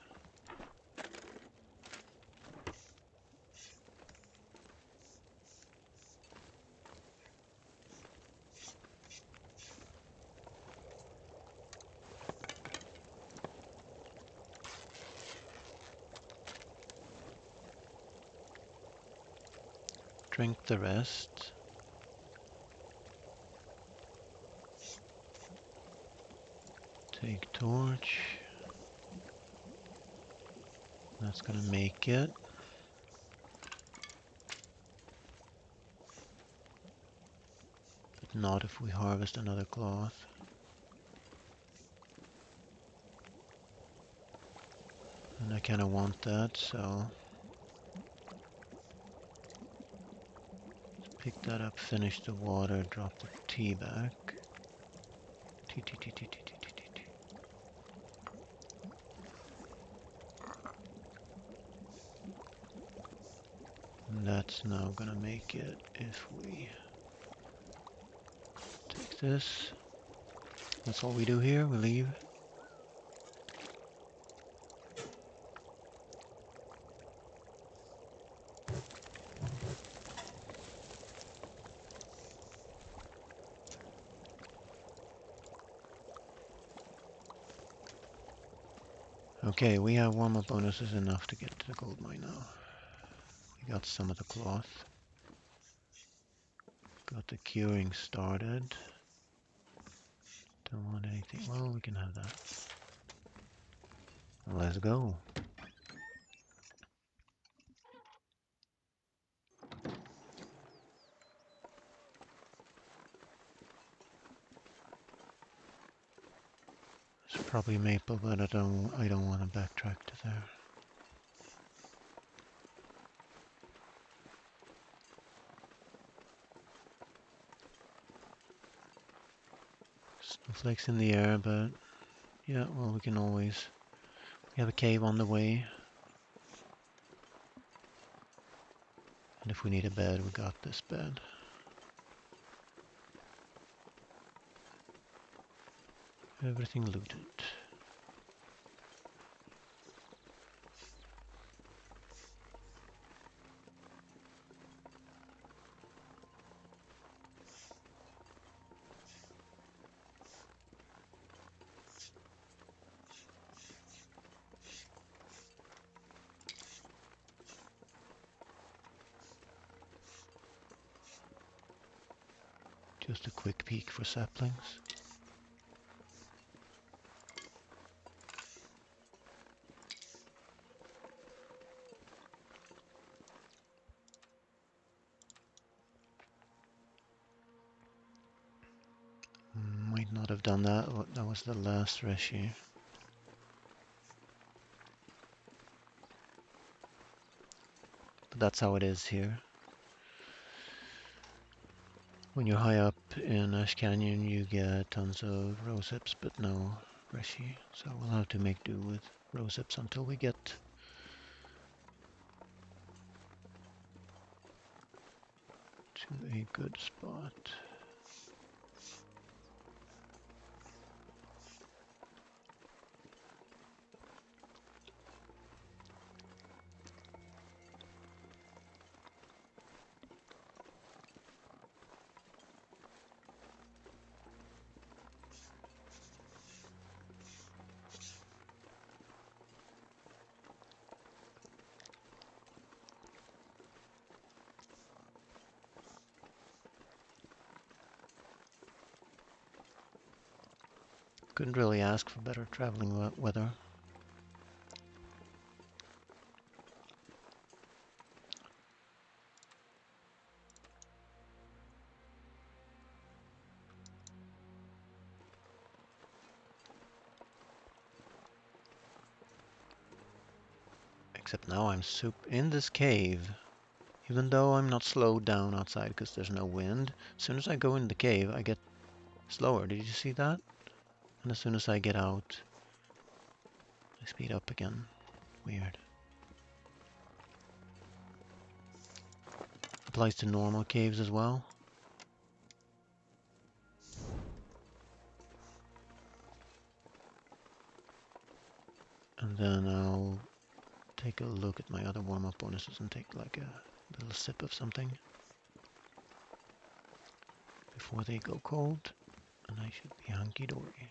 Drink the rest. Take torch. That's gonna make it. But not if we harvest another cloth. And I kinda want that, so let's pick that up, finish the water, drop the tea back. Tea, tea, tea, tea, tea, tea, tea, tea. And that's now gonna make it if we take this. That's all we do here, we leave. Okay, we have warm-up bonuses enough to get to the gold mine now. We got some of the cloth. Got the curing started. Don't want anything. Well, we can have that. Let's go. It's probably maple, but I don't want to backtrack to there. Snowflakes in the air, but yeah, well, we can always. We have a cave on the way. And if we need a bed, we got this bed. Everything looted. Just a quick peek for saplings. Might not have done that. That was the last reshi. But that's how it is here. When you're high up in Ash Canyon, you get tons of rose hips, but no reshi. So we'll have to make do with rose hips until we get to a good spot. Couldn't really ask for better traveling weather. Except now I'm in this cave. Even though I'm not slowed down outside because there's no wind, as soon as I go in the cave, I get slower. Did you see that? And as soon as I get out, I speed up again. Weird. Applies to normal caves as well. And then I'll take a look at my other warm-up bonuses and take like a little sip of something before they go cold, and I should be hunky-dory.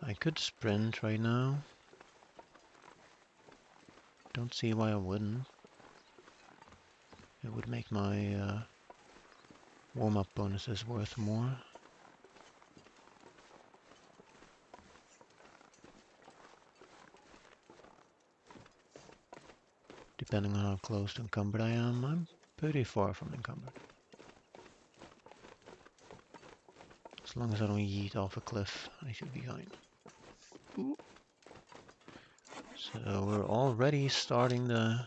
I could sprint right now. Don't see why I wouldn't. It would make my warm-up bonuses worth more. Depending on how close to encumbered I am, I'm pretty far from encumbered. As long as I don't yeet off a cliff, I should be fine. Ooh. So we're already starting the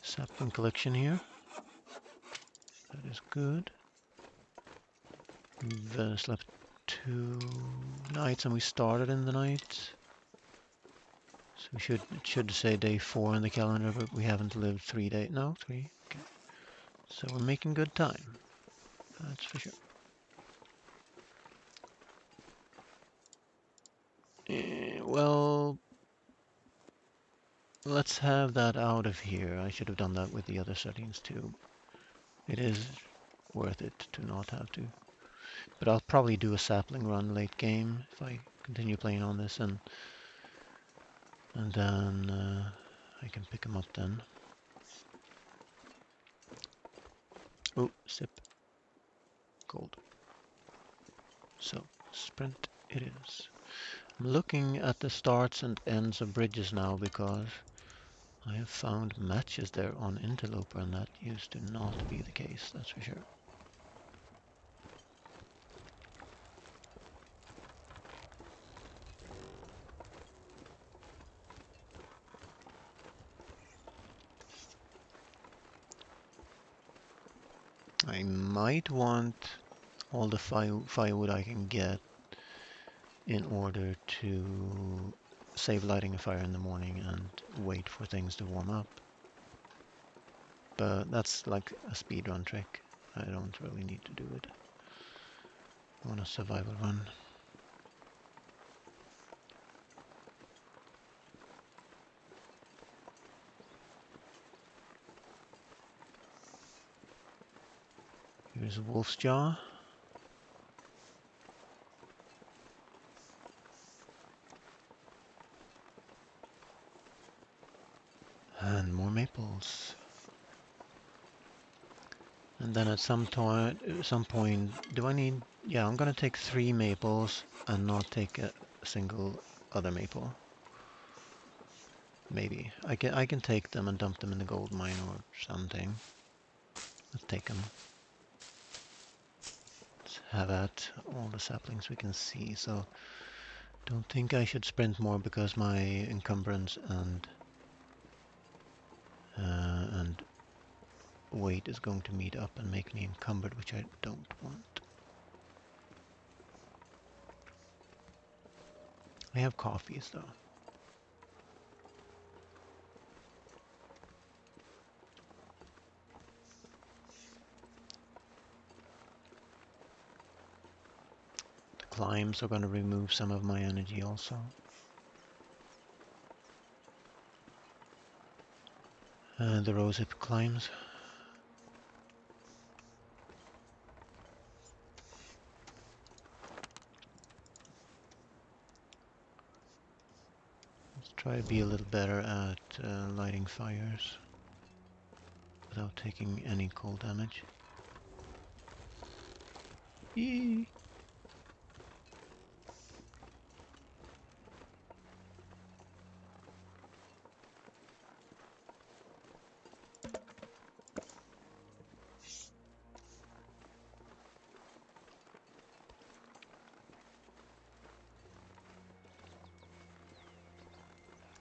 sapling collection here. That is good. We've slept 2 nights and we started in the night. So it should say day 4 on the calendar, but we haven't lived 3 days. No, 3. Okay. So we're making good time. That's for sure. Well, let's have that out of here. I should have done that with the other settings too. It is worth it to not have to. But I'll probably do a sapling run late game if I continue playing on this, and then I can pick them up then. Oh, sip. Cold. So, sprint it is. I'm looking at the starts and ends of bridges now because I have found matches there on Interloper, and that used to not be the case, that's for sure. I might want all the firewood I can get in order to save lighting a fire in the morning and wait for things to warm up. But that's like a speedrun trick. I don't really need to do it. I want a survival run. Here's a wolf's jaw. And more maples. And then at some point, do I need... Yeah, I'm gonna take 3 maples and not take a single other maple. Maybe. I can take them and dump them in the gold mine or something. Let's take them. Let's have at all the saplings we can see. So, don't think I should sprint more because my encumbrance and weight is going to meet up and make me encumbered, which I don't want. I have coffees though. The climbs are going to remove some of my energy also. The rosehip climbs. Try to be a little better at lighting fires without taking any cold damage. Yee!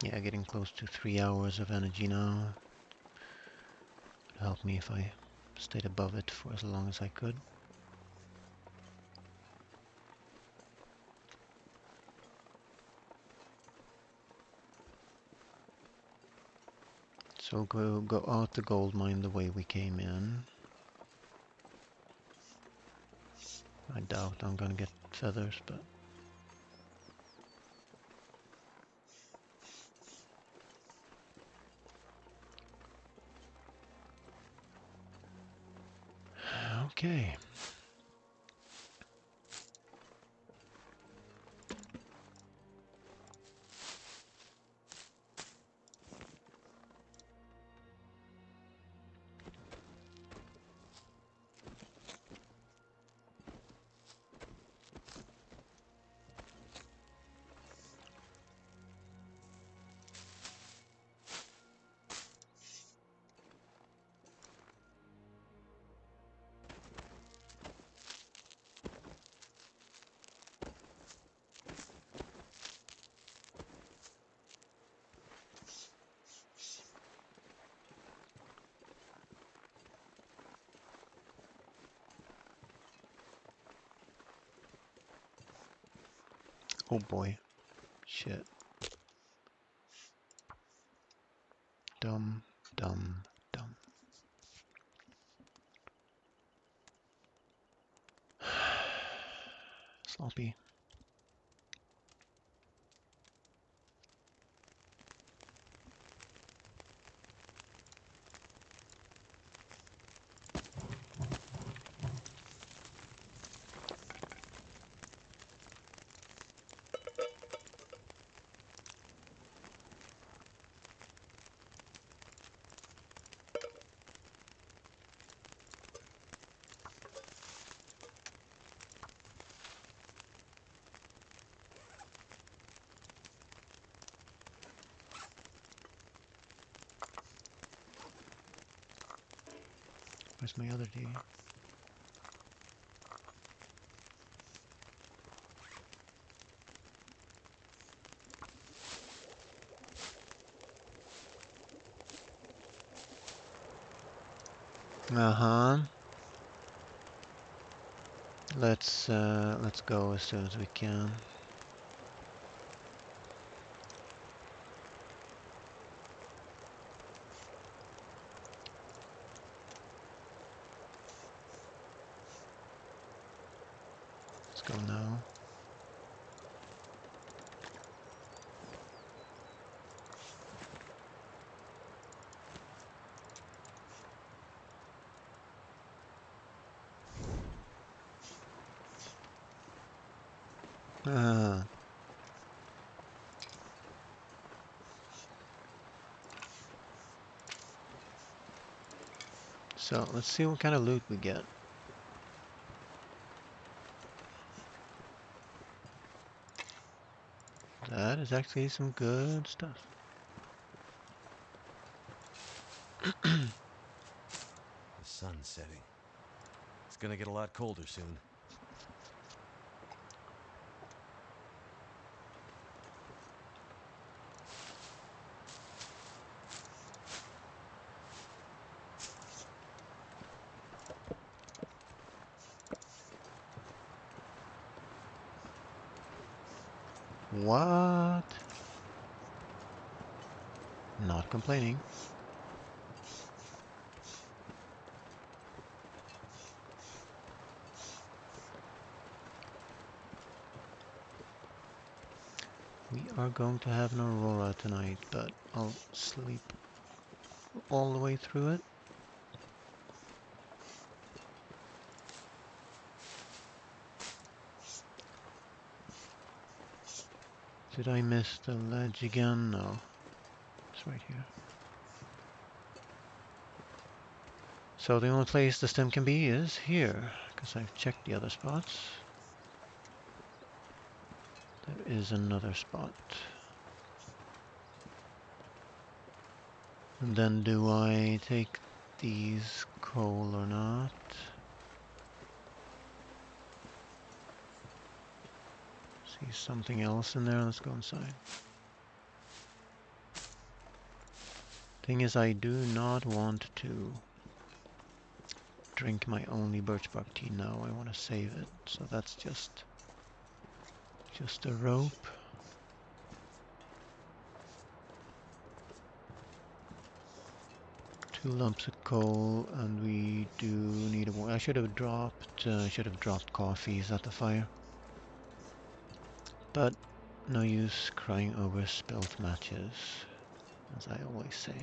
Yeah, getting close to 3 hours of energy now. It'd help me if I stayed above it for as long as I could. So go out the gold mine the way we came in. I doubt I'm gonna get feathers, but okay. Oh boy. Shit. Dumb, dumb, dumb. Sloppy. Where's my other D? Uh-huh. Let's go as soon as we can. Let's go now. Ah. So let's see what kind of loot we get. That is actually some good stuff. The sun's setting. It's gonna get a lot colder soon. What? Not complaining. We are going to have an aurora tonight, but I'll sleep all the way through it. Did I miss the ledge again? No. It's right here. So the only place the stem can be is here, because I've checked the other spots. There is another spot. And then do I take these coal or not? See something else in there? Let's go inside. Thing is, I do not want to drink my only birch bark tea now. I want to save it. So that's just a rope. Two lumps of coal, and we do need a. I should have dropped coffees at the fire, but no use crying over spilt matches, as I always say.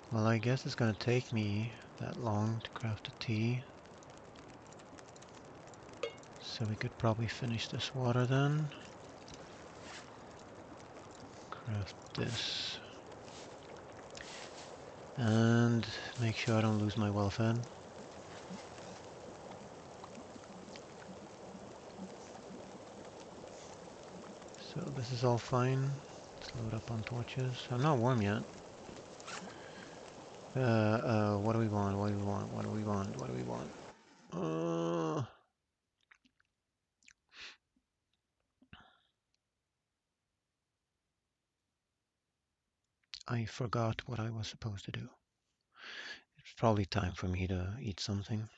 Well, I guess it's gonna take me that long to craft a tea. So we could probably finish this water then. Craft this. And make sure I don't lose my well fed. So this is all fine. Let's load up on torches. I'm not warm yet. What do we want? What do we want? What do we want? What do we want? I forgot what I was supposed to do. It's probably time for me to eat something.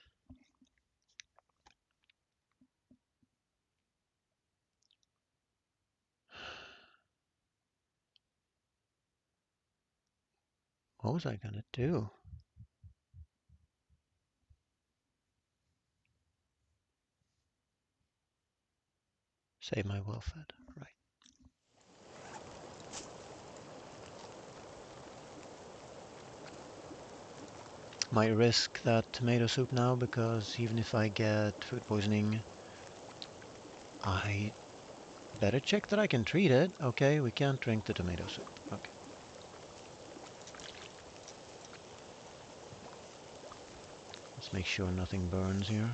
What was I gonna do? Save my well fed, right. Might risk that tomato soup now, because even if I get food poisoning, I better check that I can treat it. Okay, we can't drink the tomato soup. Okay. Let's make sure nothing burns here.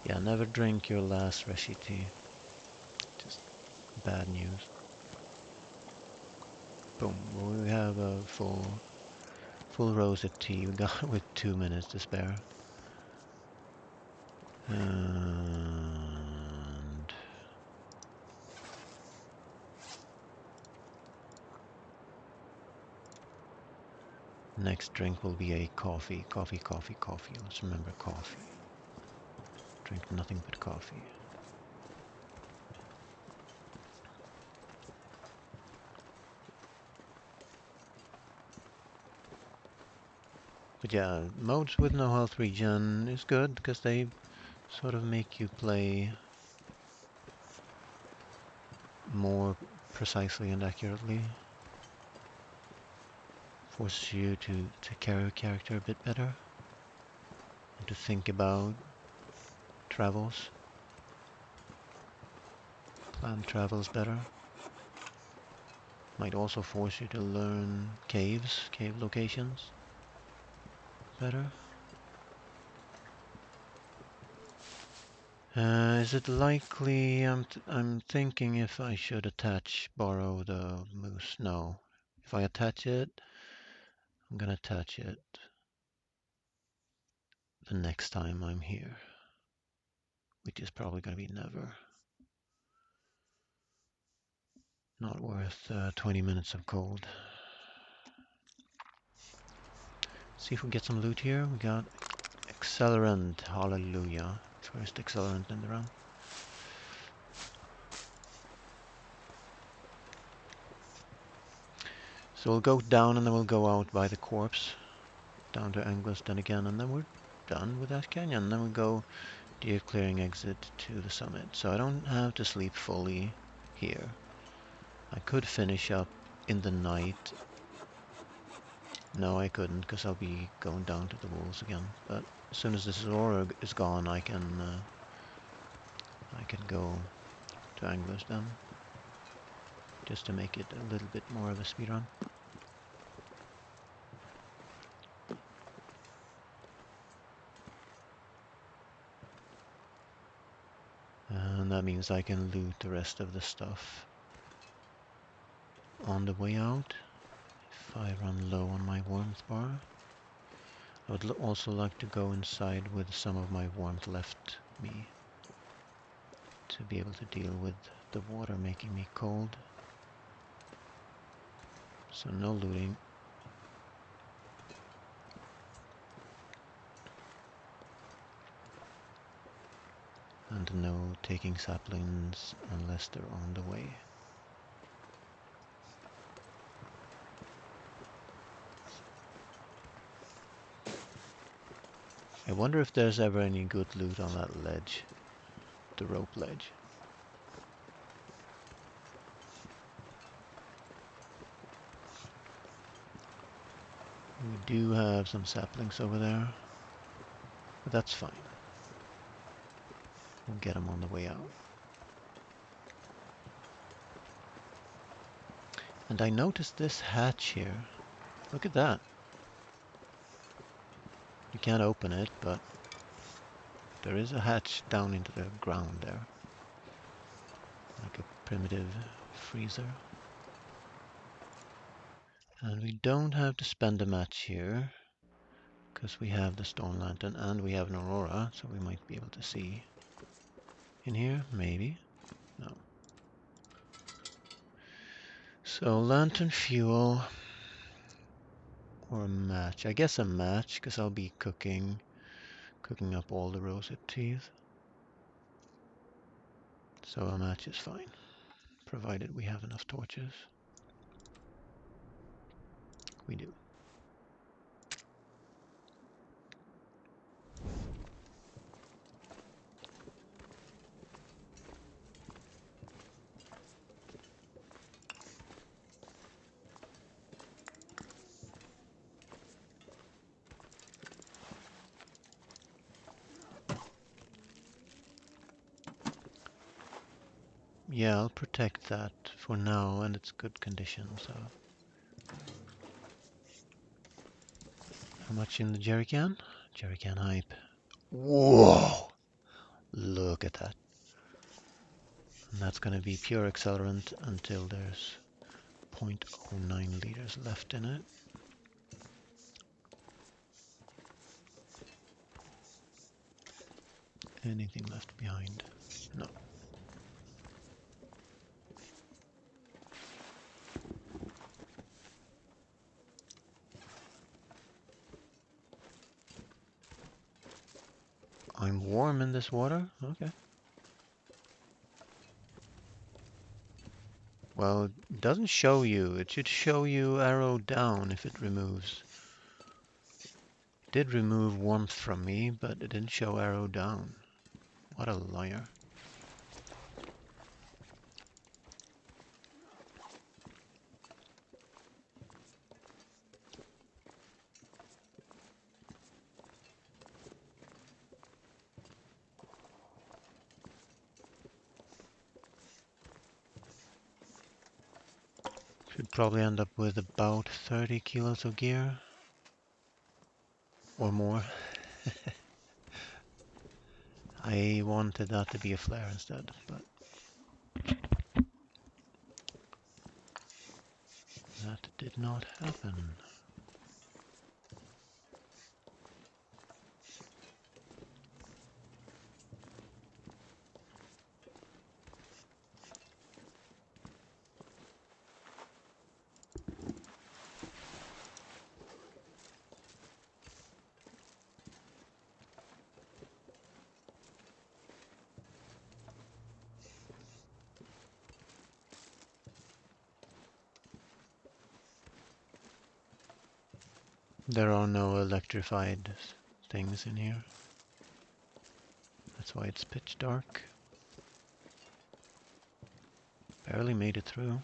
Yeah, never drink your last Reshi tea. Just bad news. Boom. Well, we have a full roasted tea. We got with 2 minutes to spare. And next drink will be a coffee. Coffee, coffee, coffee. Let's remember coffee. Drink nothing but coffee. But yeah, modes with no health regen is good, because they sort of make you play more precisely and accurately. forces you to take care of your character a bit better and to think about travels, plan travels better. Might also force you to learn caves, cave locations better. Is it likely? I'm thinking if I should borrow the moose. No. If I attach it, I'm gonna attach it the next time I'm here, which is probably gonna be never. Not worth 20 minutes of cold. See if we get some loot here. We got accelerant. Hallelujah. First accelerant in the run. So we'll go down and then we'll go out by the corpse. Down to Angliston again, and then we're done with that canyon. And then we go deer clearing exit to the summit. So I don't have to sleep fully here. I could finish up in the night. No, I couldn't, because I'll be going down to the wolves again. But as soon as this aura is gone, I can go to Angliston, just to make it a little bit more of a speedrun. And that means I can loot the rest of the stuff on the way out. If I run low on my warmth bar. I would also like to go inside with some of my warmth left me, to be able to deal with the water making me cold. So no looting. And no taking saplings unless they're on the way. I wonder if there's ever any good loot on that ledge, the rope ledge. We do have some saplings over there, but that's fine. We'll get them on the way out. And I noticed this hatch here. Look at that. You can't open it, but there is a hatch down into the ground there. Like a primitive freezer. And we don't have to spend a match here, because we have the stone lantern and we have an aurora, so we might be able to see in here, maybe. No. So lantern fuel or a match. I guess a match, because I'll be cooking up all the rosehip teeth. So a match is fine, provided we have enough torches. We do. Yeah, I'll protect that for now, and it's good condition, so. How much in the jerry can? Jerry can hype. Whoa! Look at that. And that's going to be pure accelerant until there's 0.09 liters left in it. Anything left behind? No. I'm warm in this water? Okay. Well, it doesn't show you. It should show you arrow down if it removes. It did remove warmth from me, but it didn't show arrow down. What a liar. Should probably end up with about 30 kilos of gear. Or more. I wanted that to be a flare instead, but that did not happen. There are no electrified things in here. That's why it's pitch dark. Barely made it through.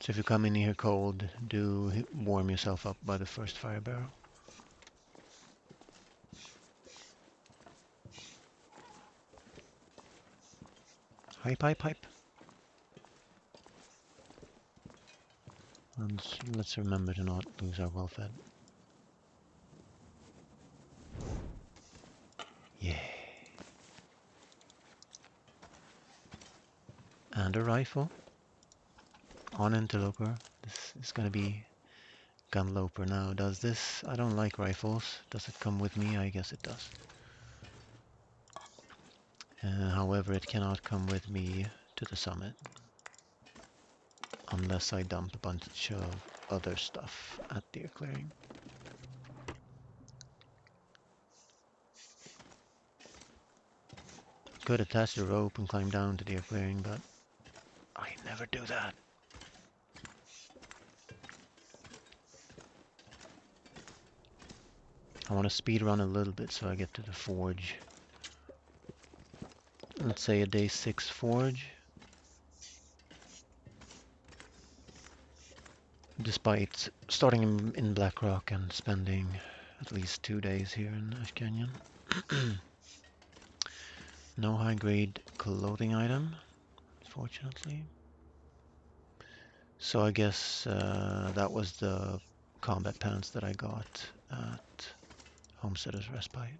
So if you come in here cold, do warm yourself up by the first fire barrel. Hype, hype, hype. And let's remember to not lose our well-fed. Yeah. And a rifle. On Interloper. This is gonna be Gunloper now. Does this... I don't like rifles. Does it come with me? I guess it does. However, it cannot come with me to the summit. Unless I dump a bunch of other stuff at deer clearing. Could attach the rope and climb down to deer clearing, but I never do that. I want to speed run a little bit so I get to the forge. Let's say a day 6 forge. Despite starting in Blackrock and spending at least 2 days here in Ash Canyon. No high grade clothing item, fortunately. So I guess that was the combat pants that I got at Homesteader's Respite.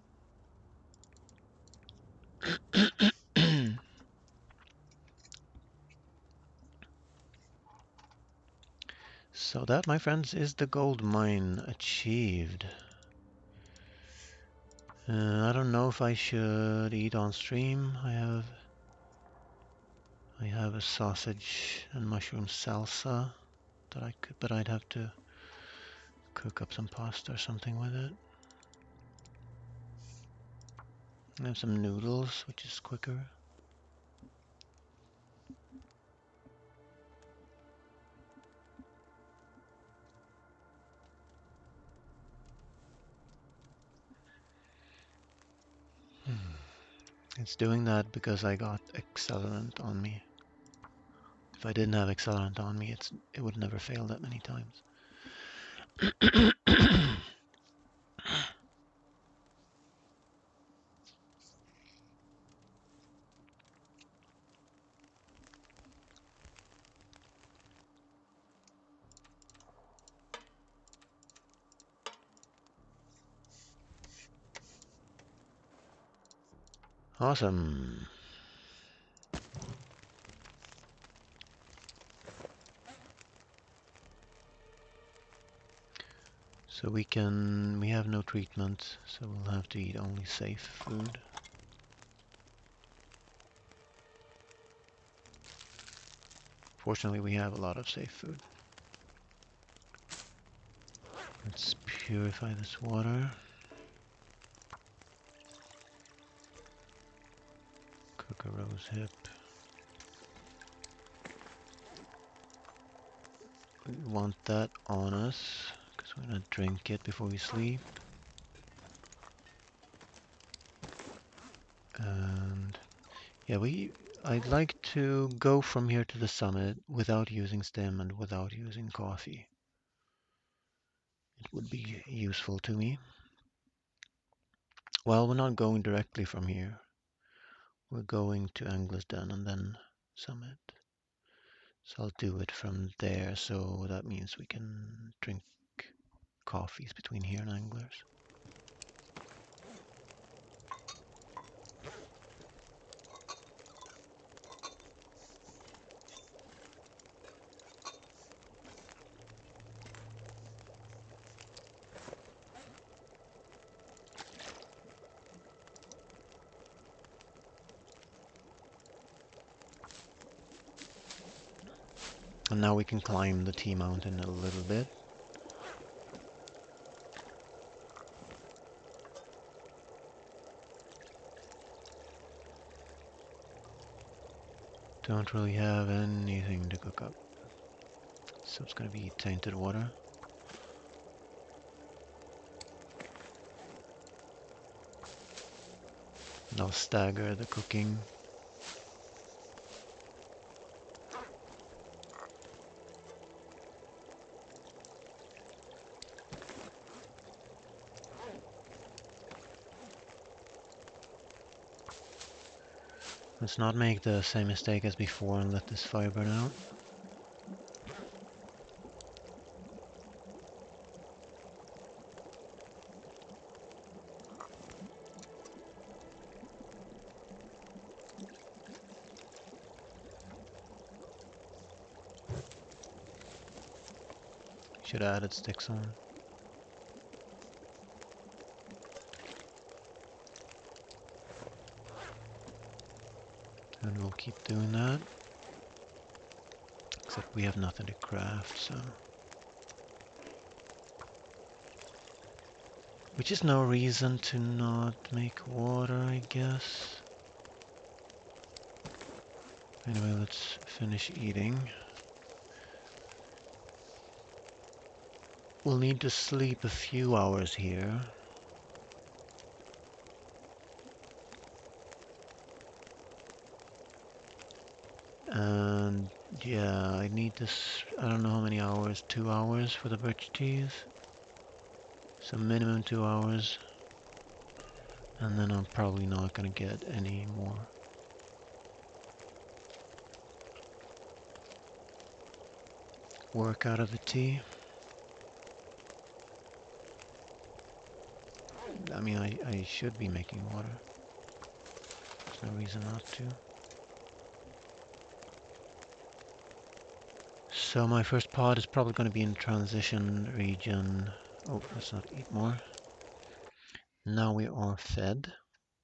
So that, my friends, is the gold mine achieved. I don't know if I should eat on stream. I have a sausage and mushroom salsa that I could, but I'd have to cook up some pasta or something with it. I have some noodles, which is quicker. It's doing that because I got accelerant on me. If I didn't have accelerant on me, it would never fail that many times. Awesome. So we have no treatment, so we'll have to eat only safe food. Fortunately, we have a lot of safe food. Let's purify this water. Cook a rose hip. We want that on us, because we're gonna drink it before we sleep. And yeah, I'd like to go from here to the summit without using stem and without using coffee. It would be useful to me. Well, we're not going directly from here. We're going to Anglesden and then Summit. So I'll do it from there, so that means we can drink coffees between here and Anglers. And now we can climb the T-mountain a little bit. Don't really have anything to cook up. So it's gonna be tainted water. And I'll stagger the cooking. Let's not make the same mistake as before and let this fire burn out. Should have added sticks on. And we'll keep doing that. Except we have nothing to craft, so... Which is no reason to not make water, I guess. Anyway, let's finish eating. We'll need to sleep a few hours here. And yeah, I need this, I don't know how many hours, 2 hours for the birch teas. So minimum 2 hours. And then I'm probably not gonna get any more. Work out of the tea. I mean, I should be making water. There's no reason not to. So my first pod is probably going to be in transition region. Oh, let's not eat more. Now we are fed.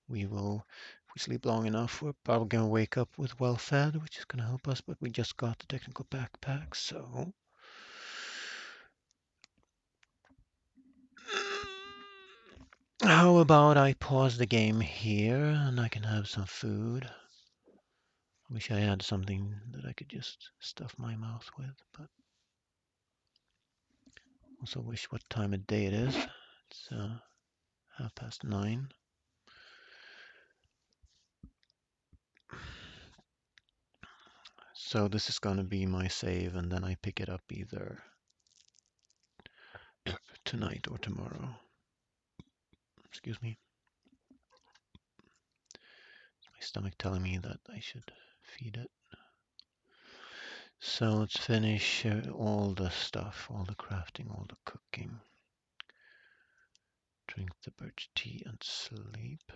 We will, if we sleep long enough, we're probably going to wake up with well fed, which is going to help us, but we just got the technical backpack, so... How about I pause the game here and I can have some food. I wish I had something that I could just stuff my mouth with, but also wish what time of day it is. It's 9:30. So this is going to be my save, and then I pick it up either tonight or tomorrow. Excuse me. My stomach telling me that I should feed it. So let's finish all the stuff, all the crafting, all the cooking. Drink the birch tea and sleep.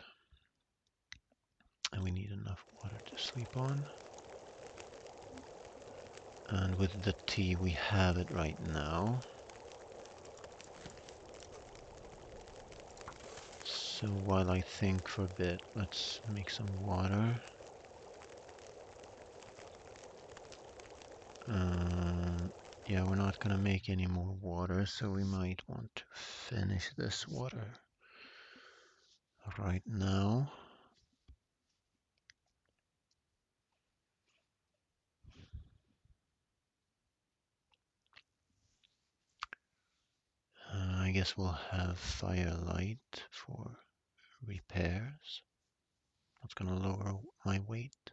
And we need enough water to sleep on. And with the tea, we have it right now. So while I think for a bit, let's make some water. Yeah, we're not gonna make any more water, so we might want to finish this water right now. I guess we'll have firelight for repairs. That's gonna lower my weight.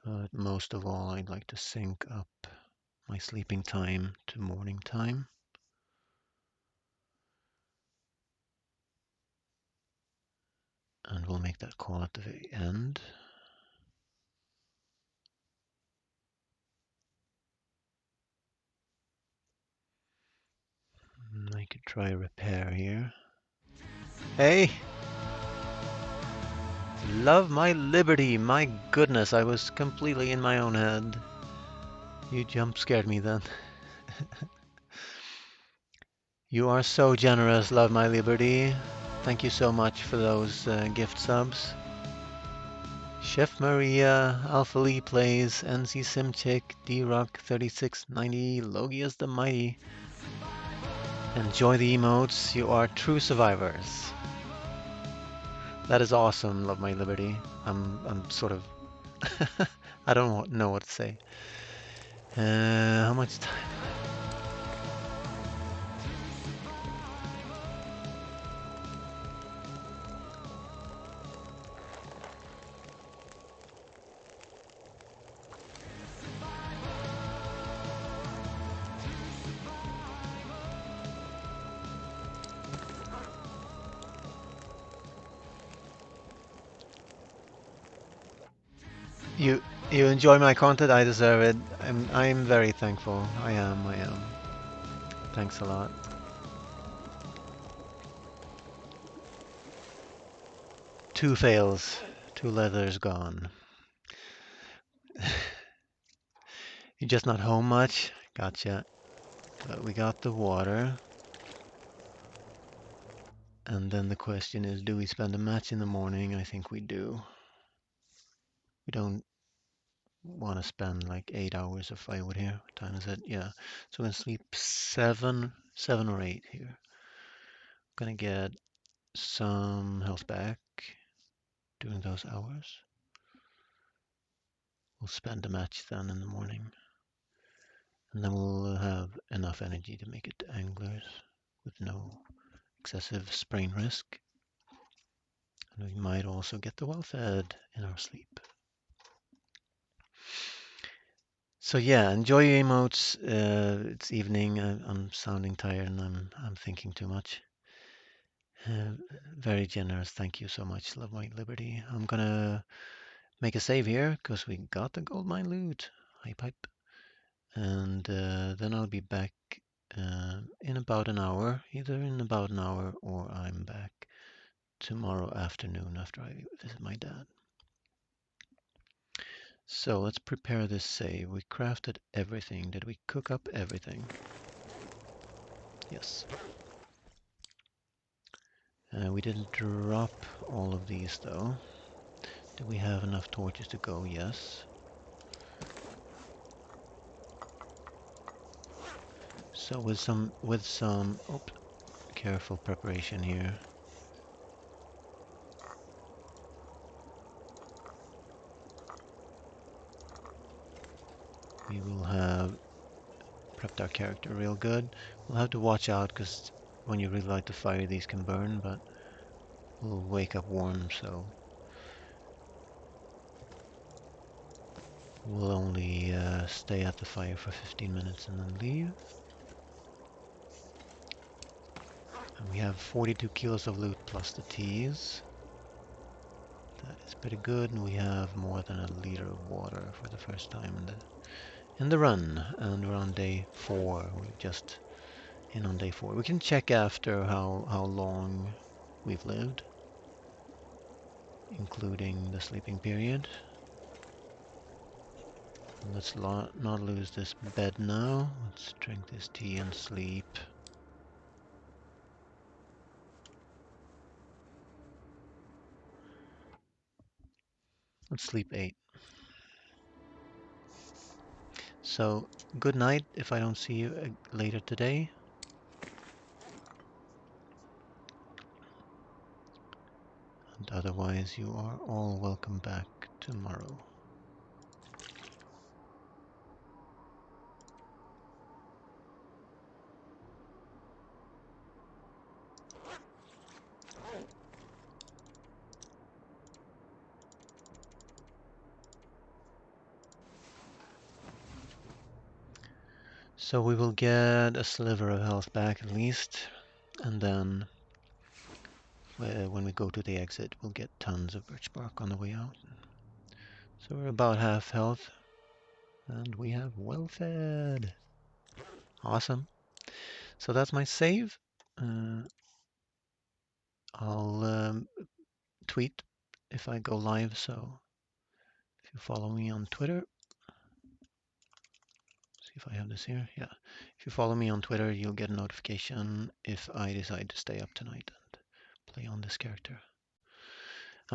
But most of all, I'd like to sync up my sleeping time to morning time. And we'll make that call at the very end. I could try a repair here. Hey! Love my liberty! My goodness, I was completely in my own head. You jump scared me then. You are so generous, Love my liberty. Thank you so much for those gift subs. Chef Maria, Alpha Lee Plays, NC Simchick, D-Rock 3690, Logius the Mighty. Enjoy the emotes, you are true survivors. That is awesome, Love my liberty. I'm sort of I don't know what to say. How much time? You enjoy my content, I deserve it. I'm very thankful. I am. Thanks a lot. Two fails, two leathers gone. You're just not home much? Gotcha. But we got the water. And then the question is, do we spend a match in the morning? I think we do. We don't want to spend like 8 hours of firewood here. What time is it? Yeah. So we're gonna sleep seven or 8 here. Gonna get some health back during those hours. We'll spend a match then in the morning. And then we'll have enough energy to make it to anglers with no excessive sprain risk. And we might also get the well fed in our sleep. So yeah, enjoy your emotes. It's evening. I'm sounding tired and I'm thinking too much. Very generous. Thank you so much, Love My Liberty. I'm gonna make a save here because we got the gold mine loot. Hype hype. And then I'll be back in about an hour. Either in about an hour or I'm back tomorrow afternoon after I visit my dad. So let's prepare this save. We crafted everything. Did we cook up everything? Yes. We didn't drop all of these though. Do we have enough torches to go? Yes. So with some careful preparation here. We will have prepped our character real good. We'll have to watch out because when you really light the fire these can burn, but we'll wake up warm, so we'll only stay at the fire for 15 minutes and then leave. And we have 42 kilos of loot plus the teas. That is pretty good, and we have more than a liter of water for the first time in the run. And we're on day 4. We're just in on day 4. We can check after how long we've lived, including the sleeping period. Let's not lose this bed now. Let's drink this tea and sleep. Let's sleep 8. So, good night if I don't see you later today. And otherwise, you are all welcome back tomorrow. So we will get a sliver of health back at least, and then when we go to the exit, we'll get tons of birch bark on the way out. So we're about half health, and we have well fed. Awesome. So that's my save. I'll tweet if I go live, so if you follow me on Twitter, see if I have this here. Yeah. If you follow me on Twitter, you'll get a notification if I decide to stay up tonight and play on this character.